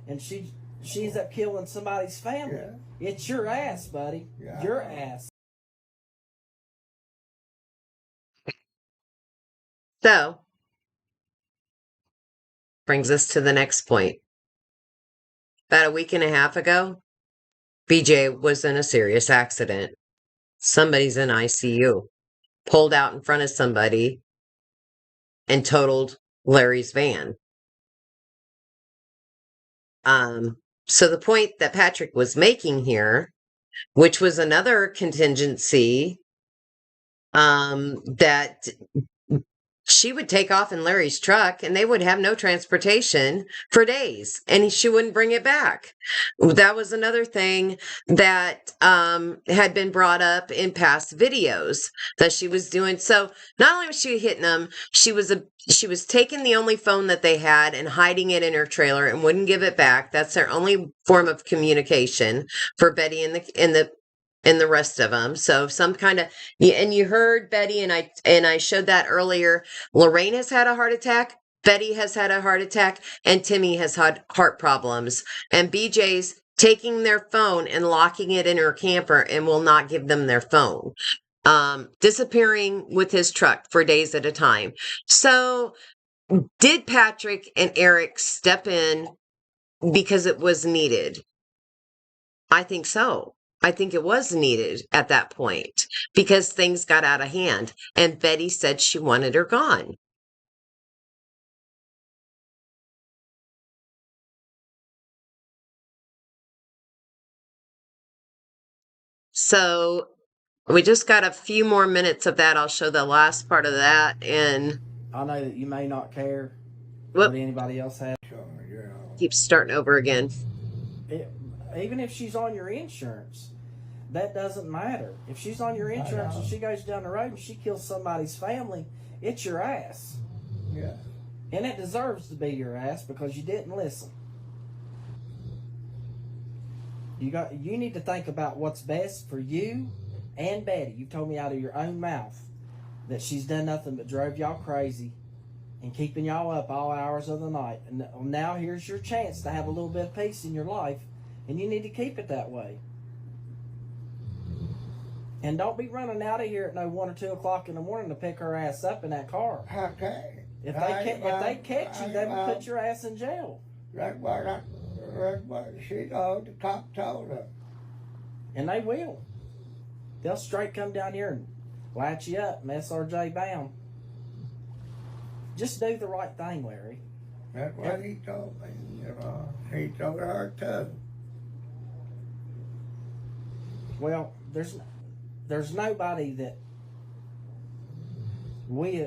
and she ends up killing somebody's family? Yeah. It's your ass, buddy. Yeah. Your ass. So, brings us to the next point. About a week and a half ago, BJ was in a serious accident. Somebody's in ICU. Pulled out in front of somebody and totaled Larry's van. So the point that Patrick was making here, which was another contingency, that she would take off in Larry's truck and they would have no transportation for days and she wouldn't bring it back. That was another thing that had been brought up in past videos that she was doing. So not only was she hitting them, she was taking the only phone that they had and hiding it in her trailer and wouldn't give it back. That's their only form of communication for Betty and the rest of them. So some kind of, and you heard Betty, and I showed that earlier. Lorraine has had a heart attack. Betty has had a heart attack, and Timmy has had heart problems. And BJ's taking their phone and locking it in her camper and will not give them their phone. Disappearing with his truck for days at a time. So did Patrick and Eric step in because it was needed? I think so. I think it was needed at that point because things got out of hand and Betty said she wanted her gone. So we just got a few more minutes of that. I'll show the last part of that. And I know that you may not care what anybody else has. Keeps starting over again. Even if she's on your insurance, that doesn't matter. If she's on your insurance and she goes down the road and she kills somebody's family, it's your ass. Yeah. And it deserves to be your ass because you didn't listen. You need to think about what's best for you and Betty. You've told me out of your own mouth that she's done nothing but drove y'all crazy and keeping y'all up all hours of the night. And now here's your chance to have a little bit of peace in your life, and you need to keep it that way. And don't be running out of here at no 1 or 2 o'clock in the morning to pick her ass up in that car. Okay. If they catch you, they will put your ass in jail. That's what she told, the cop told her. And they will. They'll straight come down here and latch you up and SRJ bound. Just do the right thing, Larry. That's what he told me, you know. He told her too. Well, there's nobody that we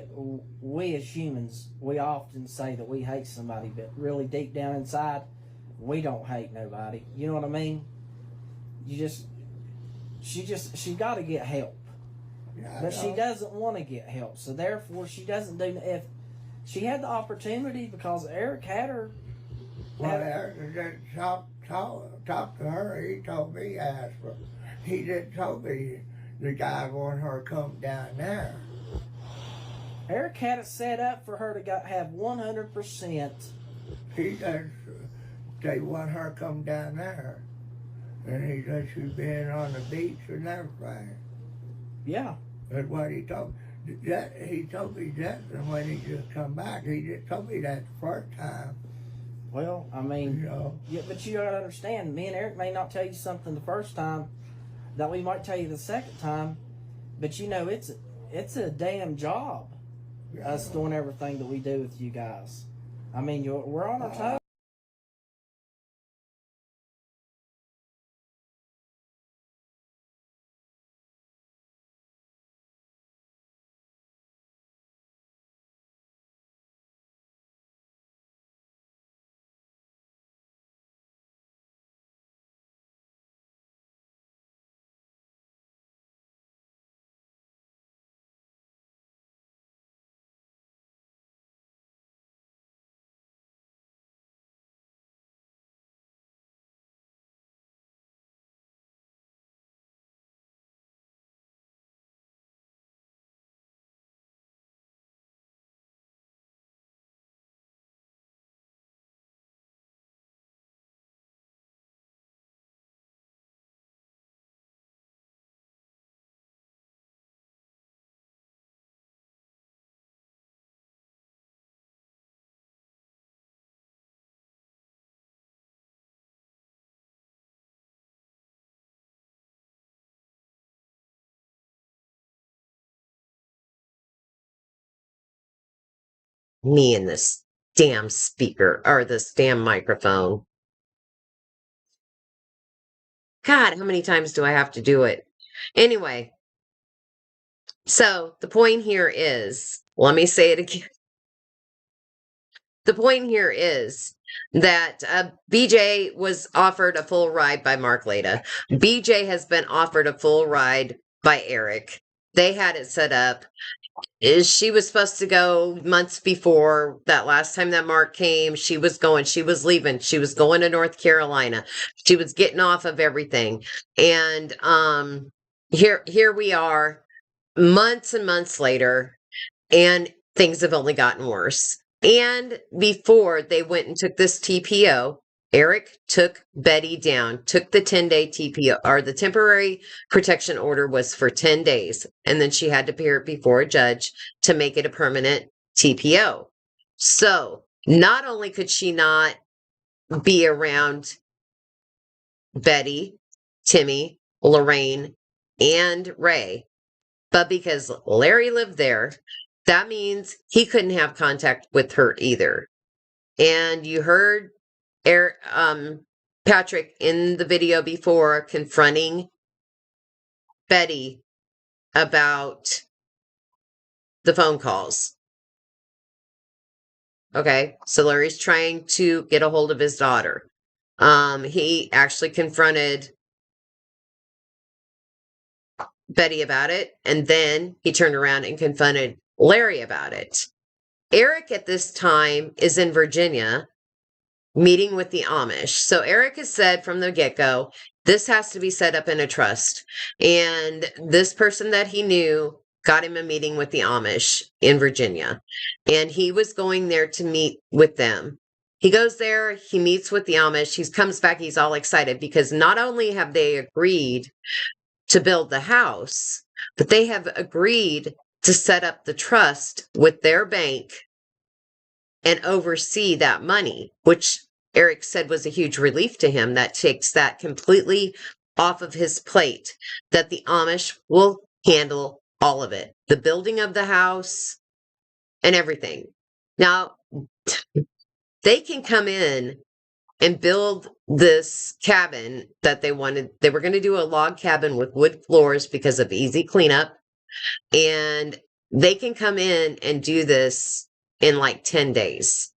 as humans, we often say that we hate somebody, but really deep down inside, we don't hate nobody. You know what I mean? She got to get help. Yeah, But she doesn't want to get help. So therefore, she doesn't do, if she had the opportunity, because Eric had her. Well, Eric didn't talk to her. He told me, he didn't tell me the guy wanted her to come down there. Eric had it set up for her to have 100%. He said they want her to come down there. And he said she's been on the beach and everything. Yeah. That's what he told me. He told me that, and when he just come back, he just told me that the first time. Well, I mean, You know. yeah, but you gotta understand, me and Eric may not tell you something the first time that we might tell you the second time, but you know, it's a damn job, us doing everything that we do with you guys. I mean, we're on our toes. Me and this damn speaker, or this damn microphone. God, how many times do I have to do it? Anyway, so the point here is, let me say it again. The point here is that BJ was offered a full ride by Mark Laita. BJ has been offered a full ride by Eric. They had it set up. She was supposed to go months before that last time that Mark came. She was leaving. She was going to North Carolina. She was getting off of everything. And here we are, months and months later, and things have only gotten worse. And before they went and took this TPO, Eric took Betty down, took the 10-day TPO, or the temporary protection order was for 10 days. And then she had to appear before a judge to make it a permanent TPO. So not only could she not be around Betty, Timmy, Lorraine, and Ray, but because Larry lived there, that means he couldn't have contact with her either. And you heard Patrick in the video before confronting Betty about the phone calls. Okay, so Larry's trying to get a hold of his daughter. He actually confronted Betty about it, and then he turned around and confronted Larry about it. Eric at this time is in Virginia meeting with the Amish. So Eric has said from the get-go, this has to be set up in a trust. And this person that he knew got him a meeting with the Amish in Virginia. And he was going there to meet with them. He goes there, he meets with the Amish, he comes back, he's all excited because not only have they agreed to build the house, but they have agreed to set up the trust with their bank and oversee that money, which Eric said was a huge relief to him. That takes that completely off of his plate, that the Amish will handle all of it, the building of the house and everything. Now, they can come in and build this cabin that they wanted. They were going to do a log cabin with wood floors because of easy cleanup. And they can come in and do this in like 10 days.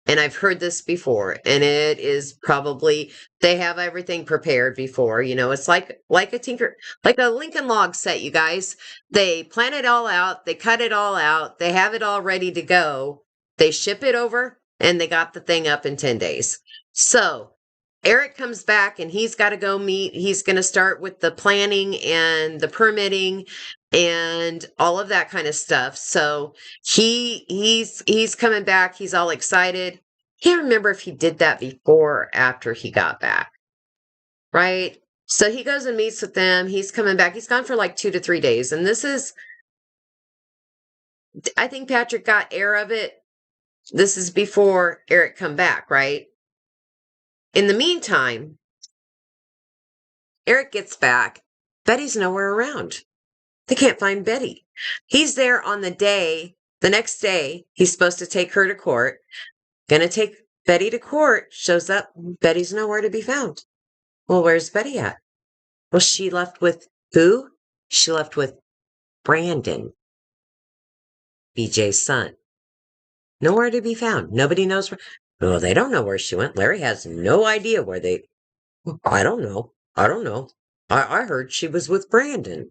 And I've heard this before, and it is probably, they have everything prepared before, you know, it's like a Lincoln log set, you guys. They plan it all out, they cut it all out, they have it all ready to go, they ship it over, and they got the thing up in 10 days. So Eric comes back and he's got to go meet, he's going to start with the planning and the permitting and all of that kind of stuff. So he's coming back, he's all excited. Can't remember if he did that before or after he got back. Right? So he goes and meets with them, he's coming back, he's gone for like 2 to 3 days. And this is, I think Patrick got air of it. This is before Eric come back, right? In the meantime, Eric gets back. Betty's nowhere around. They can't find Betty. He's there on the next day, he's supposed to take her to court. Gonna take Betty to court. Shows up, Betty's nowhere to be found. Well, where's Betty at? Well, she left with who? She left with Brandon, BJ's son. Nowhere to be found. Nobody knows where. Well, they don't know where she went. Larry has no idea where they... I don't know. I heard she was with Brandon.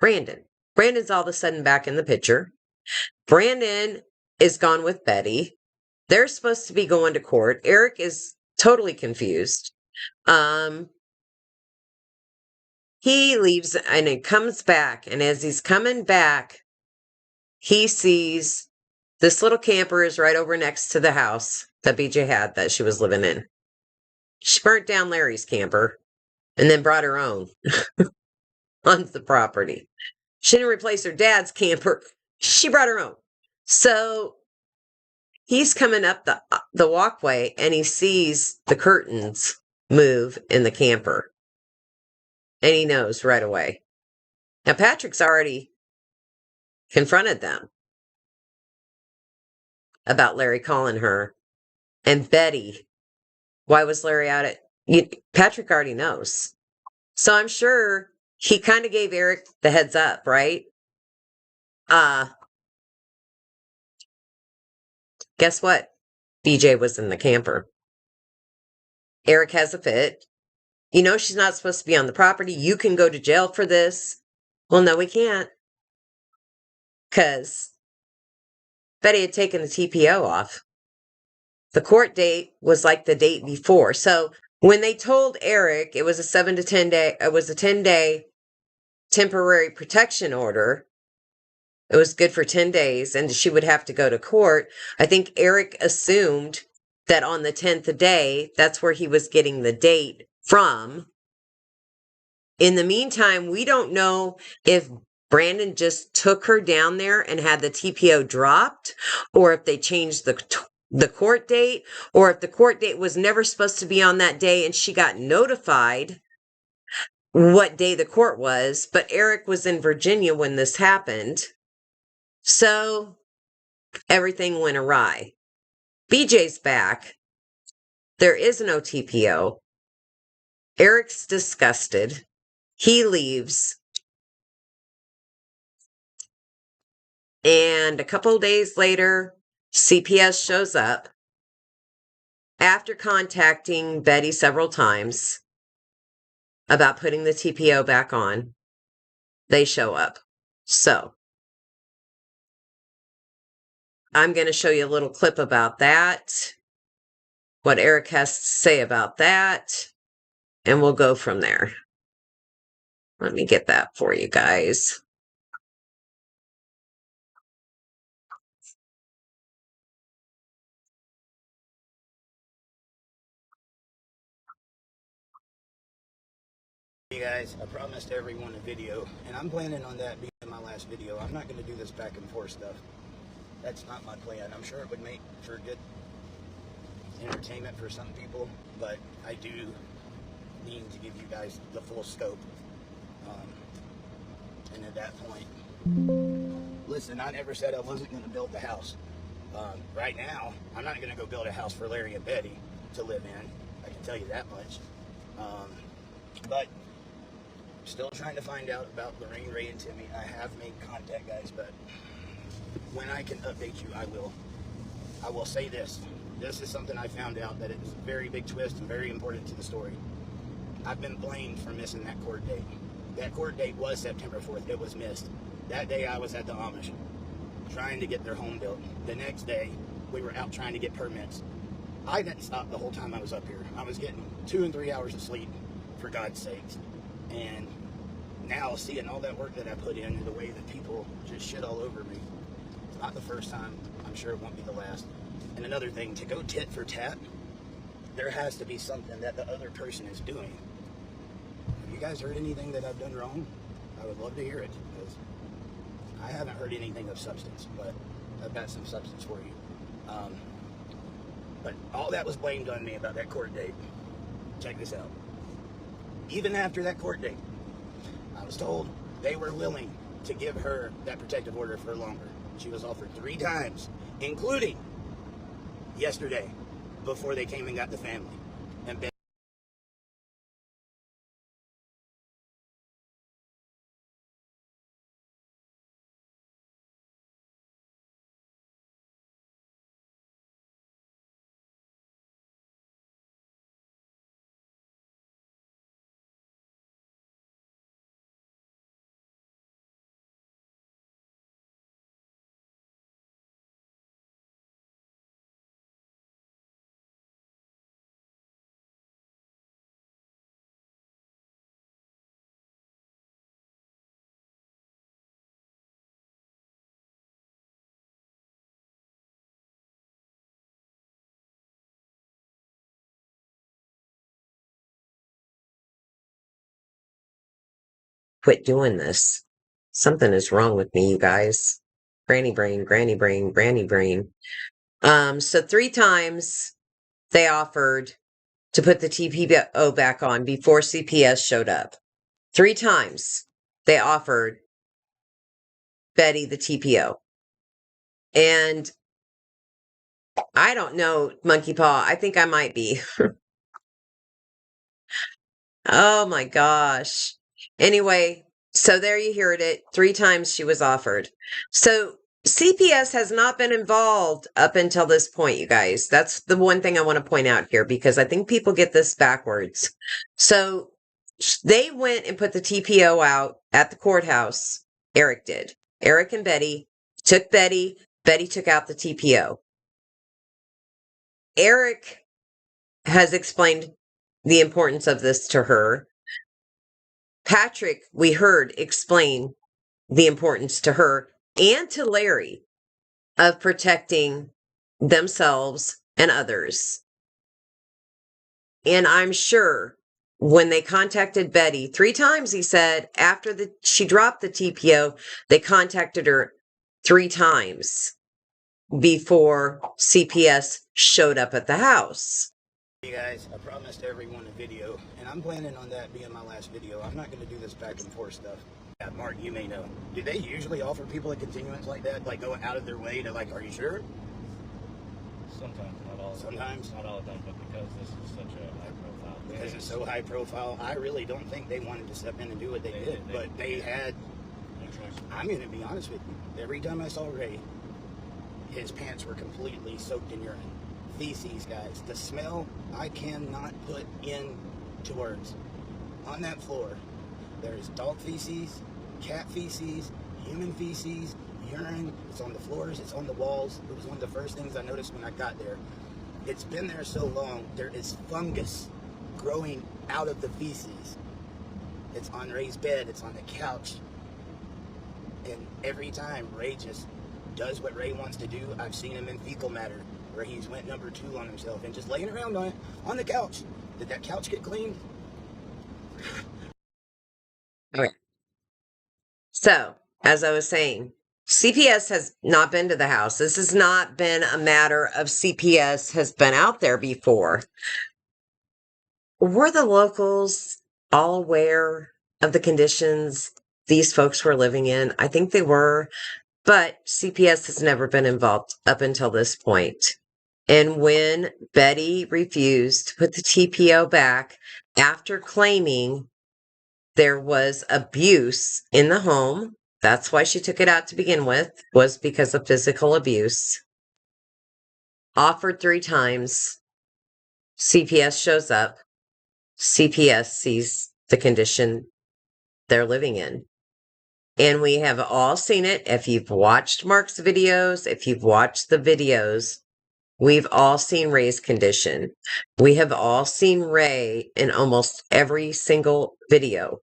Brandon's all of a sudden back in the picture. Brandon is gone with Betty. They're supposed to be going to court. Eric is totally confused. He leaves and he comes back. And as he's coming back, he sees this little camper is right over next to the house that BJ had that she was living in. She burnt down Larry's camper and then brought her own onto the property. She didn't replace her dad's camper. She brought her own. So he's coming up the walkway and he sees the curtains move in the camper. And he knows right away. Now, Patrick's already confronted them about Larry calling her. And Betty, why was Larry out at... Patrick already knows. So I'm sure he kind of gave Eric the heads up, right? Guess what? BJ was in the camper. Eric has a fit. You know she's not supposed to be on the property. You can go to jail for this. Well, no, we can't. Because Betty had taken the TPO off. The court date was like the date before. So when they told Eric it was a 7 to 10 day, it was a 10-day temporary protection order. It was good for 10 days and she would have to go to court. I think Eric assumed that on the 10th day, that's where he was getting the date from. In the meantime, we don't know if Brandon just took her down there and had the TPO dropped, or if they changed the court date, or if the court date was never supposed to be on that day and she got notified what day the court was. But Eric was in Virginia when this happened. So everything went awry. BJ's back. There is no TPO. Eric's disgusted. He leaves. And a couple of days later, CPS shows up. After contacting Betty several times about putting the TPO back on, they show up. So, I'm going to show you a little clip about that, what Eric has to say about that, and we'll go from there. Let me get that for you guys. Hey guys, I promised everyone a video, and I'm planning on that being my last video. I'm not going to do this back and forth stuff. That's not my plan. I'm sure it would make for good entertainment for some people, but I do need to give you guys the full scope. And at that point, listen, I never said I wasn't going to build the house. Right now, I'm not going to go build a house for Larry and Betty to live in. I can tell you that much. But still trying to find out about Lorraine, Ray, and Timmy. I have made contact, guys, but when I can update you, I will. I will say this. This is something I found out that it's a very big twist and very important to the story. I've been blamed for missing that court date. That court date was September 4th. It was missed. That day I was at the Amish trying to get their home built. The next day, we were out trying to get permits. I didn't stop the whole time I was up here. I was getting 2 and 3 hours of sleep, for God's sakes. And now seeing all that work that I put in and the way that people just shit all over me, it's not the first time. I'm sure it won't be the last. And another thing, to go tit for tat, there has to be something that the other person is doing. Have you guys heard anything that I've done wrong? I would love to hear it, because I haven't heard anything of substance, but I've got some substance for you. But all that was blamed on me about that court date. Check this out. Even after that court date, I was told they were willing to give her that protective order for longer. She was offered 3 times, including yesterday, before they came and got the family. And Quit doing this. Something is wrong with me, you guys. Granny brain, granny brain, granny brain. So 3 times they offered to put the TPO back on before CPS showed up. 3 times they offered Betty the TPO. And I don't know, Monkey Paw. I think I might be. Oh my gosh. Anyway, so there you heard it. 3 times she was offered. So CPS has not been involved up until this point, you guys. That's the one thing I want to point out here, because I think people get this backwards. So they went and put the TPO out at the courthouse. Eric did. Eric and Betty took Betty. Betty took out the TPO. Eric has explained the importance of this to her. Patrick, we heard, explain the importance to her and to Larry of protecting themselves and others. And I'm sure when they contacted Betty 3 times, he said, after she dropped the TPO, they contacted her 3 times before CPS showed up at the house. hey guys, I promised everyone a video, and I'm planning on that being my last video. I'm not going to do this back and forth stuff. Yeah, Mark, you may know. Do they usually offer people a continuance like that? Like, go out of their way to, like, are you sure? Sometimes, not all. Sometimes? Not all the time, but because this is such a high profile. Because it's so high profile, I really don't think they wanted to step in and do what they did. But they had, No choice. I'm going to be honest with you. Every time I saw Ray, his pants were completely soaked in urine. Feces, guys. The smell I cannot put into words. On that floor, there is dog feces, cat feces, human feces, urine, it's on the floors, it's on the walls. It was one of the first things I noticed when I got there. It's been there so long, there is fungus growing out of the feces. It's on Ray's bed, it's on the couch. And every time Ray just does what Ray wants to do, I've seen him in fecal matter, where he's went number 2 on himself and just laying around on the couch. Did that couch get cleaned? Okay. So, as I was saying, CPS has not been to the house. This has not been a matter of CPS has been out there before. Were the locals all aware of the conditions these folks were living in? I think they were, but CPS has never been involved up until this point. And when Betty refused to put the TPO back after claiming there was abuse in the home, that's why she took it out to begin with, was because of physical abuse. Offered 3 times. CPS shows up. CPS sees the condition they're living in. And we have all seen it. If you've watched Mark's videos, if you've watched the videos, we've all seen Ray's condition. We have all seen Ray in almost every single video.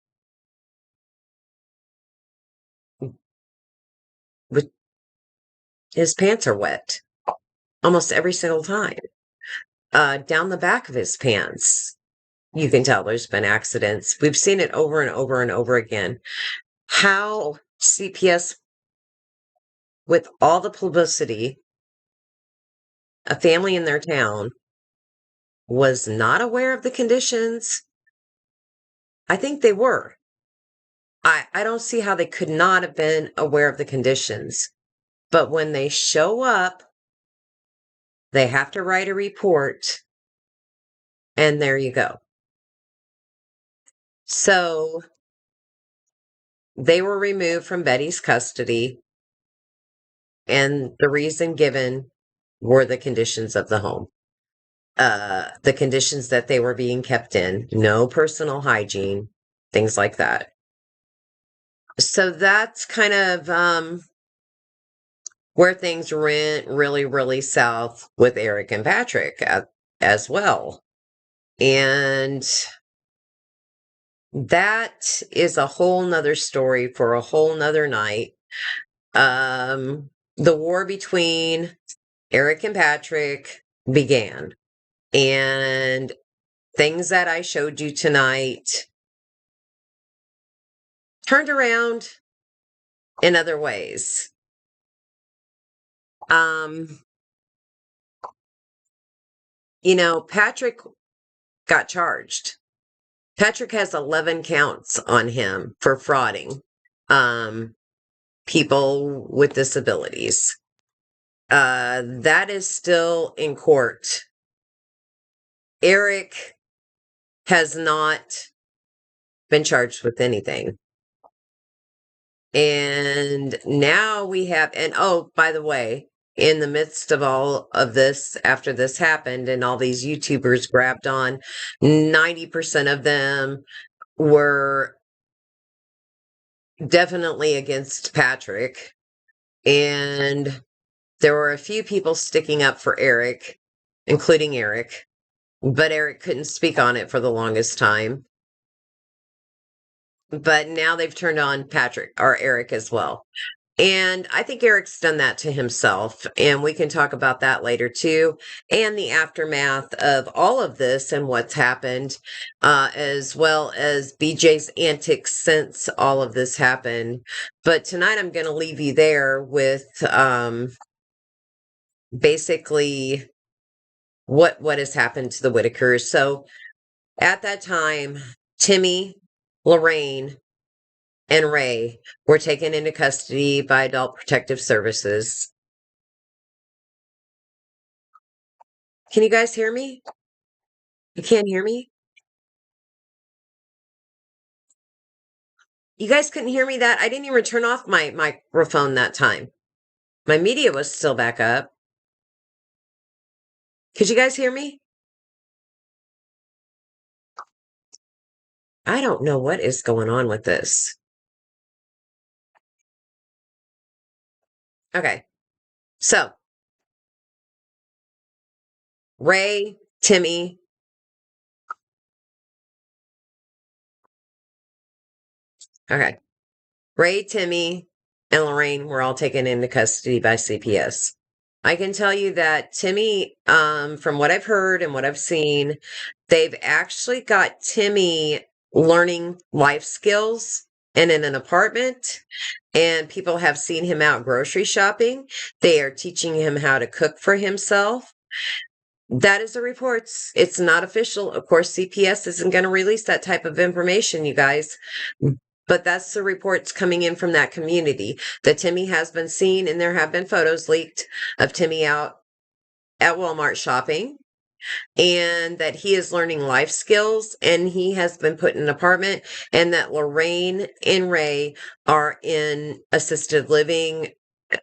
His pants are wet almost every single time. Down the back of his pants, you can tell there's been accidents. We've seen it over and over and over again. How CPS, with all the publicity, a family in their town, was not aware of the conditions. I think they were. I don't see how they could not have been aware of the conditions. But when they show up, they have to write a report, and there you go. So they were removed from Betty's custody, and the reason given were the conditions of the home. The conditions that they were being kept in, no personal hygiene, things like that. So that's kind of where things went really, really south with Eric and Patrick as well. And that is a whole nother story for a whole nother night. The war between Eric and Patrick began. And things that I showed you tonight turned around in other ways. Patrick got charged. Patrick has 11 counts on him for frauding people with disabilities. That is still in court. Eric has not been charged with anything. And now we have, and oh, by the way, in the midst of all of this, after this happened and all these YouTubers grabbed on, 90% of them were definitely against Patrick. And there were a few people sticking up for Eric, including Eric, but Eric couldn't speak on it for the longest time. But now they've turned on Patrick, or Eric as well. And I think Eric's done that to himself, and we can talk about that later too, and the aftermath of all of this and what's happened, as well as BJ's antics since all of this happened. But tonight I'm going to leave you there with basically what has happened to the Whittakers. So at that time, Timmy, Lorraine, and Ray were taken into custody by Adult Protective Services. Can you guys hear me? You can't hear me? You guys couldn't hear me I didn't even turn off my microphone that time. My media was still back up. Could you guys hear me? I don't know what is going on with this. Okay. So, Ray, Timmy, okay. Ray, Timmy, and Lorraine were all taken into custody by CPS. I can tell you that Timmy, from what I've heard and what I've seen, they've actually got Timmy learning life skills and in an apartment, and people have seen him out grocery shopping. They are teaching him how to cook for himself. That is the reports. It's not official. Of course, CPS isn't going to release that type of information, you guys. But that's the reports coming in from that community that Timmy has been seen, and there have been photos leaked of Timmy out at Walmart shopping, and that he is learning life skills, and he has been put in an apartment, and that Lorraine and Ray are in assisted living,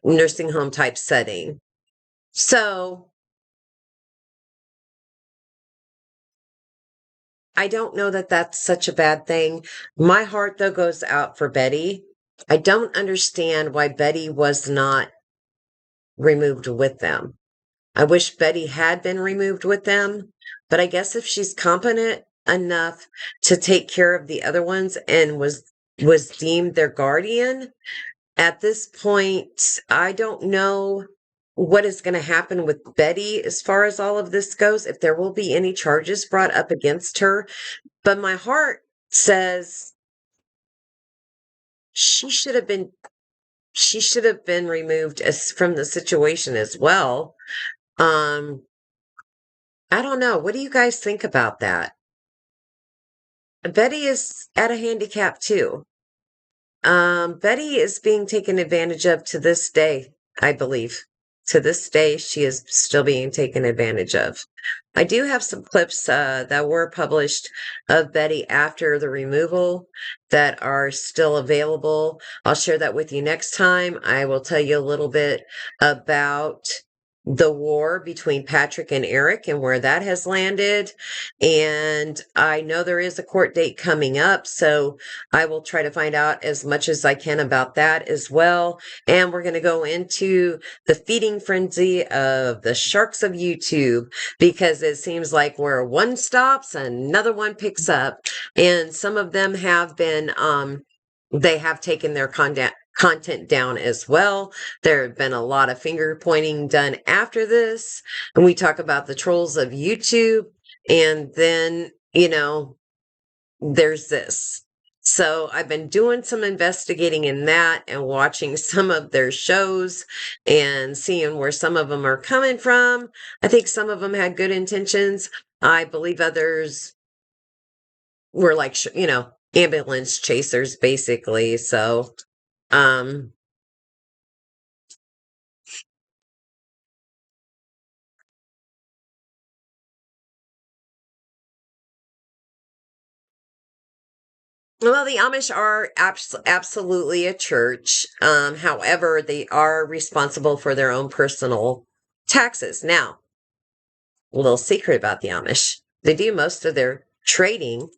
nursing home type setting. So I don't know that that's such a bad thing. My heart, though, goes out for Betty. I don't understand why Betty was not removed with them. I wish Betty had been removed with them, but I guess if she's competent enough to take care of the other ones and was deemed their guardian, at this point, I don't know what is going to happen with Betty as far as all of this goes, if there will be any charges brought up against her. But my heart says she should have been removed from the situation as well. I don't know. What do you guys think about that? Betty is at a handicap too. Betty is being taken advantage of to this day, I believe. To this day, she is still being taken advantage of. I do have some clips that were published of Betty after the removal that are still available. I'll share that with you next time. I will tell you a little bit about the war between Patrick and Eric and where that has landed. And I know there is a court date coming up, so I will try to find out as much as I can about that as well. And we're going to go into the feeding frenzy of the sharks of YouTube, because it seems like where one stops, another one picks up. And some of them have been, they have taken their content down as well. There have been a lot of finger pointing done after this. And we talk about the trolls of YouTube. And then, there's this. So I've been doing some investigating in that and watching some of their shows and seeing where some of them are coming from. I think some of them had good intentions. I believe others were like, ambulance chasers, basically. So, well, the Amish are absolutely a church. However, they are responsible for their own personal taxes. Now, a little secret about the Amish. They do most of their trading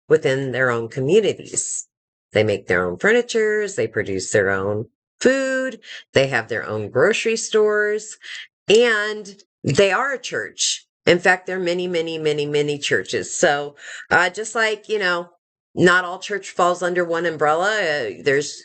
within their own communities. They make their own furnitures, they produce their own food, they have their own grocery stores, and they are a church. In fact, there are many, many, many, many churches. So, just like, not all church falls under one umbrella. There's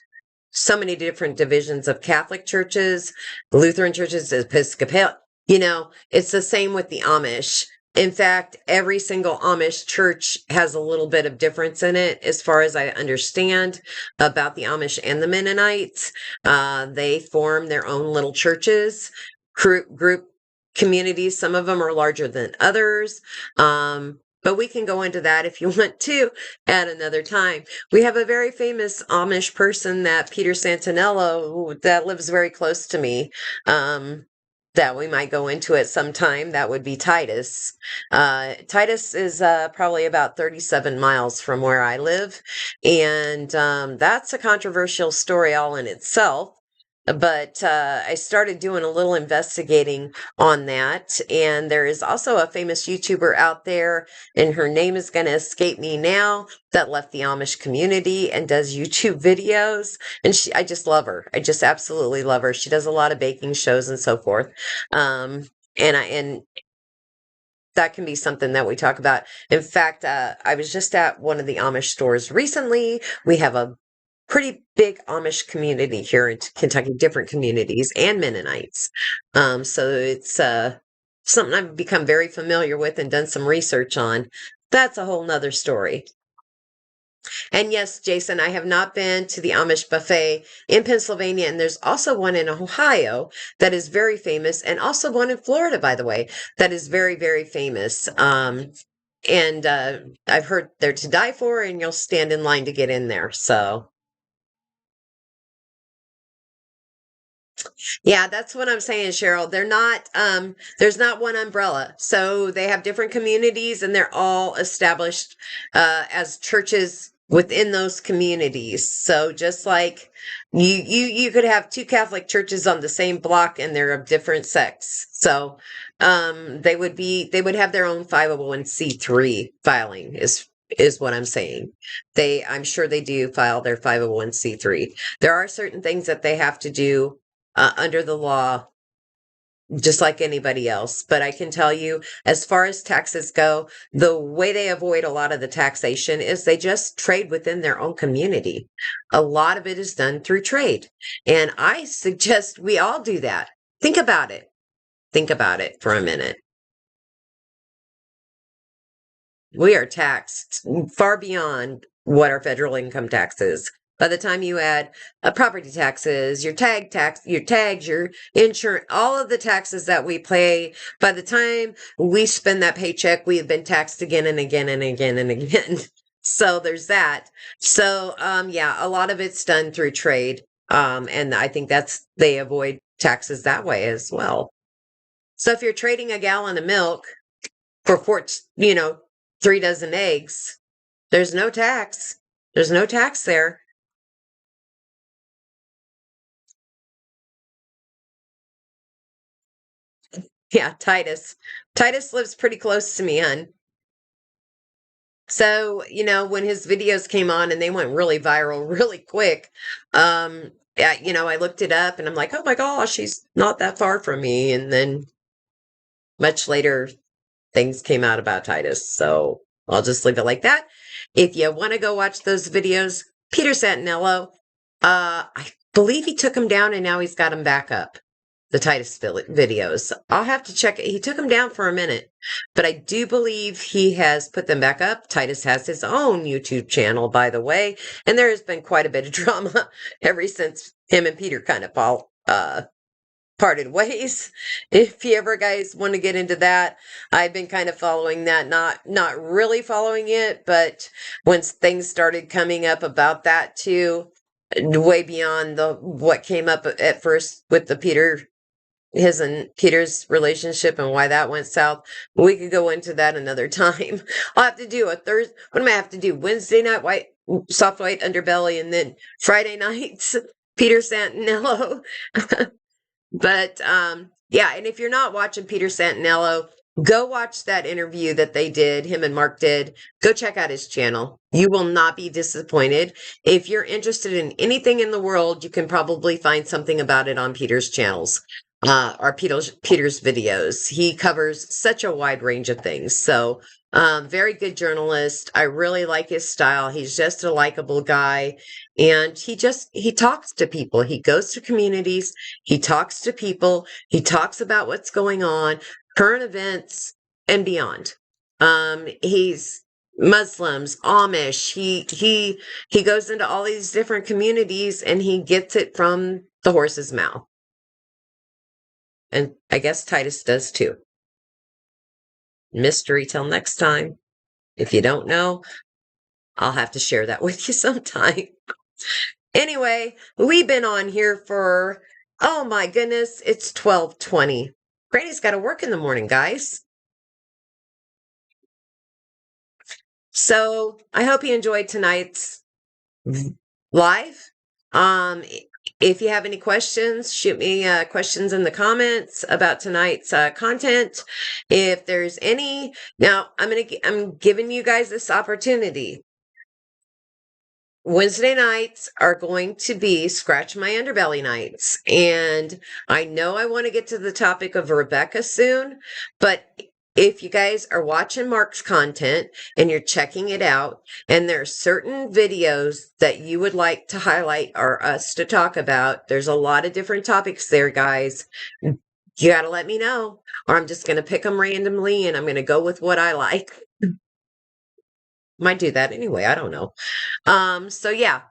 so many different divisions of Catholic churches, Lutheran churches, Episcopal. It's the same with the Amish. In fact, every single Amish church has a little bit of difference in it, as far as I understand about the Amish and the Mennonites. They form their own little churches, group communities. Some of them are larger than others. But we can go into that if you want to at another time. We have a very famous Amish person, that Peter Santinello, that lives very close to me, that we might go into at some time. That would be Titus. Titus is probably about 37 miles from where I live. And that's a controversial story all in itself. but I started doing a little investigating on that. And there is also a famous YouTuber out there, and her name is going to escape me now, that left the Amish community and does YouTube videos. And I just love her. I just absolutely love her. She does a lot of baking shows and so forth. And that can be something that we talk about. In fact, I was just at one of the Amish stores recently. We have a pretty big Amish community here in Kentucky, different communities and Mennonites. So it's something I've become very familiar with and done some research on. That's a whole nother story. And yes, Jason, I have not been to the Amish buffet in Pennsylvania, and there's also one in Ohio that is very famous, and also one in Florida, by the way, that is very, very famous. And I've heard they're to die for, and you'll stand in line to get in there. So yeah, that's what I'm saying, Cheryl. They're not, there's not one umbrella. So they have different communities, and they're all established as churches within those communities. So just like you could have two Catholic churches on the same block, and they're of different sects. So they would have their own 501c3 filing is what I'm saying. I'm sure they do file their 501c3. There are certain things that they have to do under the law, just like anybody else. But I can tell you, as far as taxes go, the way they avoid a lot of the taxation is they just trade within their own community. A lot of it is done through trade. And I suggest we all do that. Think about it. Think about it for a minute. We are taxed far beyond what our federal income tax is. By the time you add property taxes, your tags, your insurance, all of the taxes that we pay, by the time we spend that paycheck, we have been taxed again and again and again and again. So there's that. So, yeah, a lot of it's done through trade. And I think they avoid taxes that way as well. So if you're trading a gallon of milk for 3 dozen eggs, there's no tax. There's no tax there. Yeah, Titus. Titus lives pretty close to me, hun. So, when his videos came on and they went really viral really quick, I looked it up and I'm like, oh my gosh, he's not that far from me. And then much later, things came out about Titus. So I'll just leave it like that. If you want to go watch those videos, Peter Santinello, I believe he took them down and now he's got them back up. The Titus videos. I'll have to check it. He took them down for a minute, but I do believe he has put them back up. Titus has his own YouTube channel, by the way, and there has been quite a bit of drama ever since him and Peter kind of parted ways. If you ever guys want to get into that, I've been kind of following that, not really following it, but when things started coming up about that too, way beyond what came up at first with his and Peter's relationship and why that went south. We could go into that another time. I'll have to do what am I have to do? Wednesday night, Soft White Underbelly, and then Friday nights, Peter Santinello. But, yeah, and if you're not watching Peter Santinello, go watch that interview that him and Mark did. Go check out his channel. You will not be disappointed. If you're interested in anything in the world, you can probably find something about it on Peter's channels. Or Peter's videos. He covers such a wide range of things. So, very good journalist. I really like his style. He's just a likable guy. And he talks to people. He goes to communities. He talks to people. He talks about what's going on, current events, and beyond. He's Muslims, Amish. He goes into all these different communities and he gets it from the horse's mouth. And I guess Titus does too. Mystery till next time. If you don't know, I'll have to share that with you sometime. Anyway, we've been on here for, oh my goodness, it's 12:20. Granny's got to work in the morning, guys. So I hope you enjoyed tonight's live. if you have any questions, shoot me questions in the comments about tonight's content. If there's any, now I'm giving you guys this opportunity. Wednesday nights are going to be Scratch My Underbelly nights. And I know I want to get to the topic of Rebecca soon, but if you guys are watching Mark's content and you're checking it out, and there are certain videos that you would like to highlight or us to talk about, there's a lot of different topics there, guys. You got to let me know, or I'm just going to pick them randomly and I'm going to go with what I like. Might do that anyway. I don't know. So yeah.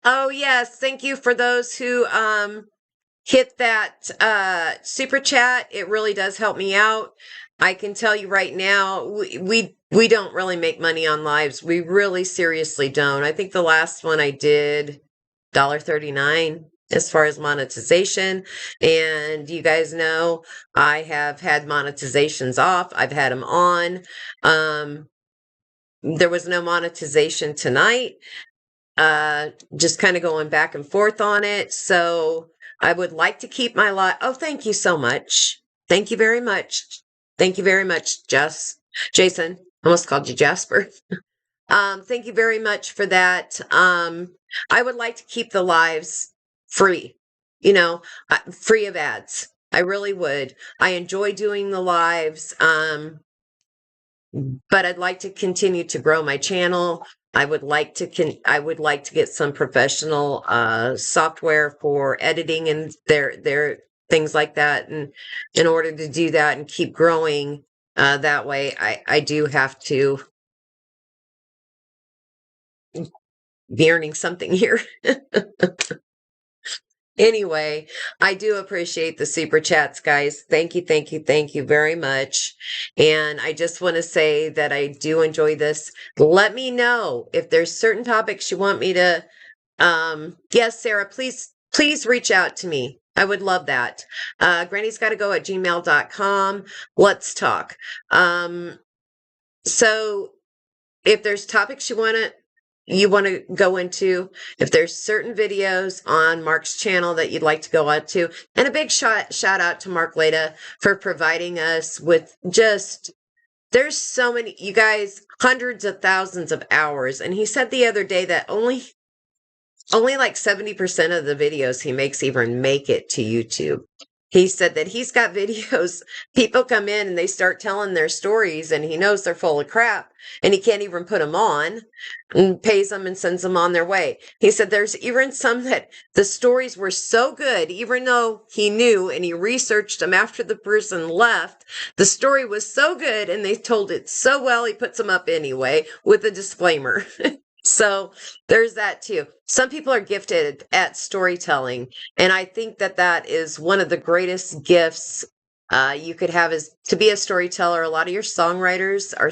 Oh yes, thank you for those who hit that super chat. It really does help me out. I can tell you right now, we don't really make money on lives. We really seriously don't. I think the last one I did $1.39 as far as monetization. And you guys know I have had monetizations off. I've had them on. There was no monetization tonight. Just kind of going back and forth on it. So I would like to keep my live. Oh, thank you so much. Thank you very much. Thank you very much, Jason. Almost called you Jasper. Thank you very much for that. I would like to keep the lives free, free of ads. I really would. I enjoy doing the lives. But I'd like to continue to grow my channel. I would like to get some professional software for editing and their things like that. And in order to do that and keep growing that way, I do have to be earning something here. Anyway, I do appreciate the super chats, guys. Thank you very much. And I just want to say that I do enjoy this. Let me know if there's certain topics you want me to, yes, Sarah, please reach out to me. I would love that. Grannies Gotta Go at gmail.com. Let's talk. So if there's topics you want to go into, if there's certain videos on Mark's channel that you'd like to go on to, and a big shout out to Mark Laita for providing us with there's so many, you guys, hundreds of thousands of hours. And he said the other day that only like 70% of the videos he makes even make it to YouTube. He said that he's got videos, people come in and they start telling their stories and he knows they're full of crap and he can't even put them on and pays them and sends them on their way. He said there's even some that the stories were so good, even though he knew and he researched them after the person left, the story was so good and they told it so well, he puts them up anyway with a disclaimer. So there's that too. Some people are gifted at storytelling, and I think that is one of the greatest gifts you could have, is to be a storyteller. A lot of your songwriters are,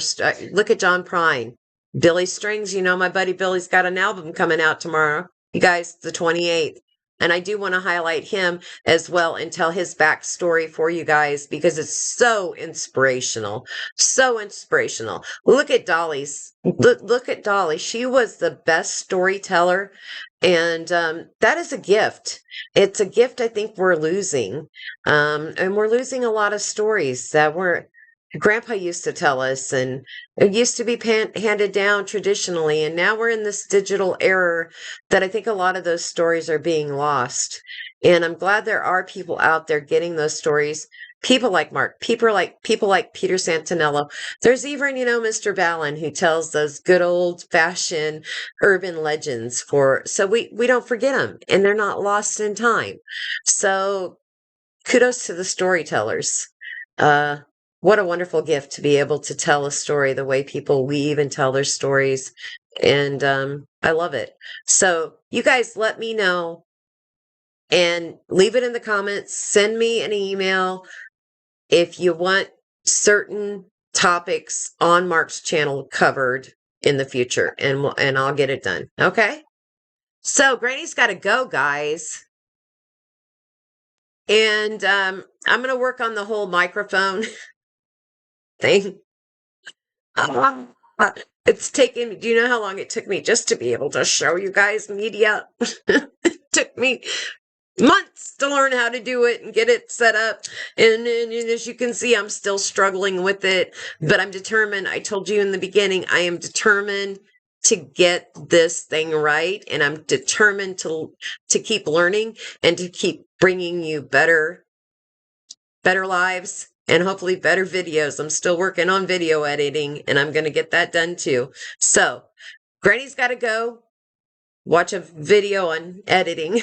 look at John Prine, Billy Strings. My buddy Billy's got an album coming out tomorrow, you guys, the 28th. And I do want to highlight him as well and tell his backstory for you guys because it's so inspirational. So inspirational. Look at Dolly's. Look at Dolly. She was the best storyteller. And that is a gift. It's a gift I think we're losing. And we're losing a lot of stories that Grandpa used to tell us, and it used to be handed down traditionally. And now we're in this digital era that I think a lot of those stories are being lost. And I'm glad there are people out there getting those stories. People like Mark, people like Peter Santinello. There's even, Mr. Ballin, who tells those good old fashioned urban legends so we don't forget them and they're not lost in time. So kudos to the storytellers. What a wonderful gift to be able to tell a story the way people weave and tell their stories. And I love it. So you guys let me know and leave it in the comments. Send me an email if you want certain topics on Mark's channel covered in the future, and I'll get it done. Okay? So Granny's Gotta Go, guys. And I'm going to work on the whole microphone thing. It's taken, do you know how long it took me just to be able to show you guys media? It took me months to learn how to do it and get it set up. And as you can see, I'm still struggling with it, but I'm determined. I told you in the beginning, I am determined to get this thing right. And I'm determined to keep learning and to keep bringing you better lives and hopefully better videos. I'm still working on video editing and I'm going to get that done too. So Granny's Gotta Go. Watch a video on editing.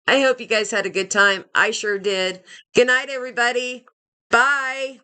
I hope you guys had a good time. I sure did. Good night, everybody. Bye.